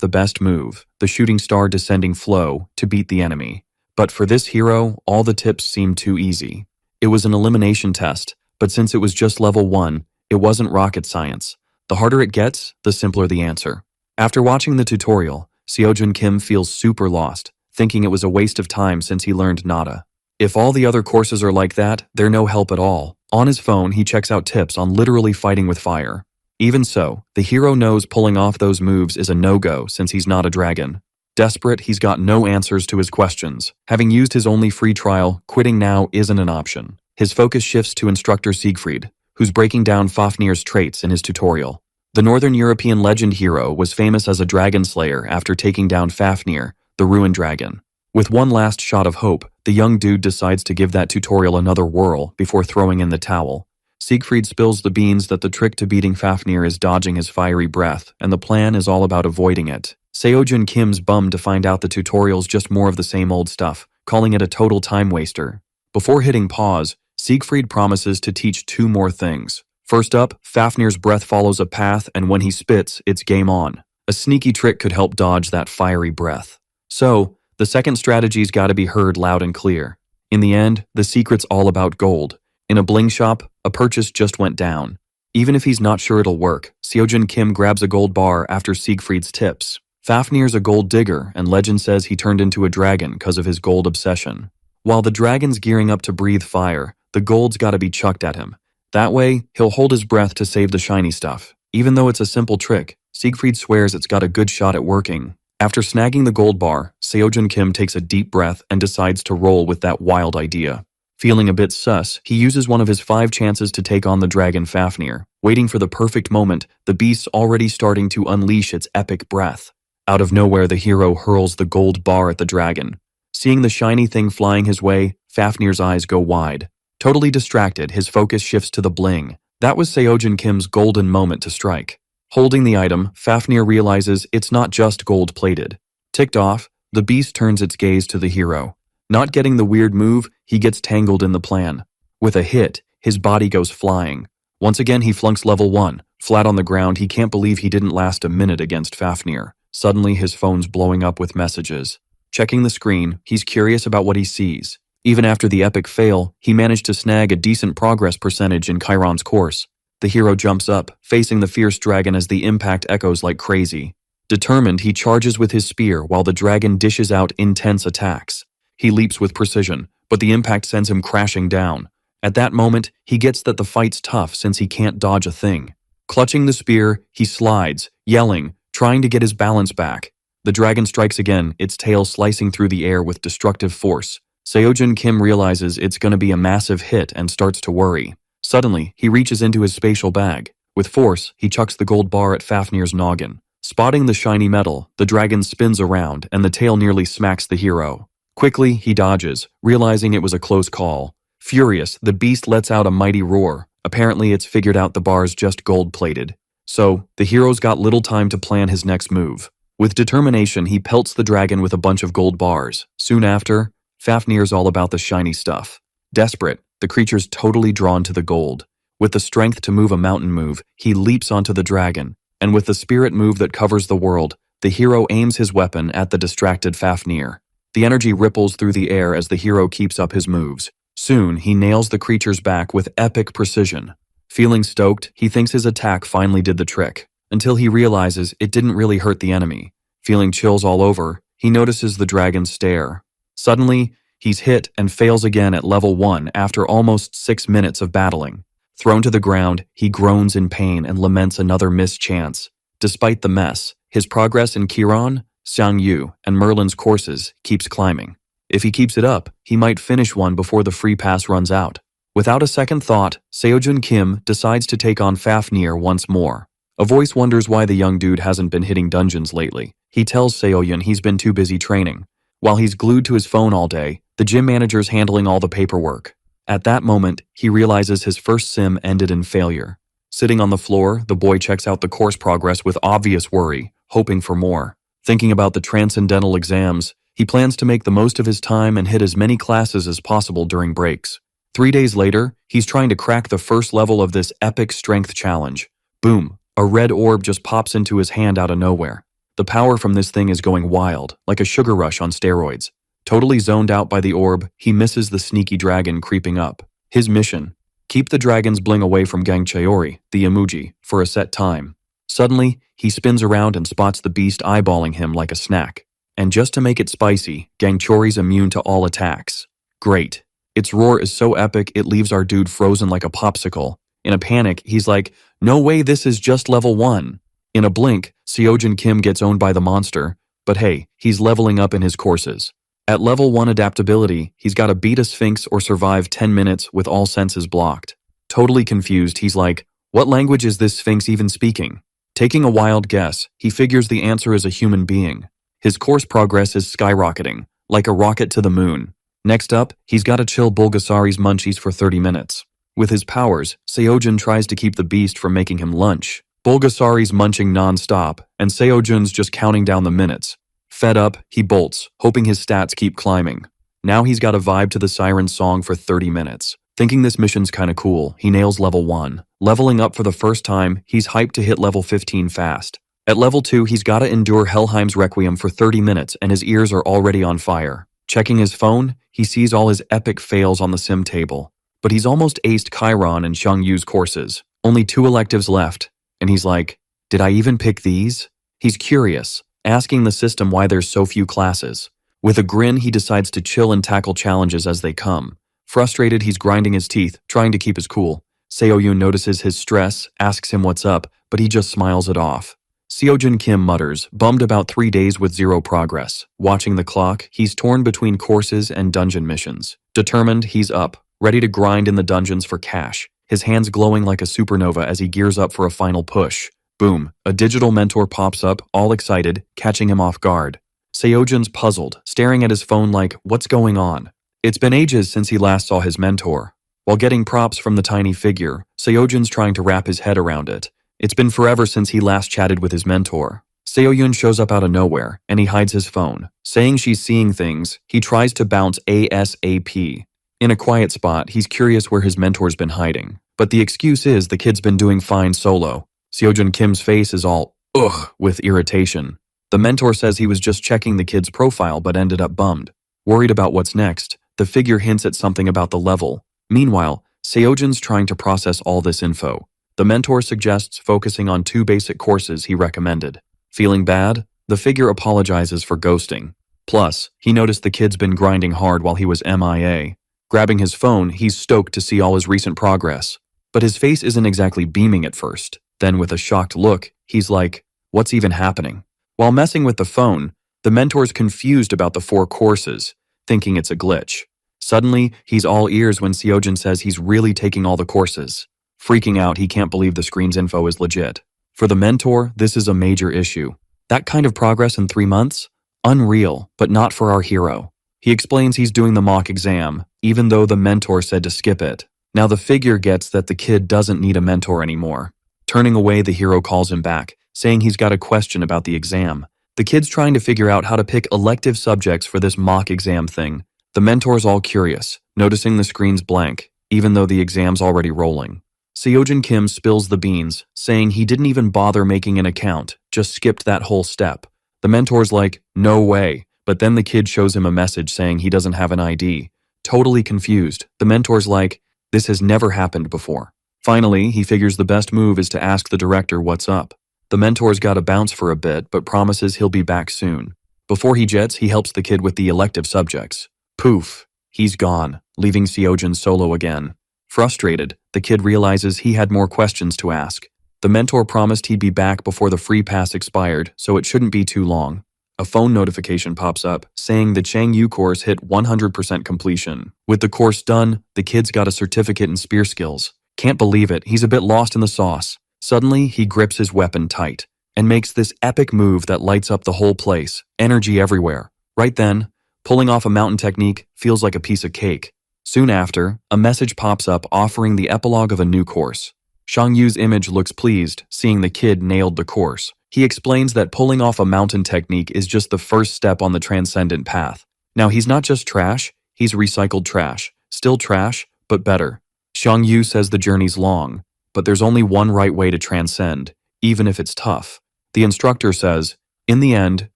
the best move, the shooting star descending flow, to beat the enemy. But for this hero, all the tips seemed too easy. It was an elimination test, but since it was just level 1, it wasn't rocket science. The harder it gets, the simpler the answer. After watching the tutorial, Seojin Kim feels super lost, thinking it was a waste of time since he learned nada. If all the other courses are like that, they're no help at all. On his phone, he checks out tips on literally fighting with fire. Even so, the hero knows pulling off those moves is a no-go since he's not a dragon. Desperate, he's got no answers to his questions. Having used his only free trial, quitting now isn't an option. His focus shifts to instructor Siegfried, who's breaking down Fafnir's traits in his tutorial. The Northern European legend hero was famous as a dragon slayer after taking down Fafnir, the ruined dragon. With one last shot of hope, the young dude decides to give that tutorial another whirl before throwing in the towel. Siegfried spills the beans that the trick to beating Fafnir is dodging his fiery breath, and the plan is all about avoiding it. Seojun Kim's bummed to find out the tutorial's just more of the same old stuff, calling it a total time waster. Before hitting pause, Siegfried promises to teach 2 more things. First up, Fafnir's breath follows a path, and when he spits, it's game on. A sneaky trick could help dodge that fiery breath. So, the second strategy's gotta be heard loud and clear. In the end, the secret's all about gold. In a bling shop, a purchase just went down. Even if he's not sure it'll work, Seojun Kim grabs a gold bar after Siegfried's tips. Fafnir's a gold digger, and legend says he turned into a dragon because of his gold obsession. While the dragon's gearing up to breathe fire, the gold's gotta be chucked at him. That way, he'll hold his breath to save the shiny stuff. Even though it's a simple trick, Siegfried swears it's got a good shot at working. After snagging the gold bar, Seojun Kim takes a deep breath and decides to roll with that wild idea. Feeling a bit sus, he uses one of his 5 chances to take on the dragon Fafnir. Waiting for the perfect moment, the beast's already starting to unleash its epic breath. Out of nowhere, the hero hurls the gold bar at the dragon. Seeing the shiny thing flying his way, Fafnir's eyes go wide. Totally distracted, his focus shifts to the bling. That was Seojun Kim's golden moment to strike. Holding the item, Fafnir realizes it's not just gold-plated. Ticked off, the beast turns its gaze to the hero. Not getting the weird move, he gets tangled in the plan. With a hit, his body goes flying. Once again, he flunks level 1. Flat on the ground, he can't believe he didn't last a minute against Fafnir. Suddenly, his phone's blowing up with messages. Checking the screen, he's curious about what he sees. Even after the epic fail, he managed to snag a decent progress percentage in Chiron's course. The hero jumps up, facing the fierce dragon as the impact echoes like crazy. Determined, he charges with his spear while the dragon dishes out intense attacks. He leaps with precision, but the impact sends him crashing down. At that moment, he gets that the fight's tough since he can't dodge a thing. Clutching the spear, he slides, yelling, trying to get his balance back. The dragon strikes again, its tail slicing through the air with destructive force. Seojun Kim realizes it's gonna be a massive hit and starts to worry. Suddenly, he reaches into his spatial bag. With force, he chucks the gold bar at Fafnir's noggin. Spotting the shiny metal, the dragon spins around and the tail nearly smacks the hero. Quickly, he dodges, realizing it was a close call. Furious, the beast lets out a mighty roar. Apparently, it's figured out the bar's just gold-plated. So, the hero's got little time to plan his next move. With determination, he pelts the dragon with a bunch of gold bars. Soon after, Fafnir's all about the shiny stuff. Desperate, the creature's totally drawn to the gold. With the strength to move a mountain move, he leaps onto the dragon. And with the spirit move that covers the world, the hero aims his weapon at the distracted Fafnir. The energy ripples through the air as the hero keeps up his moves. Soon, he nails the creature's back with epic precision. Feeling stoked, he thinks his attack finally did the trick, until he realizes it didn't really hurt the enemy. Feeling chills all over, he notices the dragon's stare. Suddenly, he's hit and fails again at level 1 after almost 6 minutes of battling. Thrown to the ground, he groans in pain and laments another missed chance. Despite the mess, his progress in Chiron, Xiangyu, and Merlin's courses keeps climbing. If he keeps it up, he might finish one before the free pass runs out. Without a second thought, Seojun Kim decides to take on Fafnir once more. A voice wonders why the young dude hasn't been hitting dungeons lately. He tells Seojun he's been too busy training. While he's glued to his phone all day, the gym manager's handling all the paperwork. At that moment, he realizes his first sim ended in failure. Sitting on the floor, the boy checks out the course progress with obvious worry, hoping for more. Thinking about the Transcendental exams, he plans to make the most of his time and hit as many classes as possible during breaks. 3 days later, he's trying to crack the first level of this epic strength challenge. Boom, a red orb just pops into his hand out of nowhere. The power from this thing is going wild, like a sugar rush on steroids. Totally zoned out by the orb, he misses the sneaky dragon creeping up. His mission: keep the dragon's bling away from Gangcheori, the emoji, for a set time. Suddenly, he spins around and spots the beast eyeballing him like a snack. And just to make it spicy, Gangcheori's immune to all attacks. Great. Its roar is so epic it leaves our dude frozen like a popsicle. In a panic, he's like, "No way, this is just level 1. In a blink, Seojun Kim gets owned by the monster, but hey, he's leveling up in his courses. At level 1 adaptability, he's got to beat a sphinx or survive 10 minutes with all senses blocked. Totally confused, he's like, what language is this Sphinx even speaking? Taking a wild guess, he figures the answer is a human being. His course progress is skyrocketing, like a rocket to the moon. Next up, he's gotta chill Bulgasari's munchies for 30 minutes. With his powers, Seojun tries to keep the beast from making him lunch. Bulgasari's munching non-stop, and Seojun's just counting down the minutes. Fed up, he bolts, hoping his stats keep climbing. Now he's got a vibe to the siren song for 30 minutes. Thinking this mission's kinda cool, he nails level 1. Leveling up for the first time, he's hyped to hit level 15 fast. At level 2, he's gotta endure Helheim's Requiem for 30 minutes and his ears are already on fire. Checking his phone, he sees all his epic fails on the sim table. But he's almost aced Chiron and Xiangyu's courses. Only 2 electives left. And he's like, did I even pick these? He's curious, asking the system why there's so few classes. With a grin, he decides to chill and tackle challenges as they come. Frustrated, he's grinding his teeth, trying to keep his cool. Seoyun notices his stress, asks him what's up, but he just smiles it off. Seojun Kim mutters, bummed about 3 days with 0 progress. Watching the clock, he's torn between courses and dungeon missions. Determined, he's up, ready to grind in the dungeons for cash, his hands glowing like a supernova as he gears up for a final push. Boom, a digital mentor pops up, all excited, catching him off guard. Seojun's puzzled, staring at his phone like, what's going on? It's been ages since he last saw his mentor. While getting props from the tiny figure, Seojun's trying to wrap his head around it. It's been forever since he last chatted with his mentor. Seoyun shows up out of nowhere, and he hides his phone. Saying she's seeing things, he tries to bounce ASAP. In a quiet spot, he's curious where his mentor's been hiding. But the excuse is the kid's been doing fine solo. Seojun Kim's face is all, ugh, with irritation. The mentor says he was just checking the kid's profile but ended up bummed. Worried about what's next, the figure hints at something about the level. Meanwhile, Seojun's trying to process all this info. The mentor suggests focusing on 2 basic courses he recommended. Feeling bad, the figure apologizes for ghosting. Plus, he noticed the kid's been grinding hard while he was MIA. Grabbing his phone, he's stoked to see all his recent progress. But his face isn't exactly beaming at first. Then with a shocked look, he's like, what's even happening? While messing with the phone, the mentor's confused about the 4 courses, thinking it's a glitch. Suddenly, he's all ears when Seojun says he's really taking all the courses. Freaking out, he can't believe the screen's info is legit. For the mentor, this is a major issue. That kind of progress in 3 months? Unreal, but not for our hero. He explains he's doing the mock exam, even though the mentor said to skip it. Now the figure gets that the kid doesn't need a mentor anymore. Turning away, the hero calls him back, saying he's got a question about the exam. The kid's trying to figure out how to pick elective subjects for this mock exam thing. The mentor's all curious, noticing the screen's blank, even though the exam's already rolling. Seojun Kim spills the beans, saying he didn't even bother making an account, just skipped that whole step. The mentor's like, no way, but then the kid shows him a message saying he doesn't have an ID. Totally confused, the mentor's like, this has never happened before. Finally, he figures the best move is to ask the director what's up. The mentor's gotta bounce for a bit, but promises he'll be back soon. Before he jets, he helps the kid with the elective subjects. Poof, he's gone, leaving Seojun solo again. Frustrated, the kid realizes he had more questions to ask. The mentor promised he'd be back before the free pass expired, so it shouldn't be too long. A phone notification pops up, saying the Changyu course hit 100% completion. With the course done, the kid's got a certificate in spear skills. Can't believe it, he's a bit lost in the sauce. Suddenly, he grips his weapon tight, and makes this epic move that lights up the whole place, energy everywhere. Right then, pulling off a mountain technique feels like a piece of cake. Soon after, a message pops up offering the epilogue of a new course. Xiangyu's image looks pleased, seeing the kid nailed the course. He explains that pulling off a mountain technique is just the first step on the Transcendent path. Now he's not just trash, he's recycled trash. Still trash, but better. Xiangyu says the journey's long, but there's only one right way to transcend, even if it's tough. The instructor says, in the end,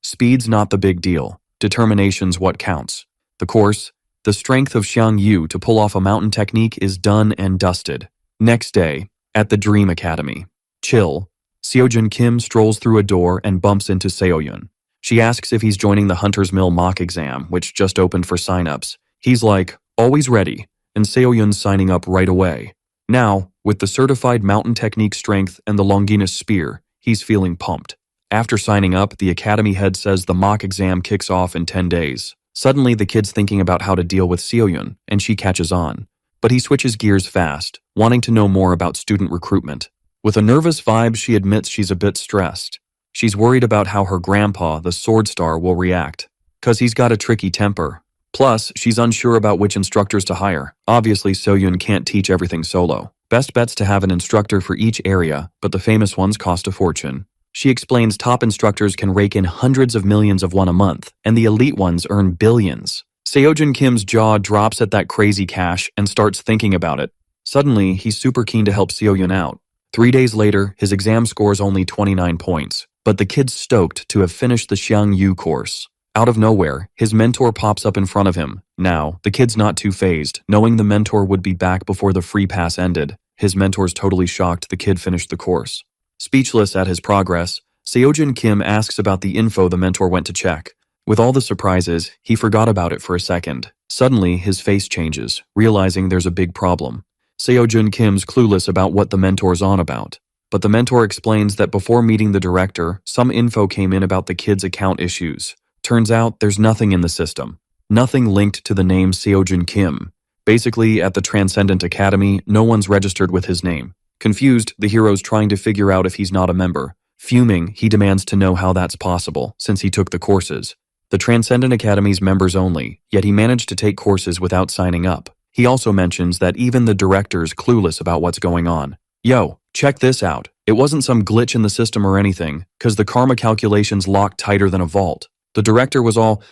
speed's not the big deal. Determination's what counts. The course, the strength of Xiangyu to pull off a mountain technique is done and dusted. Next day, at the Dream Academy. Chill. Seojun Kim strolls through a door and bumps into Seoyun. She asks if he's joining the Hunter's Mill mock exam, which just opened for signups. He's like, always ready, and Seoyun's signing up right away. Now, with the certified mountain technique strength and the Longinus spear, he's feeling pumped. After signing up, the academy head says the mock exam kicks off in 10 days. Suddenly, the kid's thinking about how to deal with Seoyun, and she catches on. but he switches gears fast, wanting to know more about student recruitment. With a nervous vibe, she admits she's a bit stressed. She's worried about how her grandpa, the sword star, will react, 'cause he's got a tricky temper. Plus, she's unsure about which instructors to hire. Obviously, Soyun can't teach everything solo. Best bet's to have an instructor for each area, but the famous ones cost a fortune. She explains top instructors can rake in hundreds of millions of won a month, and the elite ones earn billions. Seojin Kim's jaw drops at that crazy cash and starts thinking about it. Suddenly, he's super keen to help Seoyun out. 3 days later, his exam scores only 29 points, but the kid's stoked to have finished the Xiang Yu course. Out of nowhere, his mentor pops up in front of him. Now, the kid's not too fazed, knowing the mentor would be back before the free pass ended. His mentor's totally shocked the kid finished the course. Speechless at his progress, Seojin Kim asks about the info the mentor went to check. With all the surprises, he forgot about it for a second. Suddenly, his face changes, realizing there's a big problem. Seojin Kim's clueless about what the mentor's on about. But the mentor explains that before meeting the director, some info came in about the kid's account issues. Turns out there's nothing in the system. Nothing linked to the name Seojin Kim. Basically, at the Transcendent Academy, no one's registered with his name. Confused, the hero's trying to figure out if he's not a member. Fuming, he demands to know how that's possible, since he took the courses. The Transcendent Academy's members only, yet he managed to take courses without signing up. He also mentions that even the director's clueless about what's going on. Yo, check this out. It wasn't some glitch in the system or anything, 'cause the karma calculations locked tighter than a vault. The director was all,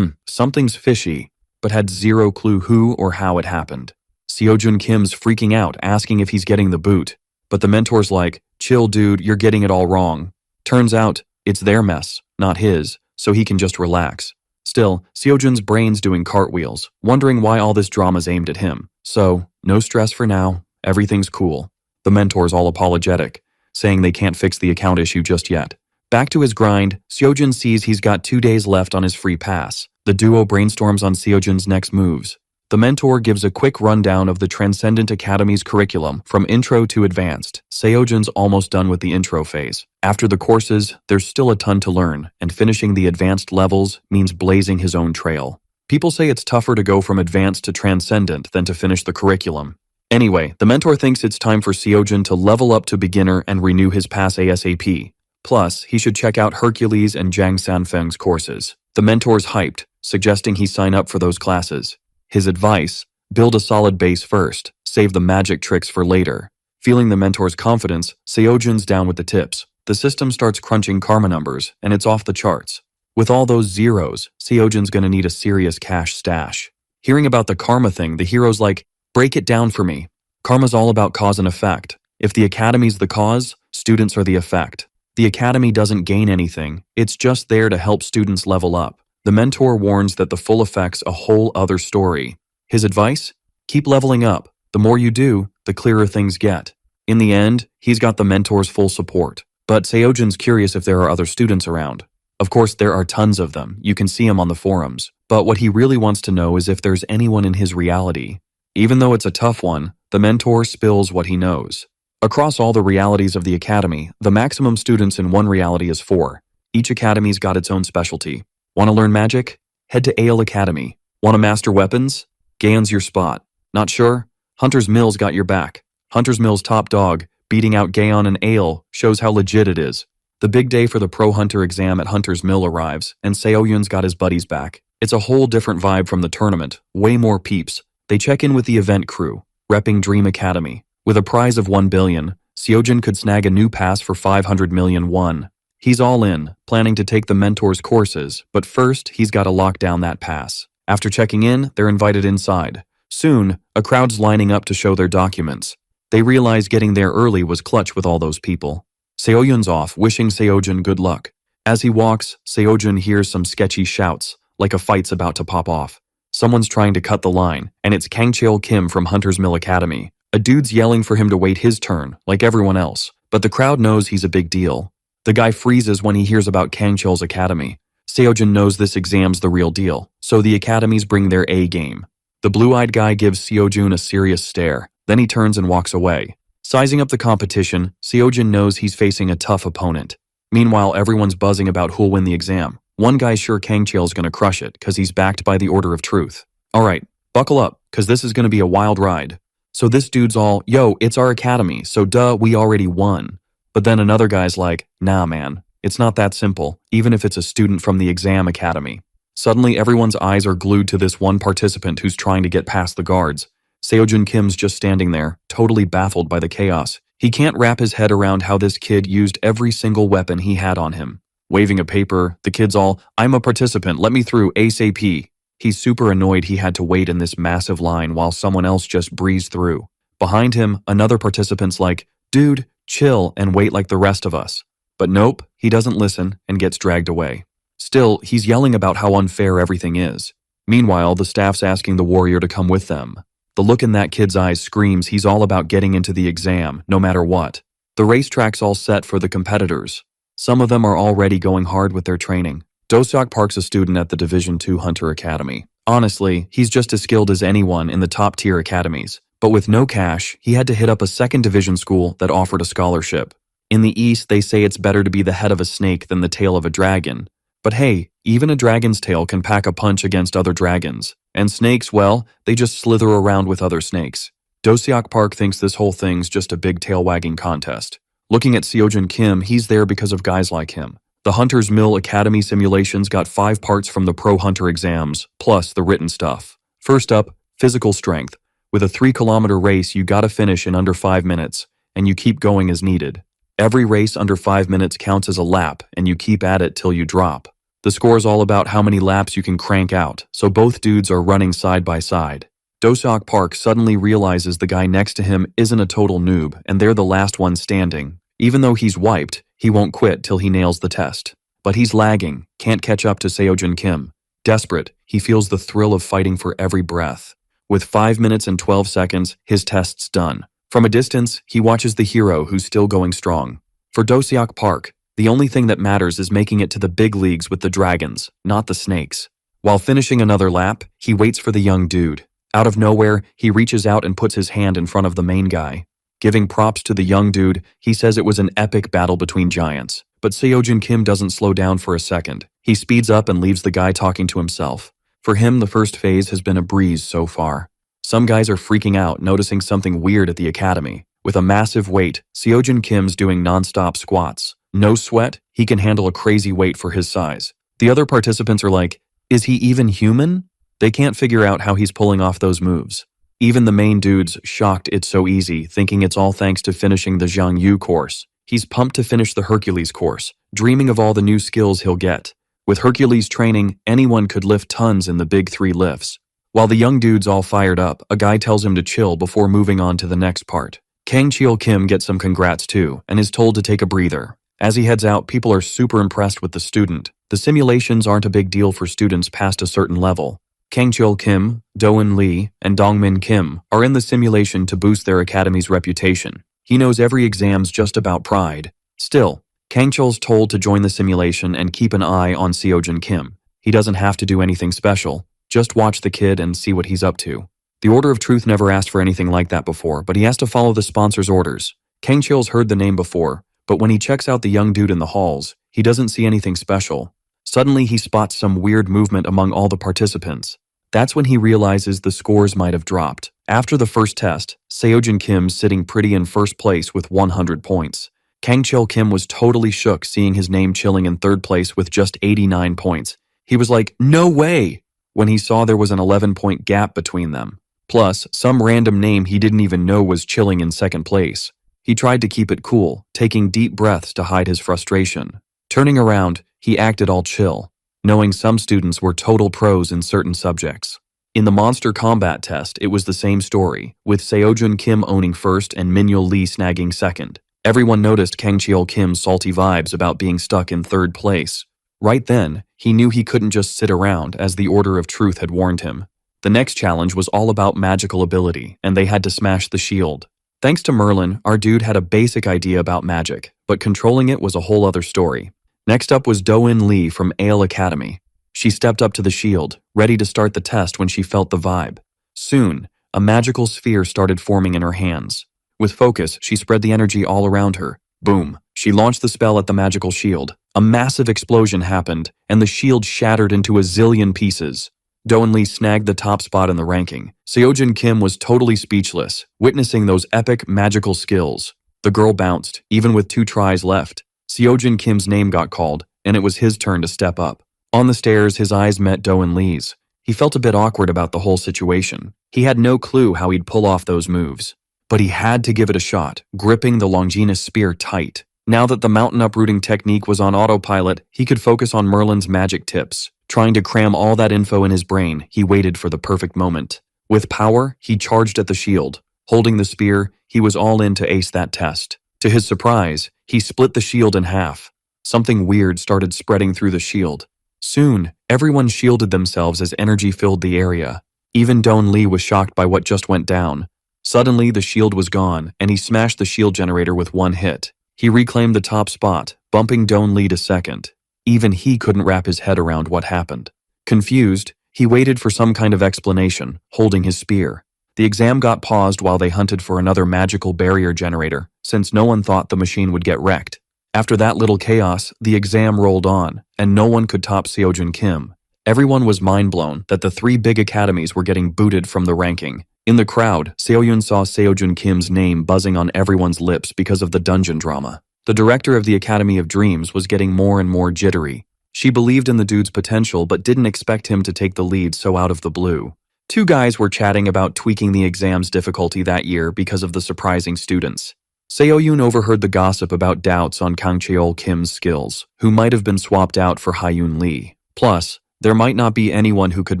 something's fishy, but had zero clue who or how it happened. Seojun Kim's freaking out, asking if he's getting the boot. But the mentor's like, chill dude, you're getting it all wrong. Turns out, it's their mess, not his, so he can just relax. Still, Seojun's brain's doing cartwheels, wondering why all this drama's aimed at him. So, no stress for now, everything's cool. The mentor's all apologetic, saying they can't fix the account issue just yet. Back to his grind, Seojun sees he's got 2 days left on his free pass. The duo brainstorms on Seojun's next moves. The mentor gives a quick rundown of the Transcendent Academy's curriculum from intro to advanced. Seojun's almost done with the intro phase. After the courses, there's still a ton to learn, and finishing the advanced levels means blazing his own trail. People say it's tougher to go from advanced to Transcendent than to finish the curriculum. Anyway, the mentor thinks it's time for Seojun to level up to beginner and renew his pass ASAP. Plus, he should check out Hercules and Zhang Sanfeng's courses. The mentor's hyped, suggesting he sign up for those classes. His advice, build a solid base first, save the magic tricks for later. Feeling the mentor's confidence, Seojun's down with the tips. The system starts crunching karma numbers, and it's off the charts. With all those zeros, Seojun's gonna need a serious cash stash. Hearing about the karma thing, the hero's like, break it down for me. Karma's all about cause and effect. If the academy's the cause, students are the effect. The academy doesn't gain anything, it's just there to help students level up. The mentor warns that the full effect's a whole other story. His advice? Keep leveling up. The more you do, the clearer things get. In the end, he's got the mentor's full support. But Seojun's curious if there are other students around. Of course, there are tons of them, you can see them on the forums. But what he really wants to know is if there's anyone in his reality. Even though it's a tough one, the mentor spills what he knows. Across all the realities of the academy, the maximum students in one reality is 4. Each academy's got its own specialty. Want to learn magic? Head to Ale Academy. Want to master weapons? Gaon's your spot. Not sure? Hunter's Mill's got your back. Hunter's Mill's top dog, beating out Gaon and Ale, shows how legit it is. The big day for the Pro Hunter exam at Hunter's Mill arrives, and Seoyun's got his buddies back. It's a whole different vibe from the tournament, way more peeps. They check in with the event crew, repping Dream Academy. With a prize of 1 billion, Seojun could snag a new pass for 500 million won. He's all in, planning to take the mentor's courses, but first he's got to lock down that pass. After checking in, they're invited inside. Soon, a crowd's lining up to show their documents. They realize getting there early was clutch with all those people. Seoyun's off, wishing Seojun good luck. As he walks, Seojun hears some sketchy shouts, like a fight's about to pop off. Someone's trying to cut the line, and it's Kangcheol Kim from Hunter's Mill Academy. A dude's yelling for him to wait his turn, like everyone else, but the crowd knows he's a big deal. The guy freezes when he hears about Kangcheol's academy. Seojun knows this exam's the real deal, so the academies bring their A game. The blue-eyed guy gives Seojun a serious stare, then he turns and walks away. Sizing up the competition, Seojun knows he's facing a tough opponent. Meanwhile, everyone's buzzing about who'll win the exam. One guy's sure Kangcheol's gonna crush it, cause he's backed by the Order of Truth. Alright, Buckle up, cause this is gonna be a wild ride. So this dude's all, yo, it's our academy, so duh, we already won. But then another guy's like, nah man, it's not that simple, even if it's a student from the exam academy. Suddenly everyone's eyes are glued to this one participant who's trying to get past the guards. Seojun Kim's just standing there, totally baffled by the chaos. He can't wrap his head around how this kid used every single weapon he had on him. Waving a paper, the kid's all, I'm a participant, let me through ASAP. He's super annoyed he had to wait in this massive line while someone else just breezed through. Behind him, another participant's like, dude, chill and wait like the rest of us. But nope, he doesn't listen and gets dragged away. Still, he's yelling about how unfair everything is. Meanwhile, the staff's asking the warrior to come with them. The look in that kid's eyes screams he's all about getting into the exam, no matter what. The racetrack's all set for the competitors. Some of them are already going hard with their training. Do-seok Park's a student at the Division II Hunter Academy. Honestly, he's just as skilled as anyone in the top-tier academies. But with no cash, he had to hit up a second division school that offered a scholarship. In the East, they say it's better to be the head of a snake than the tail of a dragon. But hey, even a dragon's tail can pack a punch against other dragons. And snakes, well, they just slither around with other snakes. Do-seok Park thinks this whole thing's just a big tail-wagging contest. Looking at Seojun Kim, he's there because of guys like him. The Hunter's Mill Academy simulations got 5 parts from the Pro Hunter exams, plus the written stuff. First up, physical strength. With a 3-kilometer race, you gotta finish in under 5 minutes, and you keep going as needed. Every race under 5 minutes counts as a lap, and you keep at it till you drop. The score's all about how many laps you can crank out, so both dudes are running side by side. Do-seok Park suddenly realizes the guy next to him isn't a total noob, and they're the last one standing. Even though he's wiped, he won't quit till he nails the test. But he's lagging, can't catch up to Seojun Kim. Desperate, he feels the thrill of fighting for every breath. With 5 minutes and 12 seconds, his test's done. From a distance, he watches the hero who's still going strong. For Do-seok Park, the only thing that matters is making it to the big leagues with the dragons, not the snakes. While finishing another lap, he waits for the young dude. Out of nowhere, he reaches out and puts his hand in front of the main guy. Giving props to the young dude, he says it was an epic battle between giants. But Seojun Kim doesn't slow down for a second. He speeds up and leaves the guy talking to himself. For him, the first phase has been a breeze so far. Some guys are freaking out, noticing something weird at the academy. With a massive weight, Seojun Kim's doing non-stop squats. No sweat, he can handle a crazy weight for his size. The other participants are like, is he even human? They can't figure out how he's pulling off those moves. Even the main dude's shocked it's so easy, thinking it's all thanks to finishing the Zhang Yu course. He's pumped to finish the Hercules course, dreaming of all the new skills he'll get. With Hercules training, anyone could lift tons in the big 3 lifts. While the young dude's all fired up, a guy tells him to chill before moving on to the next part. Kang Cheol Kim gets some congrats too, and is told to take a breather. As he heads out, people are super impressed with the student. The simulations aren't a big deal for students past a certain level. Kang Cheol Kim, Do-eun Lee, and Dongmin Kim are in the simulation to boost their academy's reputation. He knows every exam's just about pride. Still, Kang Cheol's told to join the simulation and keep an eye on Seojun Kim. He doesn't have to do anything special, just watch the kid and see what he's up to. The Order of Truth never asked for anything like that before, but he has to follow the sponsor's orders. Kang Cheol's heard the name before, but when he checks out the young dude in the halls, he doesn't see anything special. Suddenly, he spots some weird movement among all the participants. That's when he realizes the scores might have dropped. After the first test, Seojun Kim's sitting pretty in first place with 100 points. Kang Cheol Kim was totally shook seeing his name chilling in third place with just 89 points. He was like, no way, when he saw there was an 11-point gap between them. Plus, some random name he didn't even know was chilling in second place. He tried to keep it cool, taking deep breaths to hide his frustration. Turning around, he acted all chill, knowing some students were total pros in certain subjects. In the monster combat test, it was the same story, with Seojun Kim owning first and Minyo Lee snagging second. Everyone noticed Kang Cheol Kim's salty vibes about being stuck in third place. Right then, he knew he couldn't just sit around, as the Order of Truth had warned him. The next challenge was all about magical ability, and they had to smash the shield. Thanks to Merlin, our dude had a basic idea about magic, but controlling it was a whole other story. Next up was Do-eun Lee from Ale Academy. She stepped up to the shield, ready to start the test when she felt the vibe. Soon, a magical sphere started forming in her hands. With focus, she spread the energy all around her. Boom! She launched the spell at the magical shield. A massive explosion happened, and the shield shattered into a zillion pieces. Doan Lee snagged the top spot in the ranking. Seojin Kim was totally speechless, witnessing those epic, magical skills. The girl bounced, even with 2 tries left. Seojin Kim's name got called, and it was his turn to step up. On the stairs, his eyes met Doan Lee's. He felt a bit awkward about the whole situation. He had no clue how he'd pull off those moves. But he had to give it a shot, gripping the Longinus spear tight. Now that the mountain uprooting technique was on autopilot, he could focus on Merlin's magic tips. Trying to cram all that info in his brain, he waited for the perfect moment. With power, he charged at the shield. Holding the spear, he was all in to ace that test. To his surprise, he split the shield in half. Something weird started spreading through the shield. Soon, everyone shielded themselves as energy filled the area. Even Doan Lee was shocked by what just went down. Suddenly, the shield was gone, and he smashed the shield generator with 1 hit. He reclaimed the top spot, bumping Doan Lee to second. Even he couldn't wrap his head around what happened. Confused, he waited for some kind of explanation, holding his spear. The exam got paused while they hunted for another magical barrier generator, since no one thought the machine would get wrecked. After that little chaos, the exam rolled on, and no one could top Seojin Kim. Everyone was mind-blown that the 3 big academies were getting booted from the ranking. In the crowd, Seoyun saw Seojin Kim's name buzzing on everyone's lips because of the dungeon drama. The director of the Academy of Dreams was getting more and more jittery. She believed in the dude's potential but didn't expect him to take the lead so out of the blue. 2 guys were chatting about tweaking the exam's difficulty that year because of the surprising students. Seoyun overheard the gossip about doubts on Kang Cheol Kim's skills, who might have been swapped out for Hyun Lee. Plus, there might not be anyone who could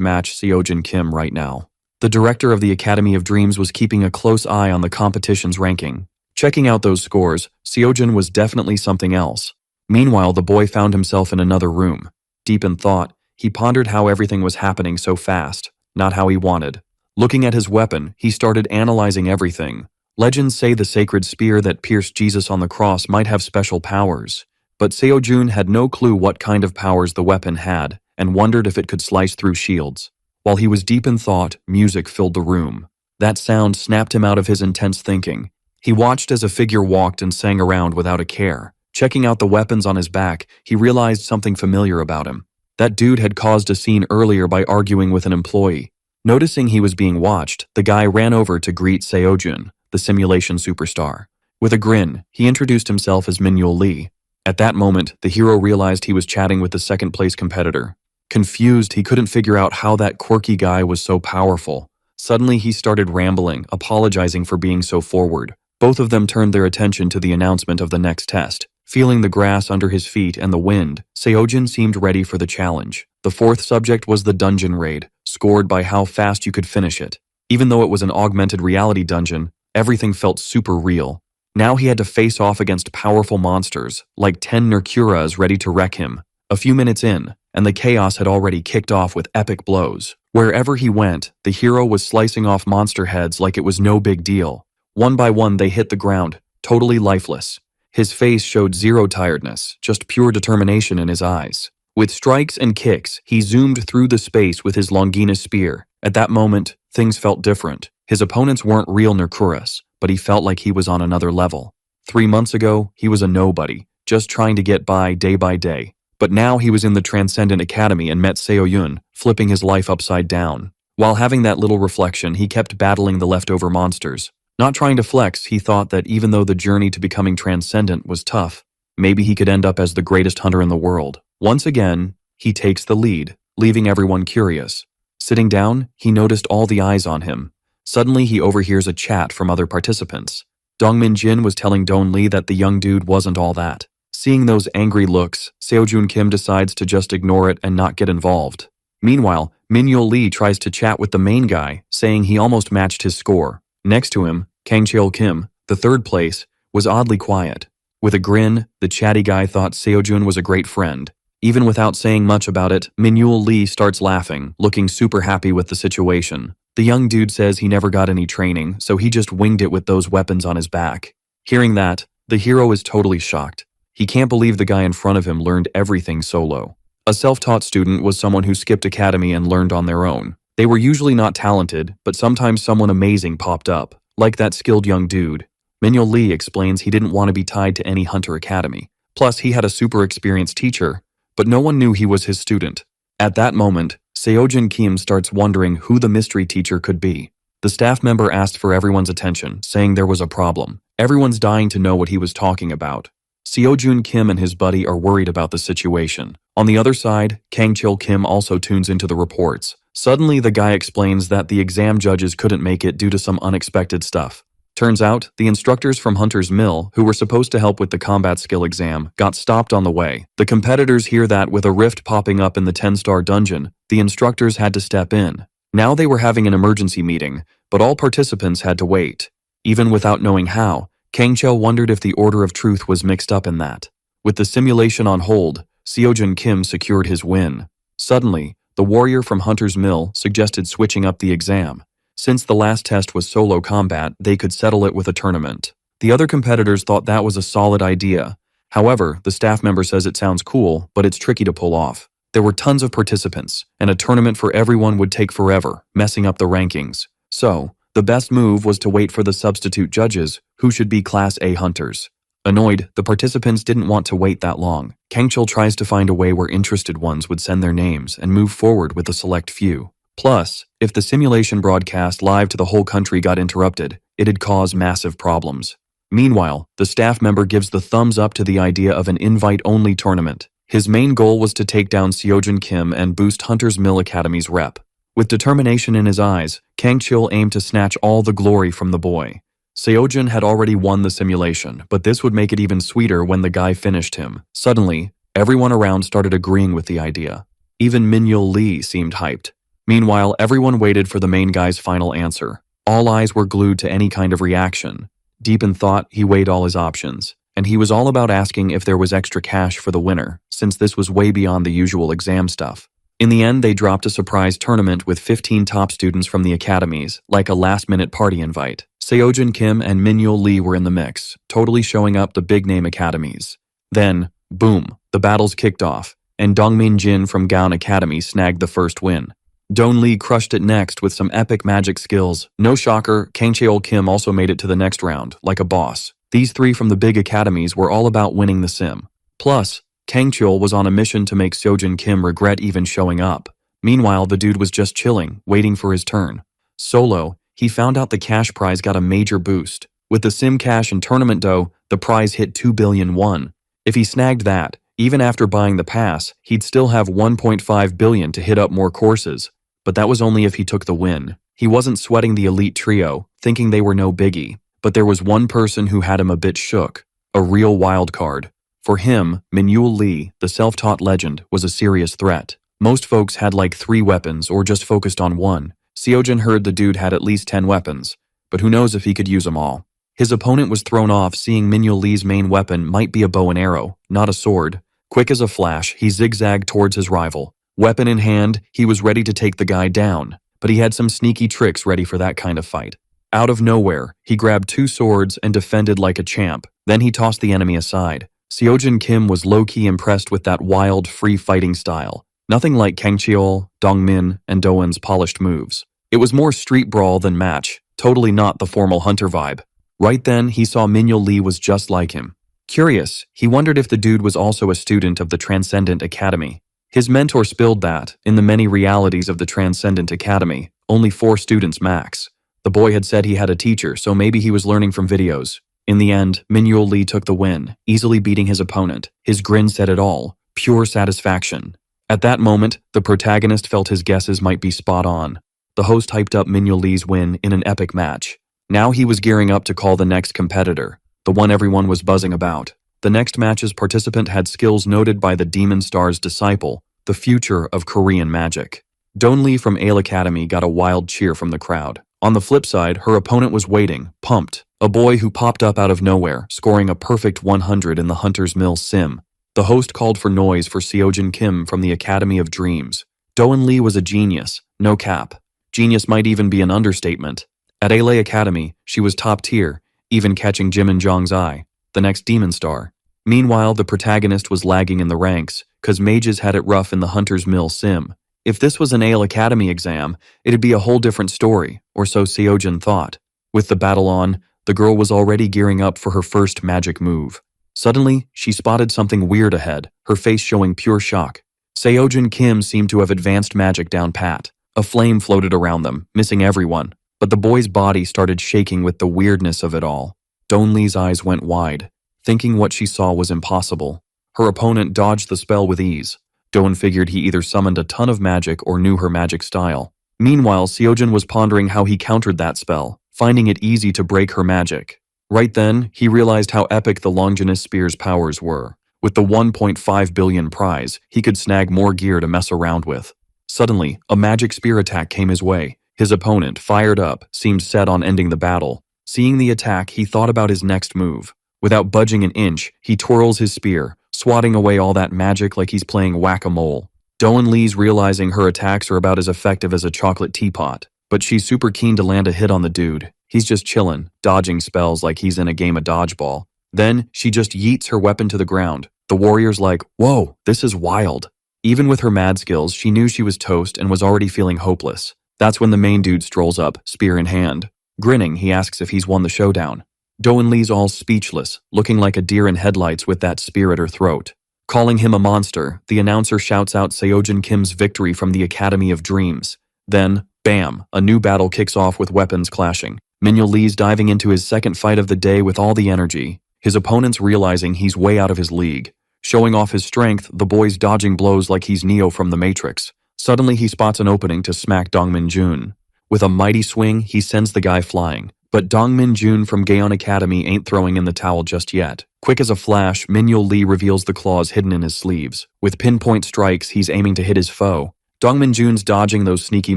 match Seojin Kim right now. The director of the Academy of Dreams was keeping a close eye on the competition's ranking. Checking out those scores, Seojin was definitely something else. Meanwhile, the boy found himself in another room. Deep in thought, he pondered how everything was happening so fast, not how he wanted. Looking at his weapon, he started analyzing everything. Legends say the sacred spear that pierced Jesus on the cross might have special powers, but Seojun had no clue what kind of powers the weapon had, and wondered if it could slice through shields. While he was deep in thought, music filled the room. That sound snapped him out of his intense thinking. He watched as a figure walked and sang around without a care. Checking out the weapons on his back, he realized something familiar about him. That dude had caused a scene earlier by arguing with an employee. Noticing he was being watched, the guy ran over to greet Seojun, the simulation superstar. With a grin, he introduced himself as Minhyul Lee. At that moment, the hero realized he was chatting with the second-place competitor. Confused, he couldn't figure out how that quirky guy was so powerful. Suddenly, he started rambling, apologizing for being so forward. Both of them turned their attention to the announcement of the next test. Feeling the grass under his feet and the wind, Seojin seemed ready for the challenge. The 4th subject was the dungeon raid, scored by how fast you could finish it. Even though it was an augmented reality dungeon, everything felt super real. Now he had to face off against powerful monsters, like 10 Nercuras ready to wreck him. A few minutes in, and the chaos had already kicked off with epic blows. Wherever he went, the hero was slicing off monster heads like it was no big deal. One by one they hit the ground, totally lifeless. His face showed zero tiredness, just pure determination in his eyes. With strikes and kicks, he zoomed through the space with his Longinus spear. At that moment, things felt different. His opponents weren't real Nercuras, but he felt like he was on another level. 3 months ago, he was a nobody, just trying to get by day. But now he was in the Transcendent Academy and met Seoyun, flipping his life upside down. While having that little reflection, he kept battling the leftover monsters. Not trying to flex, he thought that even though the journey to becoming transcendent was tough, maybe he could end up as the greatest hunter in the world. Once again, he takes the lead, leaving everyone curious. Sitting down, he noticed all the eyes on him. Suddenly, he overhears a chat from other participants. Dongmin Jin was telling Doan Lee that the young dude wasn't all that. Seeing those angry looks, Seojun Kim decides to just ignore it and not get involved. Meanwhile, Minhyul Lee tries to chat with the main guy, saying he almost matched his score. Next to him, Kang Cheol Kim, the 3rd place, was oddly quiet. With a grin, the chatty guy thought Seojun was a great friend. Even without saying much about it, Minhyul Lee starts laughing, looking super happy with the situation. The young dude says he never got any training, so he just winged it with those weapons on his back. Hearing that, the hero is totally shocked. He can't believe the guy in front of him learned everything solo. A self-taught student was someone who skipped academy and learned on their own. They were usually not talented, but sometimes someone amazing popped up, like that skilled young dude. Minhyul Lee explains he didn't want to be tied to any hunter academy. Plus, he had a super experienced teacher, but no one knew he was his student. At that moment, Seojin Kim starts wondering who the mystery teacher could be. The staff member asked for everyone's attention, saying there was a problem. Everyone's dying to know what he was talking about. Seojun Kim and his buddy are worried about the situation. On the other side, Kang-chil Kim also tunes into the reports. Suddenly, the guy explains that the exam judges couldn't make it due to some unexpected stuff. Turns out, the instructors from Hunter's Mill, who were supposed to help with the combat skill exam, got stopped on the way. The competitors hear that with a rift popping up in the 10-star dungeon, the instructors had to step in. Now they were having an emergency meeting, but all participants had to wait. Even without knowing how, Kang-chil wondered if the Order of Truth was mixed up in that. With the simulation on hold, Seojun Kim secured his win. Suddenly, the warrior from Hunter's Mill suggested switching up the exam. Since the last test was solo combat, they could settle it with a tournament. The other competitors thought that was a solid idea. However, the staff member says it sounds cool, but it's tricky to pull off. There were tons of participants, and a tournament for everyone would take forever, messing up the rankings. So, the best move was to wait for the substitute judges, who should be Class A hunters. Annoyed, the participants didn't want to wait that long. Kang-chil tries to find a way where interested ones would send their names and move forward with a select few. Plus, if the simulation broadcast live to the whole country got interrupted, it'd cause massive problems. Meanwhile, the staff member gives the thumbs up to the idea of an invite-only tournament. His main goal was to take down Seojun Kim and boost Hunter's Mill Academy's rep. With determination in his eyes, Kang-chil aimed to snatch all the glory from the boy. Seojun had already won the simulation, but this would make it even sweeter when the guy finished him. Suddenly, everyone around started agreeing with the idea. Even Min-yul Lee seemed hyped. Meanwhile, everyone waited for the main guy's final answer. All eyes were glued to any kind of reaction. Deep in thought, he weighed all his options, and he was all about asking if there was extra cash for the winner, since this was way beyond the usual exam stuff. In the end, they dropped a surprise tournament with 15 top students from the academies, like a last-minute party invite. Seojun Kim and Min-yul Lee were in the mix, totally showing up the big-name academies. Then, boom, the battles kicked off, and Dongmin Jin from Gaon Academy snagged the first win. Don Lee crushed it next with some epic magic skills. No shocker, Kang-chil Kim also made it to the next round, like a boss. These three from the big academies were all about winning the sim. Plus, Kang-chil was on a mission to make Seojun Kim regret even showing up. Meanwhile, the dude was just chilling, waiting for his turn. Solo, he found out the cash prize got a major boost. With the sim cash and tournament dough, the prize hit 2 billion won. If he snagged that, even after buying the pass, he'd still have 1.5 billion to hit up more courses. But that was only if he took the win. He wasn't sweating the elite trio, thinking they were no biggie. But there was one person who had him a bit shook. A real wild card. For him, Min-yul Lee, the self-taught legend, was a serious threat. Most folks had like 3 weapons or just focused on one. Seojun heard the dude had at least 10 weapons, but who knows if he could use them all. His opponent was thrown off seeing Min-yul Lee's main weapon might be a bow and arrow, not a sword. Quick as a flash, he zigzagged towards his rival. Weapon in hand, he was ready to take the guy down, but he had some sneaky tricks ready for that kind of fight. Out of nowhere, he grabbed 2 swords and defended like a champ. Then he tossed the enemy aside. Seojun Kim was low-key impressed with that wild, free fighting style. Nothing like Kang-chil, Dongmin, and Doan's polished moves. It was more street brawl than match, totally not the formal hunter vibe. Right then, he saw Min-yul Lee was just like him. Curious, he wondered if the dude was also a student of the Transcendent Academy. His mentor spilled that, in the many realities of the Transcendent Academy, only 4 students max. The boy had said he had a teacher, so maybe he was learning from videos. In the end, Min-yul Lee took the win, easily beating his opponent. His grin said it all, pure satisfaction. At that moment, the protagonist felt his guesses might be spot on. The host hyped up Min-yul Lee's win in an epic match. Now he was gearing up to call the next competitor, the one everyone was buzzing about. The next match's participant had skills noted by the Demon Star's disciple, the future of Korean magic. Don Lee from Ale Academy got a wild cheer from the crowd. On the flip side, her opponent was waiting, pumped. A boy who popped up out of nowhere, scoring a perfect 100 in the Hunter's Mill sim. The host called for noise for Seojun Kim from the Academy of Dreams. Don Lee was a genius, no cap. Genius might even be an understatement. At Ale Academy, she was top tier, even catching Jimin Jong's eye, the next Demon Star. Meanwhile, the protagonist was lagging in the ranks, cause mages had it rough in the Hunter's Mill sim. If this was an Ale Academy exam, it'd be a whole different story, or so Seojun thought. With the battle on, the girl was already gearing up for her first magic move. Suddenly, she spotted something weird ahead, her face showing pure shock. Seojin Kim seemed to have advanced magic down pat. A flame floated around them, missing everyone, but the boy's body started shaking with the weirdness of it all. Donlee's eyes went wide, thinking what she saw was impossible. Her opponent dodged the spell with ease. Doan figured he either summoned a ton of magic or knew her magic style. Meanwhile, Seojin was pondering how he countered that spell, finding it easy to break her magic. Right then, he realized how epic the Longinus Spear's powers were. With the 1.5 billion prize, he could snag more gear to mess around with. Suddenly, a magic spear attack came his way. His opponent, fired up, seemed set on ending the battle. Seeing the attack, he thought about his next move. Without budging an inch, he twirls his spear, swatting away all that magic like he's playing whack-a-mole. Doan Lee's realizing her attacks are about as effective as a chocolate teapot, but she's super keen to land a hit on the dude. He's just chillin', dodging spells like he's in a game of dodgeball. Then, she just yeets her weapon to the ground. The warrior's like, whoa, this is wild. Even with her mad skills, she knew she was toast and was already feeling hopeless. That's when the main dude strolls up, spear in hand. Grinning, he asks if he's won the showdown. Doan Lee's all speechless, looking like a deer in headlights with that spear at her throat. Calling him a monster, the announcer shouts out Seojin Kim's victory from the Academy of Dreams. Then, bam, a new battle kicks off with weapons clashing. Minyo Lee's diving into his second fight of the day with all the energy. His opponent's realizing he's way out of his league. Showing off his strength, the boy's dodging blows like he's Neo from the Matrix. Suddenly he spots an opening to smack Dongmin Jun. With a mighty swing, he sends the guy flying. But Dongmin Jun from Gaon Academy ain't throwing in the towel just yet. Quick as a flash, Minyo Lee reveals the claws hidden in his sleeves. With pinpoint strikes, he's aiming to hit his foe. Dongmin Jun's dodging those sneaky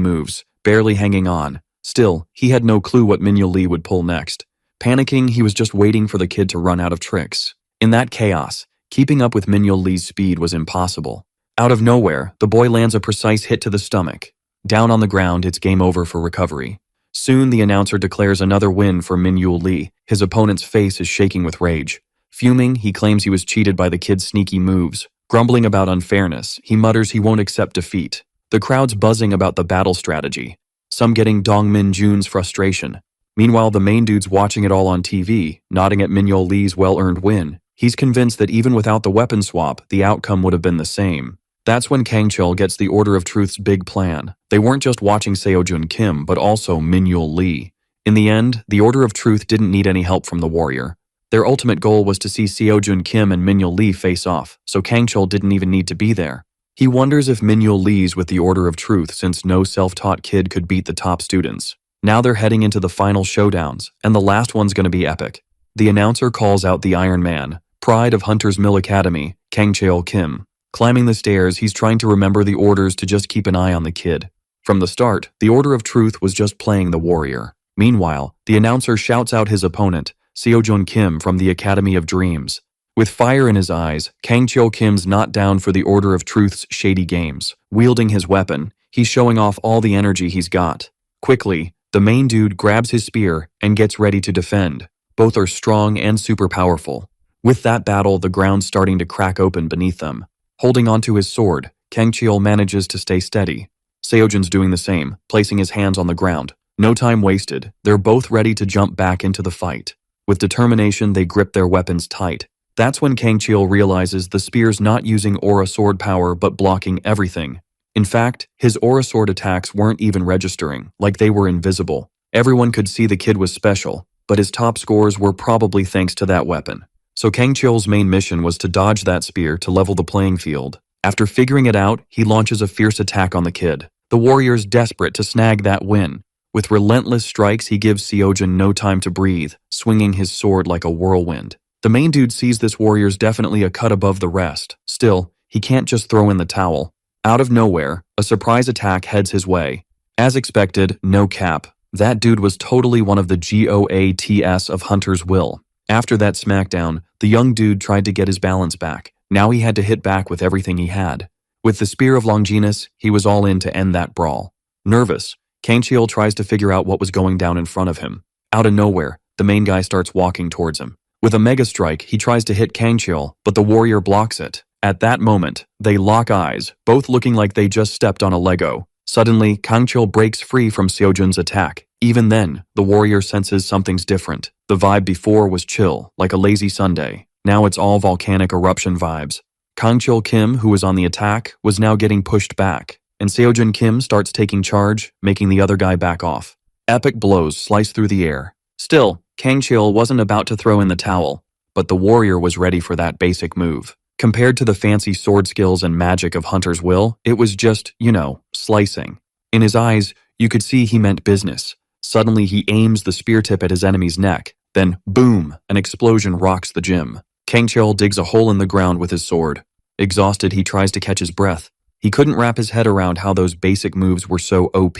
moves, barely hanging on. Still, he had no clue what Minyo Lee would pull next. Panicking, he was just waiting for the kid to run out of tricks. In that chaos, keeping up with Minyo Lee's speed was impossible. Out of nowhere, the boy lands a precise hit to the stomach. Down on the ground, it's game over for recovery. Soon, the announcer declares another win for Minyo Lee. His opponent's face is shaking with rage. Fuming, he claims he was cheated by the kid's sneaky moves. Grumbling about unfairness, he mutters he won't accept defeat. The crowd's buzzing about the battle strategy, some getting Dongmin Jun's frustration. Meanwhile, the main dude's watching it all on TV, nodding at Minyo Lee's well-earned win. He's convinced that even without the weapon swap, the outcome would have been the same. That's when Kangchul gets the Order of Truth's big plan. They weren't just watching Seojin Kim, but also Minyo Lee. In the end, the Order of Truth didn't need any help from the warrior. Their ultimate goal was to see Seojin Kim and Minyo Lee face off, so Kangchul didn't even need to be there. He wonders if Minyo Lee's with the Order of Truth since no self-taught kid could beat the top students. Now they're heading into the final showdowns, and the last one's gonna be epic. The announcer calls out the Iron Man, pride of Hunter's Mill Academy, Kangchul Kim. Climbing the stairs, he's trying to remember the orders to just keep an eye on the kid. From the start, the Order of Truth was just playing the warrior. Meanwhile, the announcer shouts out his opponent, Seojin Kim from the Academy of Dreams. With fire in his eyes, Kangchul Kim's not down for the Order of Truth's shady games. Wielding his weapon, he's showing off all the energy he's got. Quickly, the main dude grabs his spear and gets ready to defend. Both are strong and super powerful. With that battle, the ground's starting to crack open beneath them. Holding onto his sword, Kangchul manages to stay steady. Seojin's doing the same, placing his hands on the ground. No time wasted, they're both ready to jump back into the fight. With determination, they grip their weapons tight. That's when Kangchul realizes the spear's not using aura sword power but blocking everything. In fact, his aura sword attacks weren't even registering, like they were invisible. Everyone could see the kid was special, but his top scores were probably thanks to that weapon. So Kangchul's main mission was to dodge that spear to level the playing field. After figuring it out, he launches a fierce attack on the kid. The warrior's desperate to snag that win. With relentless strikes, he gives Seojin no time to breathe, swinging his sword like a whirlwind. The main dude sees this warrior's definitely a cut above the rest. Still, he can't just throw in the towel. Out of nowhere, a surprise attack heads his way. As expected, no cap. That dude was totally one of the GOATs of Hunter's Will. After that smackdown, the young dude tried to get his balance back. Now he had to hit back with everything he had. With the Spear of Longinus, he was all in to end that brawl. Nervous, Kangchul tries to figure out what was going down in front of him. Out of nowhere, the main guy starts walking towards him. With a mega strike, he tries to hit Kangchul, but the warrior blocks it. At that moment, they lock eyes, both looking like they just stepped on a Lego. Suddenly, Kangchul breaks free from Seojin's attack. Even then, the warrior senses something's different. The vibe before was chill, like a lazy Sunday. Now it's all volcanic eruption vibes. Kangchil Kim, who was on the attack, was now getting pushed back, and Seojin Kim starts taking charge, making the other guy back off. Epic blows slice through the air. Still, Kangchil wasn't about to throw in the towel, but the warrior was ready for that basic move. Compared to the fancy sword skills and magic of Hunter's Will, it was just, slicing. In his eyes, you could see he meant business. Suddenly he aims the spear tip at his enemy's neck. Then, boom, an explosion rocks the gym. Kangchil digs a hole in the ground with his sword. Exhausted, he tries to catch his breath. He couldn't wrap his head around how those basic moves were so OP.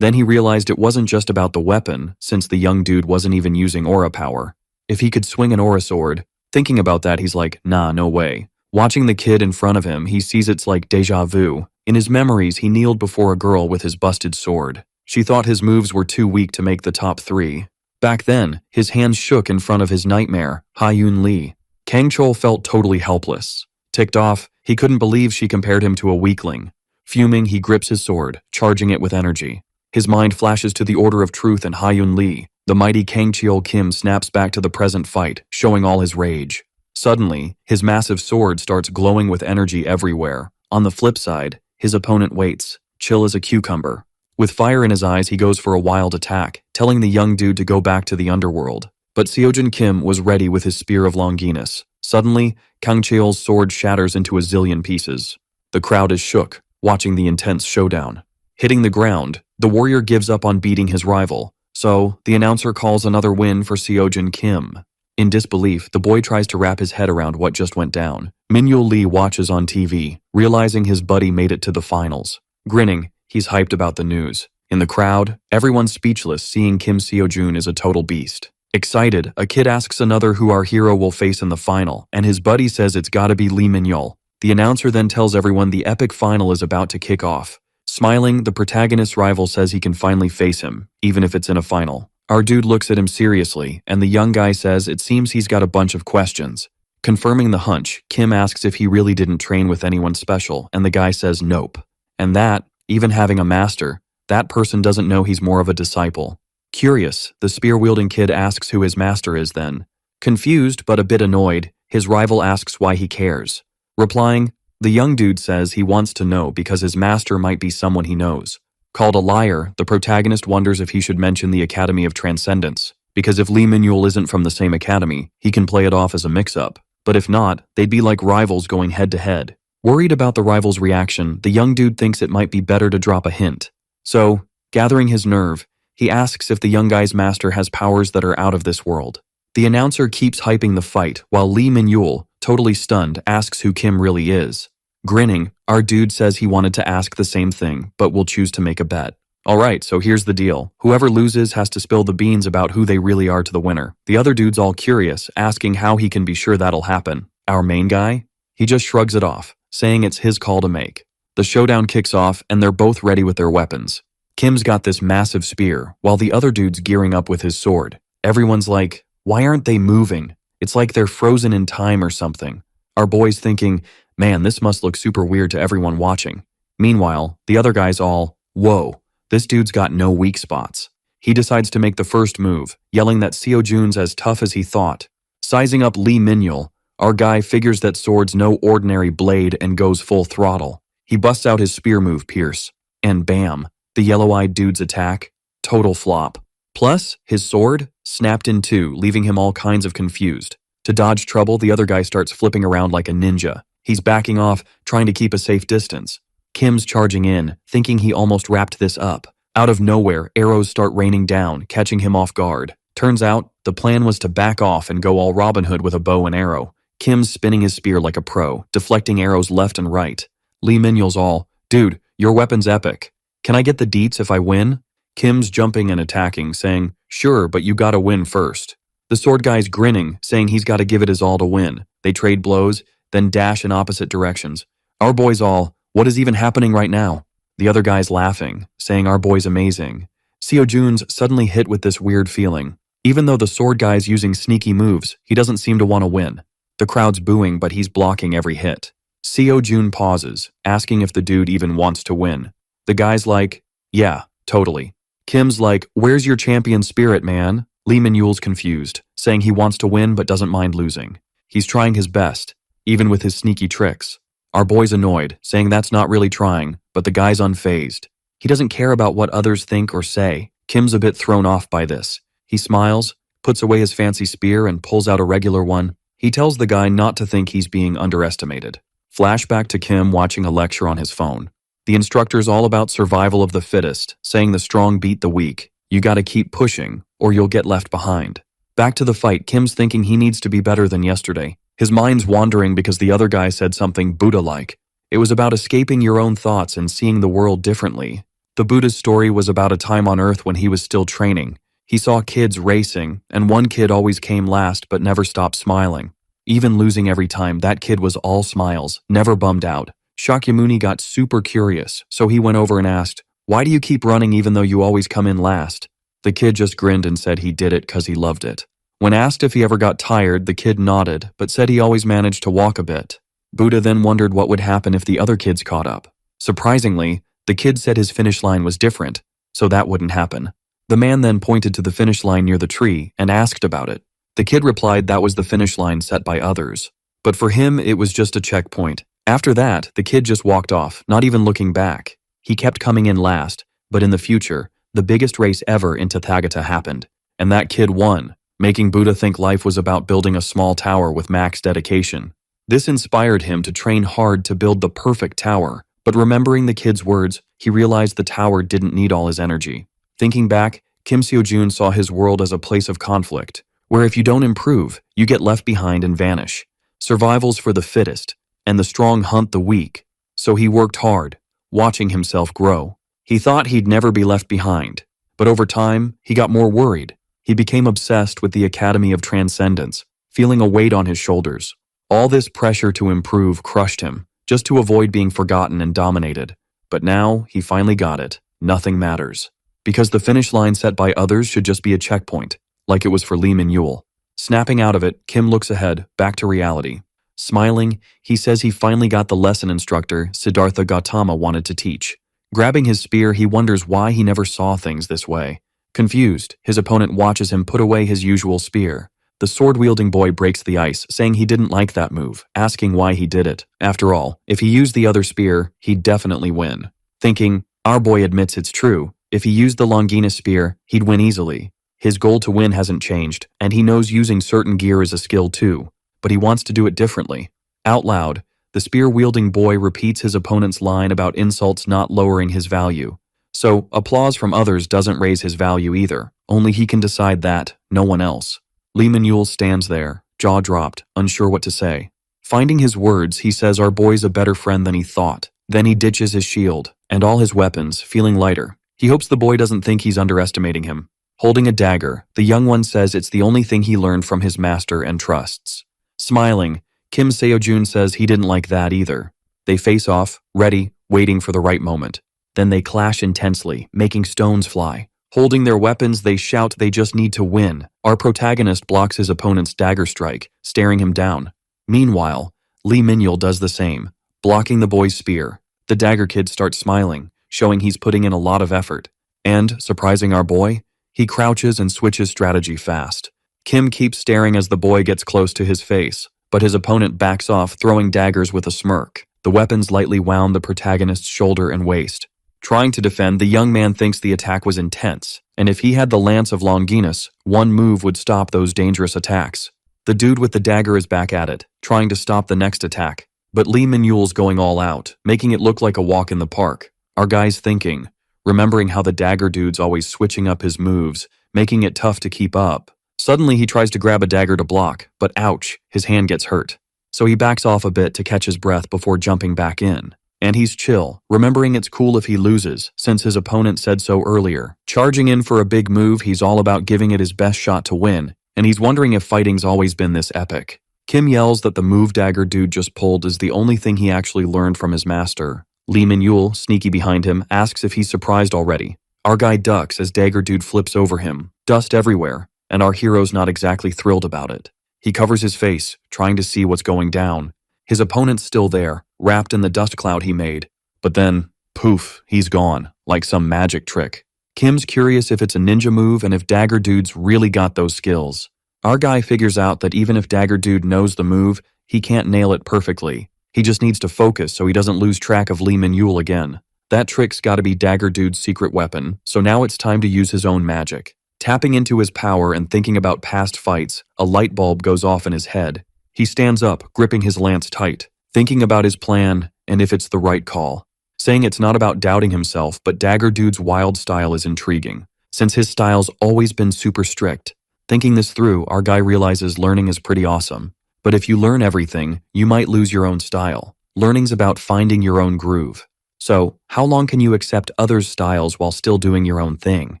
Then he realized it wasn't just about the weapon, since the young dude wasn't even using aura power. If he could swing an aura sword, thinking about that, he's like, nah, no way. Watching the kid in front of him, he sees it's like deja vu. In his memories, he kneeled before a girl with his busted sword. She thought his moves were too weak to make the top 3. Back then, his hands shook in front of his nightmare, Ha-Yoon Lee. Kangchil felt totally helpless. Ticked off, he couldn't believe she compared him to a weakling. Fuming, he grips his sword, charging it with energy. His mind flashes to the Order of Truth and Ha-Yoon Lee. The mighty Kangchil Kim snaps back to the present fight, showing all his rage. Suddenly, his massive sword starts glowing with energy everywhere. On the flip side, his opponent waits, chill as a cucumber. With fire in his eyes, he goes for a wild attack, telling the young dude to go back to the underworld. But Seojin Kim was ready with his Spear of Longinus. Suddenly, Kangchil's sword shatters into a zillion pieces. The crowd is shook, watching the intense showdown. Hitting the ground, the warrior gives up on beating his rival, so the announcer calls another win for Seojin Kim. In disbelief, the boy tries to wrap his head around what just went down. Minhyul Lee watches on TV, realizing his buddy made it to the finals. Grinning, he's hyped about the news. In the crowd, everyone's speechless, seeing Kim Seojun is a total beast. Excited, a kid asks another who our hero will face in the final, and his buddy says it's gotta be Lee Minhyul. The announcer then tells everyone the epic final is about to kick off. Smiling, the protagonist's rival says he can finally face him, even if it's in a final. Our dude looks at him seriously, and the young guy says it seems he's got a bunch of questions. Confirming the hunch, Kim asks if he really didn't train with anyone special, and the guy says nope. And that, even having a master, that person doesn't know he's more of a disciple. Curious, the spear-wielding kid asks who his master is then. Confused but a bit annoyed, his rival asks why he cares. Replying, the young dude says he wants to know because his master might be someone he knows. Called a liar, the protagonist wonders if he should mention the Academy of Transcendence, because if Lee Minhyul isn't from the same academy, he can play it off as a mix-up. But if not, they'd be like rivals going head-to-head. Worried about the rival's reaction, the young dude thinks it might be better to drop a hint. So, gathering his nerve, he asks if the young guy's master has powers that are out of this world. The announcer keeps hyping the fight, while Lee Minhyul, totally stunned, asks who Kim really is. Grinning, our dude says he wanted to ask the same thing, but will choose to make a bet. Alright, so here's the deal. Whoever loses has to spill the beans about who they really are to the winner. The other dude's all curious, asking how he can be sure that'll happen. Our main guy? He just shrugs it off, saying it's his call to make. The showdown kicks off, and they're both ready with their weapons. Kim's got this massive spear, while the other dude's gearing up with his sword. Everyone's like, why aren't they moving? It's like they're frozen in time or something. Our boy's thinking, man, this must look super weird to everyone watching. Meanwhile, the other guy's all, whoa, this dude's got no weak spots. He decides to make the first move, yelling that Seojun's as tough as he thought. Sizing up Lee Minhyul, our guy figures that sword's no ordinary blade and goes full throttle. He busts out his spear move, Pierce. And bam, the yellow-eyed dude's attack, total flop. Plus, his sword snapped in two, leaving him all kinds of confused. To dodge trouble, the other guy starts flipping around like a ninja. He's backing off, trying to keep a safe distance. Kim's charging in, thinking he almost wrapped this up. Out of nowhere, arrows start raining down, catching him off guard. Turns out, the plan was to back off and go all Robin Hood with a bow and arrow. Kim's spinning his spear like a pro, deflecting arrows left and right. Lee Minhyul's all, dude, your weapon's epic. Can I get the deets if I win? Kim's jumping and attacking, saying, sure, but you gotta win first. The sword guy's grinning, saying he's gotta give it his all to win. They trade blows, then dash in opposite directions. Our boy's all, what is even happening right now? The other guy's laughing, saying our boy's amazing. Seojun's suddenly hit with this weird feeling. Even though the sword guy's using sneaky moves, he doesn't seem to want to win. The crowd's booing, but he's blocking every hit. Seojun pauses, asking if the dude even wants to win. The guy's like, yeah, totally. Kim's like, where's your champion spirit, man? Lee Minhyul's confused, saying he wants to win but doesn't mind losing. He's trying his best. even with his sneaky tricks. Our boy's annoyed, saying that's not really trying, but the guy's unfazed. He doesn't care about what others think or say. Kim's a bit thrown off by this. He smiles, puts away his fancy spear and pulls out a regular one. He tells the guy not to think he's being underestimated. Flashback to Kim watching a lecture on his phone. The instructor's all about survival of the fittest, saying the strong beat the weak. You gotta keep pushing, or you'll get left behind. Back to the fight, Kim's thinking he needs to be better than yesterday. His mind's wandering because the other guy said something Buddha-like. It was about escaping your own thoughts and seeing the world differently. The Buddha's story was about a time on Earth when he was still training. He saw kids racing, and one kid always came last but never stopped smiling. Even losing every time, that kid was all smiles, never bummed out. Shakyamuni got super curious, so he went over and asked, "Why do you keep running even though you always come in last?" The kid just grinned and said he did it because he loved it. When asked if he ever got tired, the kid nodded, but said he always managed to walk a bit. Buddha then wondered what would happen if the other kids caught up. Surprisingly, the kid said his finish line was different, so that wouldn't happen. The man then pointed to the finish line near the tree and asked about it. The kid replied that was the finish line set by others. But for him, it was just a checkpoint. After that, the kid just walked off, not even looking back. He kept coming in last, but in the future, the biggest race ever in Tathagata happened, and that kid won, making Buddha think life was about building a small tower with max dedication. This inspired him to train hard to build the perfect tower, but remembering the kid's words, he realized the tower didn't need all his energy. Thinking back, Kim Seo-jun saw his world as a place of conflict, where if you don't improve, you get left behind and vanish. Survival's for the fittest, and the strong hunt the weak. So he worked hard, watching himself grow. He thought he'd never be left behind, but over time, he got more worried. He became obsessed with the Academy of Transcendence, feeling a weight on his shoulders. All this pressure to improve crushed him, just to avoid being forgotten and dominated. But now, he finally got it. Nothing matters. Because the finish line set by others should just be a checkpoint, like it was for Lee Min-yul. Snapping out of it, Kim looks ahead, back to reality. Smiling, he says he finally got the lesson instructor Siddhartha Gautama wanted to teach. Grabbing his spear, he wonders why he never saw things this way. Confused, his opponent watches him put away his usual spear. The sword-wielding boy breaks the ice, saying he didn't like that move, asking why he did it. After all, if he used the other spear, he'd definitely win. Thinking, our boy admits it's true. If he used the Longina spear, he'd win easily. His goal to win hasn't changed, and he knows using certain gear is a skill too, but he wants to do it differently. Out loud, the spear-wielding boy repeats his opponent's line about insults not lowering his value. So, applause from others doesn't raise his value either. Only he can decide that, no one else. Lee Min-yul stands there, jaw dropped, unsure what to say. Finding his words, he says our boy's a better friend than he thought. Then he ditches his shield, and all his weapons, feeling lighter. He hopes the boy doesn't think he's underestimating him. Holding a dagger, the young one says it's the only thing he learned from his master and trusts. Smiling, Kim Seo-jun says he didn't like that either. They face off, ready, waiting for the right moment. Then they clash intensely, making stones fly. Holding their weapons, they shout they just need to win. Our protagonist blocks his opponent's dagger strike, staring him down. Meanwhile, Lee Min-yul does the same, blocking the boy's spear. The dagger kid starts smiling, showing he's putting in a lot of effort. And, surprising our boy, he crouches and switches strategy fast. Kim keeps staring as the boy gets close to his face, but his opponent backs off, throwing daggers with a smirk. The weapons lightly wound the protagonist's shoulder and waist. Trying to defend, the young man thinks the attack was intense, and if he had the Lance of Longinus, one move would stop those dangerous attacks. The dude with the dagger is back at it, trying to stop the next attack, but Lee Min-yul's going all out, making it look like a walk in the park. Our guy's thinking, remembering how the dagger dude's always switching up his moves, making it tough to keep up. Suddenly he tries to grab a dagger to block, but ouch, his hand gets hurt. So he backs off a bit to catch his breath before jumping back in. And he's chill, remembering it's cool if he loses, since his opponent said so earlier. Charging in for a big move, he's all about giving it his best shot to win, and he's wondering if fighting's always been this epic. Kim yells that the move dagger dude just pulled is the only thing he actually learned from his master. Lee Min-yul, sneaky behind him, asks if he's surprised already. Our guy ducks as dagger dude flips over him, dust everywhere, and our hero's not exactly thrilled about it. He covers his face, trying to see what's going down. His opponent's still there, wrapped in the dust cloud he made. But then, poof, he's gone, like some magic trick. Kim's curious if it's a ninja move and if dagger dude's really got those skills. Our guy figures out that even if Dagger Dude knows the move, he can't nail it perfectly. He just needs to focus so he doesn't lose track of Lee Min-yul again. That trick's gotta be Dagger Dude's secret weapon, so now it's time to use his own magic. Tapping into his power and thinking about past fights, a light bulb goes off in his head. He stands up, gripping his lance tight, thinking about his plan and if it's the right call. Saying it's not about doubting himself, but Dagger Dude's wild style is intriguing, since his style's always been super strict. Thinking this through, our guy realizes learning is pretty awesome. But if you learn everything, you might lose your own style. Learning's about finding your own groove. So, how long can you accept others' styles while still doing your own thing?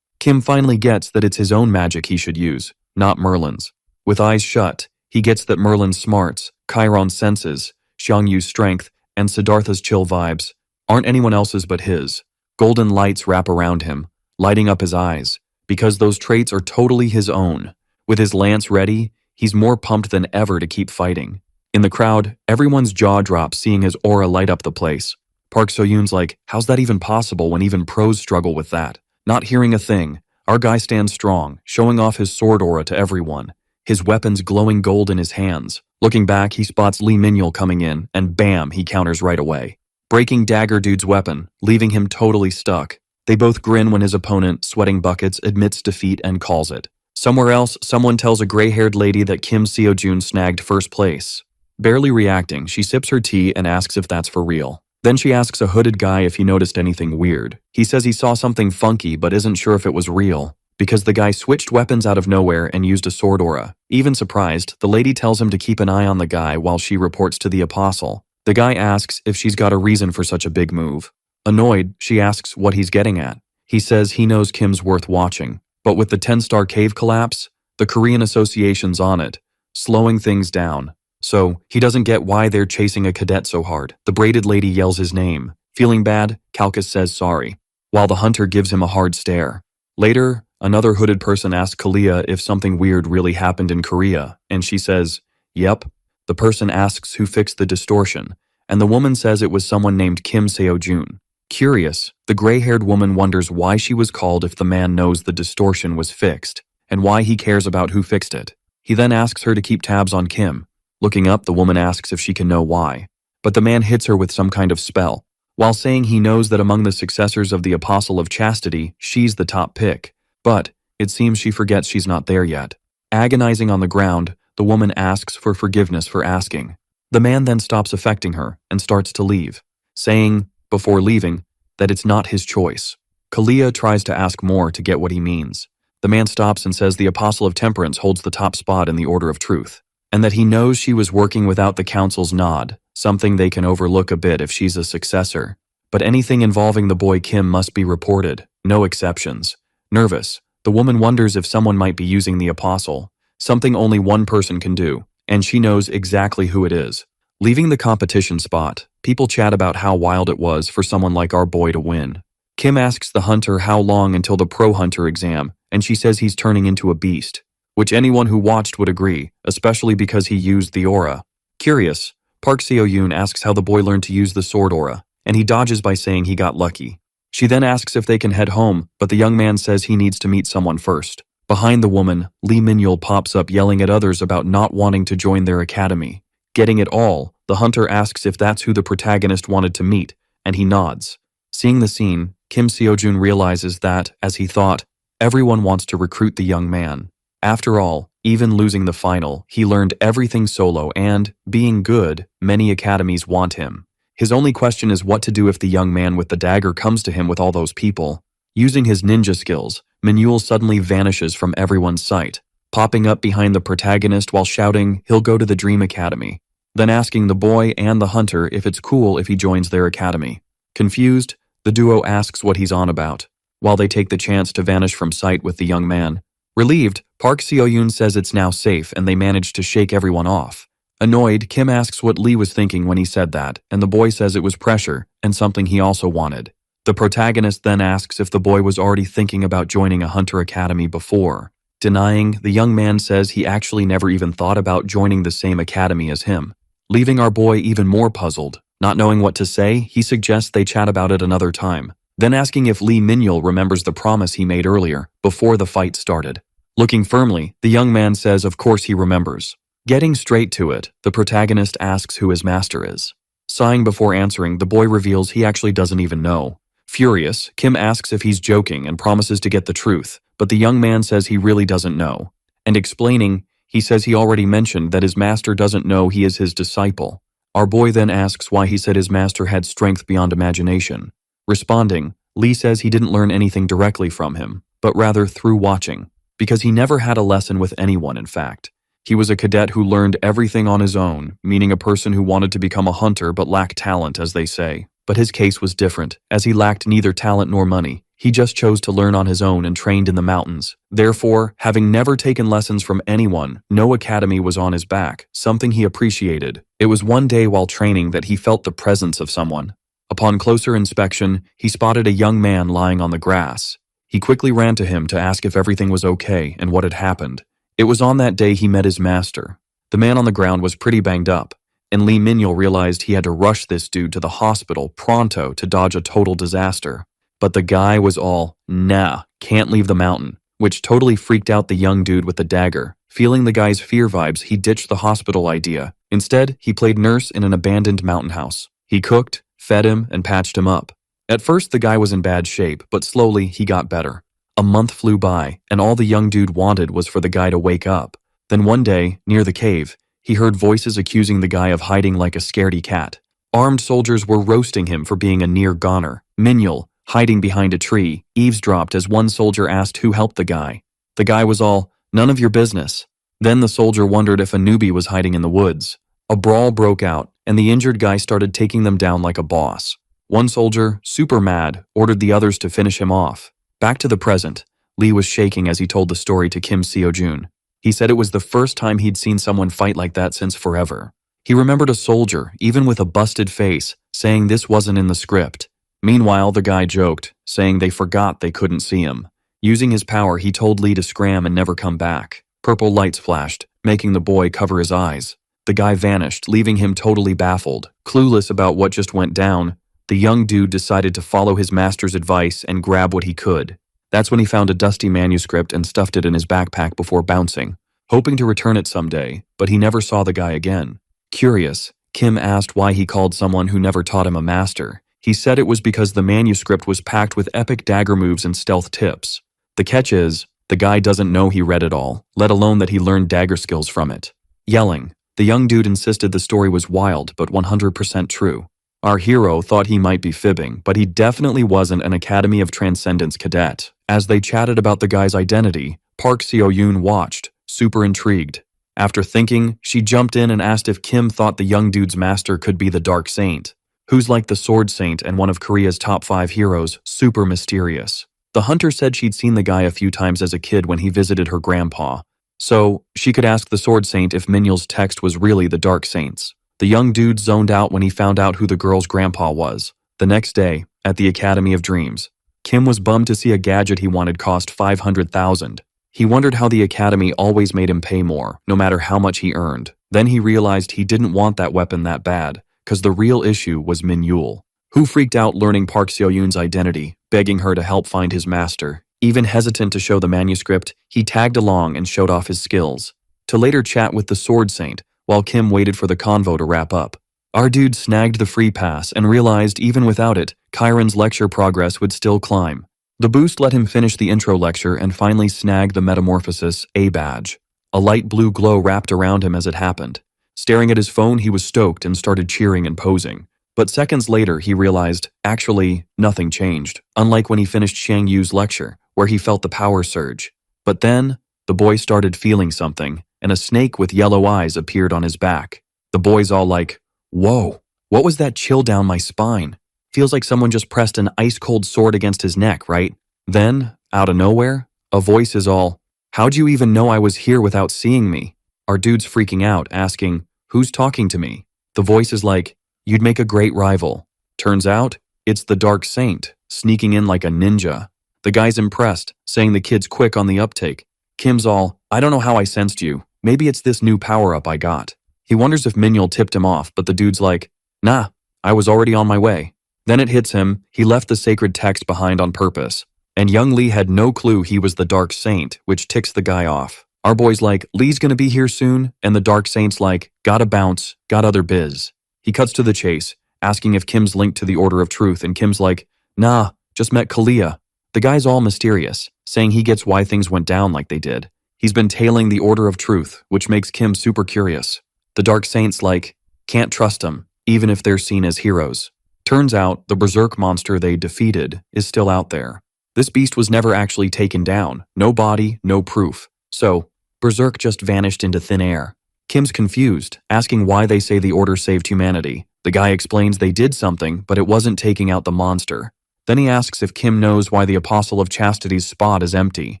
Kim finally gets that it's his own magic he should use, not Merlin's. With eyes shut, he gets that Merlin's smarts, Chiron's senses, Xiangyu's strength, and Siddhartha's chill vibes aren't anyone else's but his. Golden lights wrap around him, lighting up his eyes, because those traits are totally his own. With his lance ready, he's more pumped than ever to keep fighting. In the crowd, everyone's jaw drops seeing his aura light up the place. Park So-yoon's like, how's that even possible when even pros struggle with that? Not hearing a thing, our guy stands strong, showing off his sword aura to everyone. His weapons glowing gold in his hands. Looking back, he spots Lee Min-yul coming in, and bam, he counters right away, breaking Dagger Dude's weapon, leaving him totally stuck. They both grin when his opponent, sweating buckets, admits defeat and calls it. Somewhere else, someone tells a gray-haired lady that Kim Seo-jun snagged first place. Barely reacting, she sips her tea and asks if that's for real. Then she asks a hooded guy if he noticed anything weird. He says he saw something funky but isn't sure if it was real, because the guy switched weapons out of nowhere and used a sword aura. Even surprised, the lady tells him to keep an eye on the guy while she reports to the apostle. The guy asks if she's got a reason for such a big move. Annoyed, she asks what he's getting at. He says he knows Kim's worth watching, but with the 10-star cave collapse, the Korean Association's on it, slowing things down. So, he doesn't get why they're chasing a cadet so hard. The braided lady yells his name. Feeling bad, Kalkus says sorry, while the hunter gives him a hard stare. Later, another hooded person asks Kalia if something weird really happened in Korea, and she says, yep. The person asks who fixed the distortion, and the woman says it was someone named Kim Seo-jun. Curious, the gray-haired woman wonders why she was called if the man knows the distortion was fixed, and why he cares about who fixed it. He then asks her to keep tabs on Kim. Looking up, the woman asks if she can know why, but the man hits her with some kind of spell, while saying he knows that among the successors of the Apostle of Chastity, she's the top pick. But it seems she forgets she's not there yet. Agonizing on the ground, the woman asks for forgiveness for asking. The man then stops affecting her and starts to leave, saying, before leaving, that it's not his choice. Kalia tries to ask more to get what he means. The man stops and says the Apostle of Temperance holds the top spot in the Order of Truth, and that he knows she was working without the Council's nod, something they can overlook a bit if she's a successor. But anything involving the boy Kim must be reported, no exceptions. Nervous, the woman wonders if someone might be using the Apostle, something only one person can do, and she knows exactly who it is. Leaving the competition spot, people chat about how wild it was for someone like our boy to win. Kim asks the hunter how long until the pro hunter exam, and she says he's turning into a beast, which anyone who watched would agree, especially because he used the aura. Curious, Park Seo-yoon asks how the boy learned to use the sword aura, and he dodges by saying he got lucky. She then asks if they can head home, but the young man says he needs to meet someone first. Behind the woman, Lee Min-yul pops up yelling at others about not wanting to join their academy. Getting it all, the hunter asks if that's who the protagonist wanted to meet, and he nods. Seeing the scene, Kim Seo-jun realizes that, as he thought, everyone wants to recruit the young man. After all, even losing the final, he learned everything solo and, being good, many academies want him. His only question is what to do if the young man with the dagger comes to him with all those people. Using his ninja skills, Min-yul suddenly vanishes from everyone's sight, popping up behind the protagonist while shouting he'll go to the Dream Academy, then asking the boy and the hunter if it's cool if he joins their academy. Confused, the duo asks what he's on about, while they take the chance to vanish from sight with the young man. Relieved, Park Seo-yoon says it's now safe and they manage to shake everyone off. Annoyed, Kim asks what Lee was thinking when he said that, and the boy says it was pressure, and something he also wanted. The protagonist then asks if the boy was already thinking about joining a hunter academy before. Denying, the young man says he actually never even thought about joining the same academy as him. Leaving our boy even more puzzled. Not knowing what to say, he suggests they chat about it another time, then asking if Lee Min-yul remembers the promise he made earlier, before the fight started. Looking firmly, the young man says of course he remembers. Getting straight to it, the protagonist asks who his master is. Sighing before answering, the boy reveals he actually doesn't even know. Furious, Kim asks if he's joking and promises to get the truth, but the young man says he really doesn't know. And explaining, he says he already mentioned that his master doesn't know he is his disciple. Our boy then asks why he said his master had strength beyond imagination. Responding, Lee says he didn't learn anything directly from him, but rather through watching, because he never had a lesson with anyone in fact. He was a cadet who learned everything on his own, meaning a person who wanted to become a hunter but lacked talent, as they say. But his case was different, as he lacked neither talent nor money. He just chose to learn on his own and trained in the mountains. Therefore, having never taken lessons from anyone, no academy was on his back, something he appreciated. It was one day while training that he felt the presence of someone. Upon closer inspection, he spotted a young man lying on the grass. He quickly ran to him to ask if everything was okay and what had happened. It was on that day he met his master. The man on the ground was pretty banged up, and Lee Min-yeol realized he had to rush this dude to the hospital pronto to dodge a total disaster. But the guy was all, nah, can't leave the mountain, which totally freaked out the young dude with the dagger. Feeling the guy's fear vibes, he ditched the hospital idea. Instead, he played nurse in an abandoned mountain house. He cooked, fed him, and patched him up. At first, the guy was in bad shape, but slowly he got better. A month flew by, and all the young dude wanted was for the guy to wake up. Then one day, near the cave, he heard voices accusing the guy of hiding like a scaredy cat. Armed soldiers were roasting him for being a near goner. Min-yeol, hiding behind a tree, eavesdropped as one soldier asked who helped the guy. The guy was all, none of your business. Then the soldier wondered if a newbie was hiding in the woods. A brawl broke out, and the injured guy started taking them down like a boss. One soldier, super mad, ordered the others to finish him off. Back to the present, Lee was shaking as he told the story to Kim Seo-jun. He said it was the first time he'd seen someone fight like that since forever. He remembered a soldier, even with a busted face, saying this wasn't in the script. Meanwhile, the guy joked, saying they forgot they couldn't see him. Using his power, he told Lee to scram and never come back. Purple lights flashed, making the boy cover his eyes. The guy vanished, leaving him totally baffled. Clueless about what just went down, the young dude decided to follow his master's advice and grab what he could. That's when he found a dusty manuscript and stuffed it in his backpack before bouncing, hoping to return it someday, but he never saw the guy again. Curious, Kim asked why he called someone who never taught him a master. He said it was because the manuscript was packed with epic dagger moves and stealth tips. The catch is, the guy doesn't know he read it all, let alone that he learned dagger skills from it. Yelling, the young dude insisted the story was wild but 100% true. Our hero thought he might be fibbing, but he definitely wasn't an Academy of Transcendence cadet. As they chatted about the guy's identity, Park Seo-yoon watched, super intrigued. After thinking, she jumped in and asked if Kim thought the young dude's master could be the Dark Saint, who's like the Sword Saint and one of Korea's top 5 heroes, super mysterious. The hunter said she'd seen the guy a few times as a kid when he visited her grandpa, so she could ask the Sword Saint if Min-yeol's text was really the Dark Saint's. The young dude zoned out when he found out who the girl's grandpa was. The next day, at the Academy of Dreams, Kim was bummed to see a gadget he wanted cost $500,000. He wondered how the Academy always made him pay more, no matter how much he earned. Then he realized he didn't want that weapon that bad, because the real issue was Min-yeol, who freaked out learning Park Seo-yoon's identity, begging her to help find his master. Even hesitant to show the manuscript, he tagged along and showed off his skills, to later chat with the Sword Saint, while Kim waited for the convo to wrap up. Our dude snagged the free pass and realized even without it, Kyron's lecture progress would still climb. The boost let him finish the intro lecture and finally snag the Metamorphosis A badge. A light blue glow wrapped around him as it happened. Staring at his phone, he was stoked and started cheering and posing. But seconds later, he realized, actually, nothing changed, unlike when he finished Shang Yu's lecture, where he felt the power surge. But then, the boy started feeling something, and a snake with yellow eyes appeared on his back. The boy's all like, whoa, what was that chill down my spine? Feels like someone just pressed an ice-cold sword against his neck, right? Then, out of nowhere, a voice is all, how'd you even know I was here without seeing me? Our dude's freaking out, asking, who's talking to me? The voice is like, you'd make a great rival. Turns out, it's the Dark Saint, sneaking in like a ninja. The guy's impressed, saying the kid's quick on the uptake. Kim's all, I don't know how I sensed you. Maybe it's this new power-up I got. He wonders if Min-yeol tipped him off, but the dude's like, nah, I was already on my way. Then it hits him, he left the sacred text behind on purpose. And young Lee had no clue he was the Dark Saint, which ticks the guy off. Our boy's like, Lee's gonna be here soon, and the Dark Saint's like, gotta bounce, got other biz. He cuts to the chase, asking if Kim's linked to the Order of Truth, and Kim's like, nah, just met Kalia. The guy's all mysterious, saying he gets why things went down like they did. He's been tailing the Order of Truth, which makes Kim super curious. The Dark Saint's like, can't trust him, even if they're seen as heroes. Turns out, the Berserk monster they defeated is still out there. This beast was never actually taken down, no body, no proof. So, Berserk just vanished into thin air. Kim's confused, asking why they say the Order saved humanity. The guy explains they did something, but it wasn't taking out the monster. Then he asks if Kim knows why the Apostle of Chastity's spot is empty.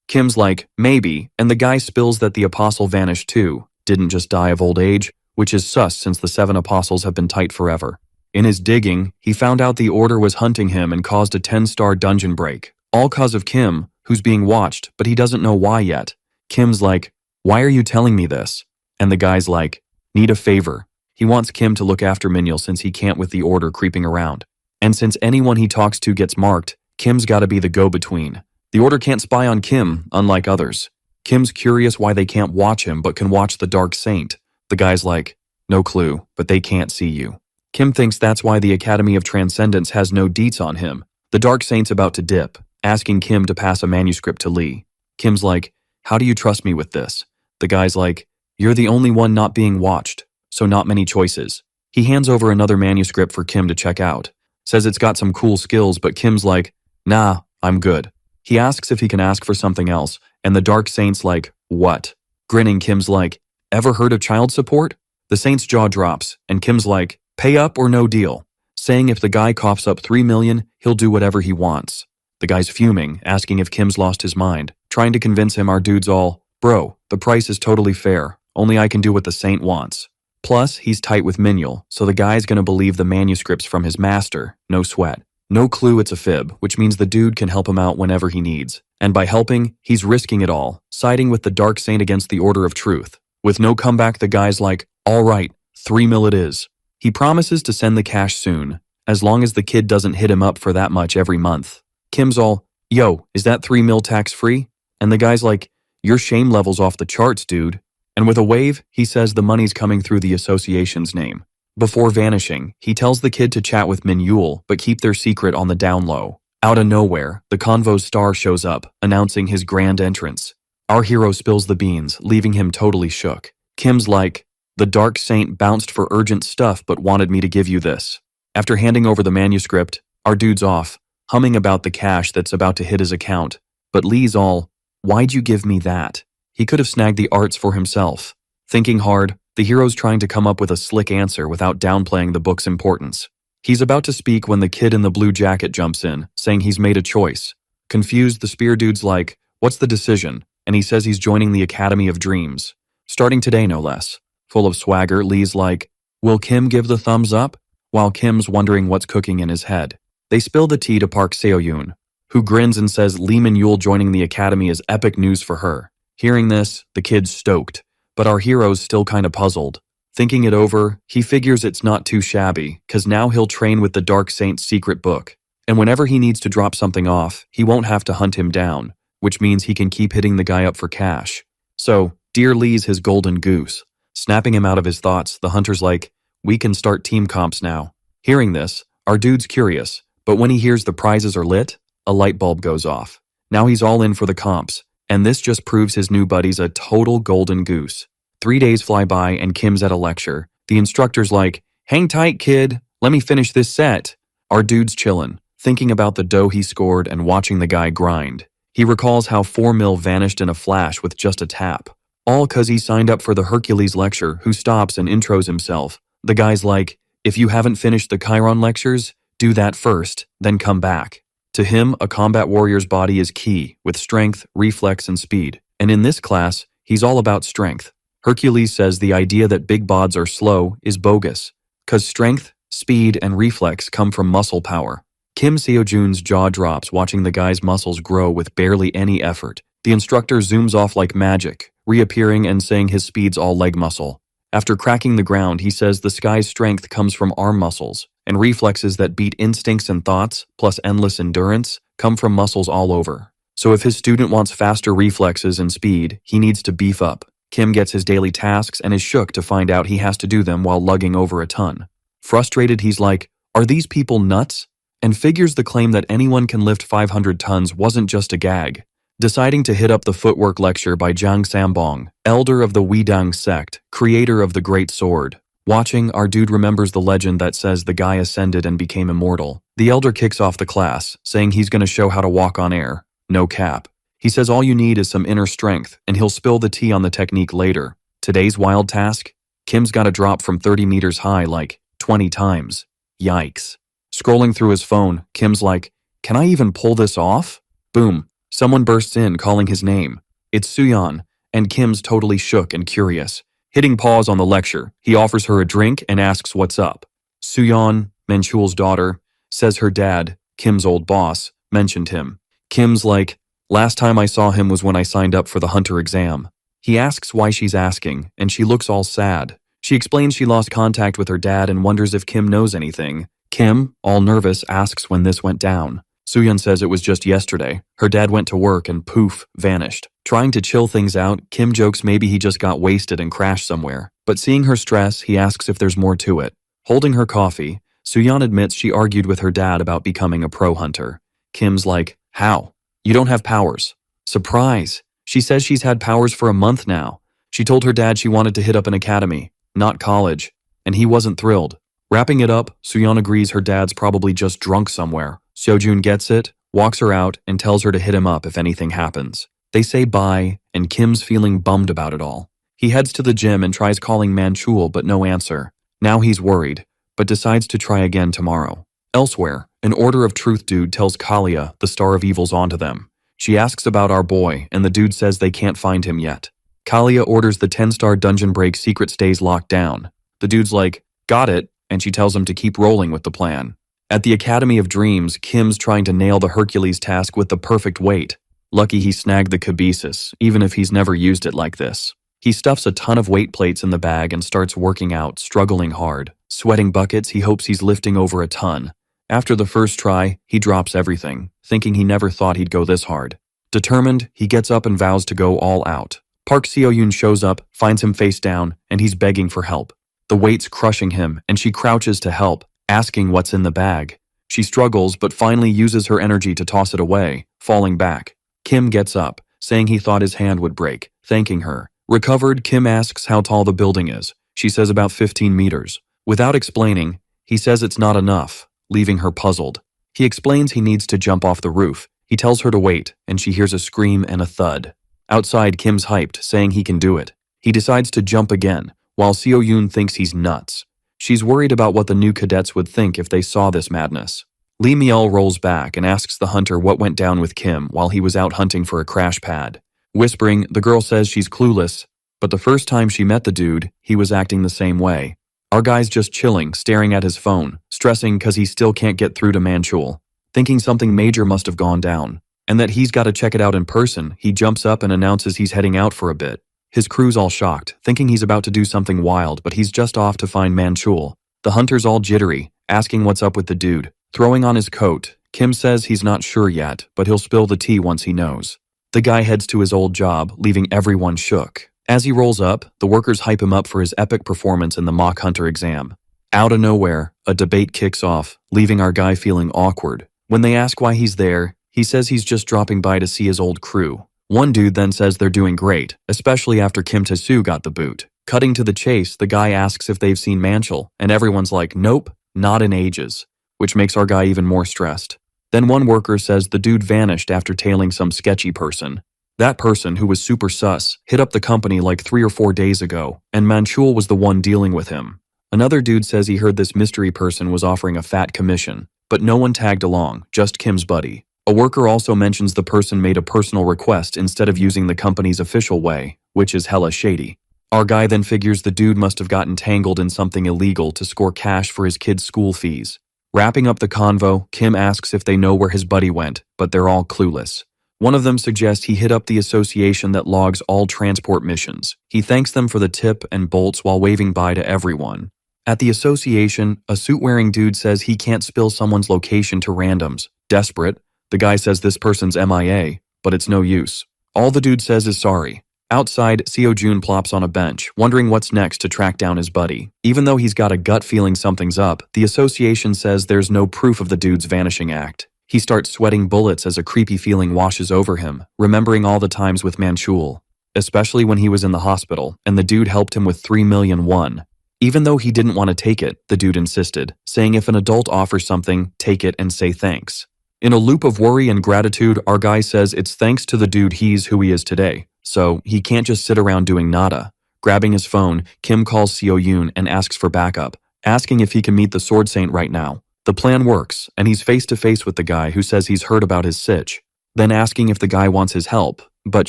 Kim's like, maybe, and the guy spills that the Apostle vanished too, didn't just die of old age, which is sus since the 7 Apostles have been tight forever. In his digging, he found out the Order was hunting him and caused a 10-star dungeon break, all cause of Kim, who's being watched, but he doesn't know why yet. Kim's like, why are you telling me this? And the guy's like, need a favor. He wants Kim to look after Minyul since he can't with the Order creeping around. And since anyone he talks to gets marked, Kim's gotta be the go-between. The Order can't spy on Kim, unlike others. Kim's curious why they can't watch him but can watch the Dark Saint. The guy's like, no clue, but they can't see you. Kim thinks that's why the Academy of Transcendence has no deets on him. The Dark Saint's about to dip, asking Kim to pass a manuscript to Lee. Kim's like, how do you trust me with this? The guy's like, you're the only one not being watched, so not many choices. He hands over another manuscript for Kim to check out. Says it's got some cool skills, but Kim's like, nah, I'm good. He asks if he can ask for something else, and the Dark Saint's like, what? Grinning, Kim's like, ever heard of child support? The Saint's jaw drops, and Kim's like, pay up or no deal. Saying if the guy coughs up $3 million, he'll do whatever he wants. The guy's fuming, asking if Kim's lost his mind, trying to convince him our dude's all, bro, the price is totally fair, only I can do what the Saint wants. Plus, he's tight with Minyul, so the guy's gonna believe the manuscripts from his master, no sweat. No clue it's a fib, which means the dude can help him out whenever he needs. And by helping, he's risking it all, siding with the Dark Saint against the Order of Truth. With no comeback, the guy's like, all right, 3 mil it is. He promises to send the cash soon, as long as the kid doesn't hit him up for that much every month. Kim's all, yo, is that 3 mil tax-free? And the guy's like, your shame level's off the charts, dude. And with a wave, he says the money's coming through the association's name. Before vanishing, he tells the kid to chat with Minyul, but keep their secret on the down low. Out of nowhere, the convo's star shows up, announcing his grand entrance. Our hero spills the beans, leaving him totally shook. Kim's like, the Dark Saint bounced for urgent stuff but wanted me to give you this. After handing over the manuscript, our dude's off, humming about the cash that's about to hit his account. But Lee's all, why'd you give me that? He could have snagged the arts for himself. Thinking hard, the hero's trying to come up with a slick answer without downplaying the book's importance. He's about to speak when the kid in the blue jacket jumps in, saying he's made a choice. Confused, the spear dude's like, what's the decision? And he says he's joining the Academy of Dreams. Starting today, no less. Full of swagger, Lee's like, will Kim give the thumbs up? While Kim's wondering what's cooking in his head. They spill the tea to Park Seo-yoon, who grins and says Lee Min-yul joining the Academy is epic news for her. Hearing this, the kid's stoked, but our hero's still kinda puzzled. Thinking it over, he figures it's not too shabby, cause now he'll train with the Dark Saint's secret book. And whenever he needs to drop something off, he won't have to hunt him down, which means he can keep hitting the guy up for cash. So, Dear Lee's his golden goose. Snapping him out of his thoughts, the hunter's like, we can start team comps now. Hearing this, our dude's curious, but when he hears the prizes are lit, a light bulb goes off. Now he's all in for the comps, and this just proves his new buddy's a total golden goose. 3 days fly by and Kim's at a lecture. The instructor's like, hang tight, kid, let me finish this set. Our dude's chillin', thinking about the dough he scored and watching the guy grind. He recalls how 4 mil vanished in a flash with just a tap. All cause he signed up for the Hercules lecture, who stops and intros himself. The guy's like, if you haven't finished the Chiron lectures, do that first, then come back. To him, a combat warrior's body is key, with strength, reflex, and speed. And in this class, he's all about strength. Hercules says the idea that big bods are slow is bogus, cause strength, speed, and reflex come from muscle power. Kim Seo-jun's jaw drops watching the guy's muscles grow with barely any effort. The instructor zooms off like magic, reappearing and saying his speed's all leg muscle. After cracking the ground, he says the sky's strength comes from arm muscles, and reflexes that beat instincts and thoughts, plus endless endurance, come from muscles all over. So if his student wants faster reflexes and speed, he needs to beef up. Kim gets his daily tasks and is shook to find out he has to do them while lugging over a ton. Frustrated, he's like, "Are these people nuts?" And figures the claim that anyone can lift 500 tons wasn't just a gag. Deciding to hit up the footwork lecture by Zhang Sambong, elder of the Weidang sect, creator of the Great Sword. Watching, our dude remembers the legend that says the guy ascended and became immortal. The elder kicks off the class, saying he's going to show how to walk on air. No cap. He says all you need is some inner strength, and he'll spill the tea on the technique later. Today's wild task? Kim's got to drop from 30 meters high like 20 times. Yikes. Scrolling through his phone, Kim's like, "Can I even pull this off?" Boom. Someone bursts in calling his name. It's Suyeon, and Kim's totally shook and curious. Hitting pause on the lecture, he offers her a drink and asks what's up. Suyeon, Manchul's daughter, says her dad, Kim's old boss, mentioned him. Kim's like, "Last time I saw him was when I signed up for the hunter exam." He asks why she's asking, and she looks all sad. She explains she lost contact with her dad and wonders if Kim knows anything. Kim, all nervous, asks when this went down. Suyeon says it was just yesterday. Her dad went to work and poof, vanished. Trying to chill things out, Kim jokes maybe he just got wasted and crashed somewhere. But seeing her stress, he asks if there's more to it. Holding her coffee, Suyeon admits she argued with her dad about becoming a pro hunter. Kim's like, "How? You don't have powers." Surprise! She says she's had powers for a month now. She told her dad she wanted to hit up an academy, not college, and he wasn't thrilled. Wrapping it up, Suyeon agrees her dad's probably just drunk somewhere. Seojun gets it, walks her out, and tells her to hit him up if anything happens. They say bye, and Kim's feeling bummed about it all. He heads to the gym and tries calling Manchul, but no answer. Now he's worried, but decides to try again tomorrow. Elsewhere, an Order of Truth dude tells Kalia the Star of Evil's onto them. She asks about our boy, and the dude says they can't find him yet. Kalia orders the 10-star dungeon break secret stays locked down. The dude's like, "Got it," and she tells him to keep rolling with the plan. At the Academy of Dreams, Kim's trying to nail the Hercules task with the perfect weight. Lucky he snagged the Cabesus, even if he's never used it like this. He stuffs a ton of weight plates in the bag and starts working out, struggling hard. Sweating buckets, he hopes he's lifting over a ton. After the first try, he drops everything, thinking he never thought he'd go this hard. Determined, he gets up and vows to go all out. Park Seo-yoon shows up, finds him face down, and he's begging for help. The weight's crushing him, and she crouches to help, asking what's in the bag. She struggles, but finally uses her energy to toss it away, falling back. Kim gets up, saying he thought his hand would break, thanking her. Recovered, Kim asks how tall the building is. She says about 15 meters. Without explaining, he says it's not enough, leaving her puzzled. He explains he needs to jump off the roof. He tells her to wait, and she hears a scream and a thud. Outside, Kim's hyped, saying he can do it. He decides to jump again, while Seo-yoon thinks he's nuts. She's worried about what the new cadets would think if they saw this madness. Lee Myul rolls back and asks the hunter what went down with Kim while he was out hunting for a crash pad. Whispering, the girl says she's clueless, but the first time she met the dude, he was acting the same way. Our guy's just chilling, staring at his phone, stressing because he still can't get through to Manchul. Thinking something major must have gone down, and that he's got to check it out in person, he jumps up and announces he's heading out for a bit. His crew's all shocked, thinking he's about to do something wild, but he's just off to find Manchul. The hunter's all jittery, asking what's up with the dude. Throwing on his coat, Kim says he's not sure yet, but he'll spill the tea once he knows. The guy heads to his old job, leaving everyone shook. As he rolls up, the workers hype him up for his epic performance in the mock hunter exam. Out of nowhere, a debate kicks off, leaving our guy feeling awkward. When they ask why he's there, he says he's just dropping by to see his old crew. One dude then says they're doing great, especially after Kim Tae-soo got the boot. Cutting to the chase, the guy asks if they've seen Manchul, and everyone's like, nope, not in ages, which makes our guy even more stressed. Then one worker says the dude vanished after tailing some sketchy person. That person, who was super sus, hit up the company like 3 or 4 days ago, and Manchul was the one dealing with him. Another dude says he heard this mystery person was offering a fat commission, but no one tagged along, just Kim's buddy. A worker also mentions the person made a personal request instead of using the company's official way, which is hella shady. Our guy then figures the dude must have gotten tangled in something illegal to score cash for his kids' school fees. Wrapping up the convo, Kim asks if they know where his buddy went, but they're all clueless. One of them suggests he hit up the association that logs all transport missions. He thanks them for the tip and bolts while waving bye to everyone. At the association, a suit-wearing dude says he can't spill someone's location to randoms. Desperate, The guy says this person's MIA, but it's no use. All the dude says is sorry. Outside, Seo-jun plops on a bench, wondering what's next to track down his buddy. Even though he's got a gut feeling something's up, the association says there's no proof of the dude's vanishing act. He starts sweating bullets as a creepy feeling washes over him, remembering all the times with Manchul, especially when he was in the hospital, and the dude helped him with 3 million won. Even though he didn't want to take it, the dude insisted, saying if an adult offers something, take it and say thanks. In a loop of worry and gratitude, our guy says it's thanks to the dude he's who he is today, so he can't just sit around doing nada. Grabbing his phone, Kim calls Seo-yoon and asks for backup, asking if he can meet the Sword Saint right now. The plan works, and he's face to face with the guy who says he's heard about his sitch, then asking if the guy wants his help, but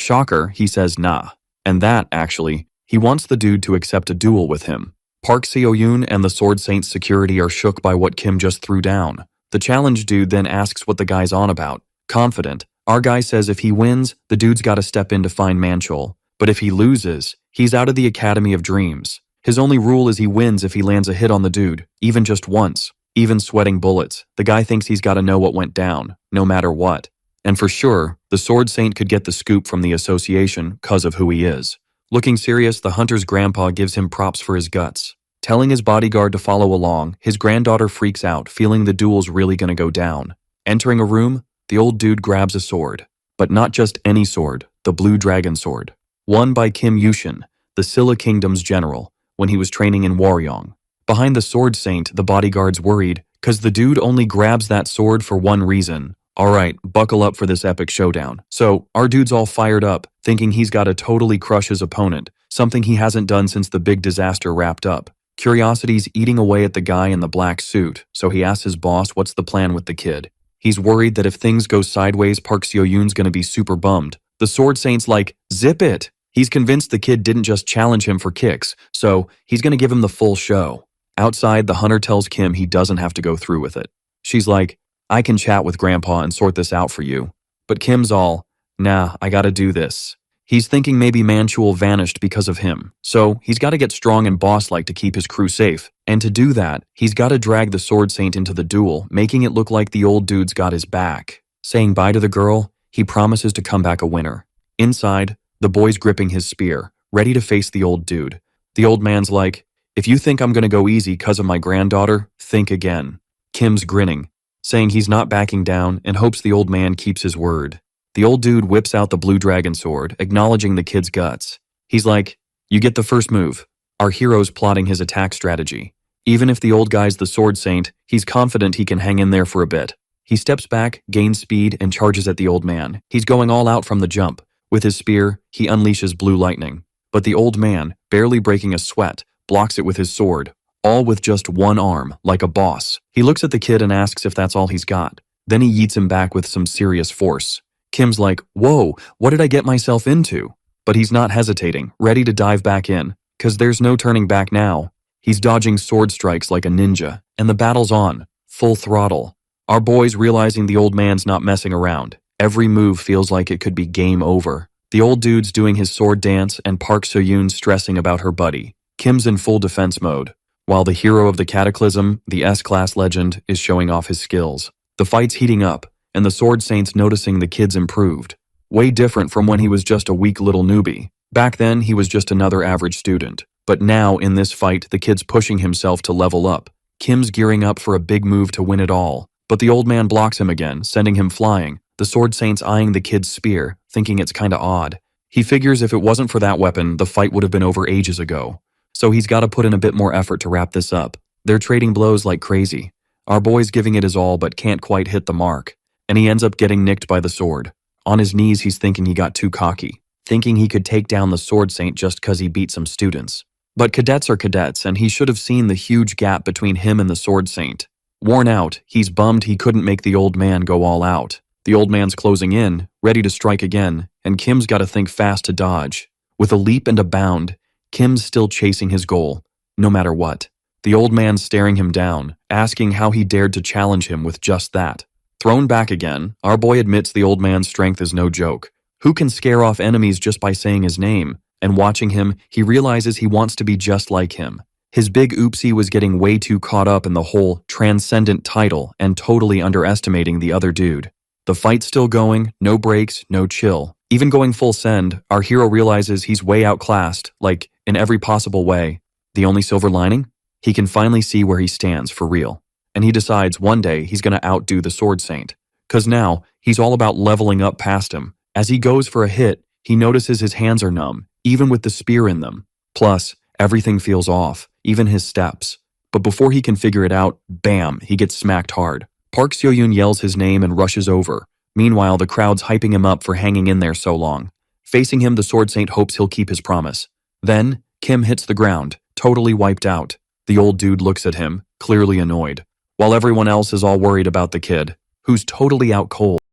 shocker, he says nah. And that, actually, he wants the dude to accept a duel with him. Park Seo-yoon and the Sword Saint's security are shook by what Kim just threw down. The challenge dude then asks what the guy's on about. Confident, our guy says if he wins, the dude's gotta step in to find Manchul, but if he loses, he's out of the Academy of Dreams. His only rule is he wins if he lands a hit on the dude, even just once. Even sweating bullets, the guy thinks he's gotta know what went down, no matter what. And for sure, the Sword Saint could get the scoop from the association cause of who he is. Looking serious, the hunter's grandpa gives him props for his guts. Telling his bodyguard to follow along, his granddaughter freaks out, feeling the duel's really gonna go down. Entering a room, the old dude grabs a sword. But not just any sword, the Blue Dragon Sword. Won by Kim Yushin, the Silla Kingdom's general, when he was training in Waryeong. Behind the Sword Saint, the bodyguard's worried, cause the dude only grabs that sword for one reason. Alright, buckle up for this epic showdown. So, our dude's all fired up, thinking he's gotta totally crush his opponent, something he hasn't done since the big disaster wrapped up. Curiosity's eating away at the guy in the black suit, so he asks his boss what's the plan with the kid. He's worried that if things go sideways, Park Seo-yoon's gonna be super bummed. The Sword Saint's like, zip it! He's convinced the kid didn't just challenge him for kicks, so he's gonna give him the full show. Outside, the hunter tells Kim he doesn't have to go through with it. She's like, I can chat with Grandpa and sort this out for you. But Kim's all, nah, I gotta do this. He's thinking maybe Manchul vanished because of him, so he's gotta get strong and boss-like to keep his crew safe. And to do that, he's gotta drag the Sword Saint into the duel, making it look like the old dude's got his back. Saying bye to the girl, he promises to come back a winner. Inside, the boy's gripping his spear, ready to face the old dude. The old man's like, if you think I'm gonna go easy cause of my granddaughter, think again. Kim's grinning, saying he's not backing down and hopes the old man keeps his word. The old dude whips out the Blue Dragon Sword, acknowledging the kid's guts. He's like, you get the first move. Our hero's plotting his attack strategy. Even if the old guy's the Sword Saint, he's confident he can hang in there for a bit. He steps back, gains speed, and charges at the old man. He's going all out from the jump. With his spear, he unleashes blue lightning. But the old man, barely breaking a sweat, blocks it with his sword, all with just one arm, like a boss. He looks at the kid and asks if that's all he's got. Then he yeets him back with some serious force. Kim's like, whoa, what did I get myself into? But he's not hesitating, ready to dive back in, cause there's no turning back now. He's dodging sword strikes like a ninja, and the battle's on, full throttle. Our boy's realizing the old man's not messing around. Every move feels like it could be game over. The old dude's doing his sword dance and Park Seo-yoon's stressing about her buddy. Kim's in full defense mode, while the hero of the Cataclysm, the S-Class legend, is showing off his skills. The fight's heating up, and the Sword Saint's noticing the kid's improved. Way different from when he was just a weak little newbie. Back then, he was just another average student. But now, in this fight, the kid's pushing himself to level up. Kim's gearing up for a big move to win it all. But the old man blocks him again, sending him flying. The Sword Saint's eyeing the kid's spear, thinking it's kinda odd. He figures if it wasn't for that weapon, the fight would have been over ages ago. So he's gotta put in a bit more effort to wrap this up. They're trading blows like crazy. Our boy's giving it his all but can't quite hit the mark. And he ends up getting nicked by the sword. On his knees, he's thinking he got too cocky, thinking he could take down the Sword Saint just cause he beat some students. But cadets are cadets, and he should have seen the huge gap between him and the Sword Saint. Worn out, he's bummed he couldn't make the old man go all out. The old man's closing in, ready to strike again, and Kim's gotta think fast to dodge. With a leap and a bound, Kim's still chasing his goal, no matter what. The old man's staring him down, asking how he dared to challenge him with just that. Thrown back again, our boy admits the old man's strength is no joke. Who can scare off enemies just by saying his name? And watching him, he realizes he wants to be just like him. His big oopsie was getting way too caught up in the whole Transcendent title and totally underestimating the other dude. The fight's still going, no breaks, no chill. Even going full send, our hero realizes he's way outclassed, like, in every possible way. The only silver lining? He can finally see where he stands for real. And he decides one day he's gonna outdo the Sword Saint. 'Cause now, he's all about leveling up past him. As he goes for a hit, he notices his hands are numb, even with the spear in them. Plus, everything feels off, even his steps. But before he can figure it out, bam, he gets smacked hard. Park Seo-yoon yells his name and rushes over. Meanwhile, the crowd's hyping him up for hanging in there so long. Facing him, the Sword Saint hopes he'll keep his promise. Then, Kim hits the ground, totally wiped out. The old dude looks at him, clearly annoyed, while everyone else is all worried about the kid, who's totally out cold.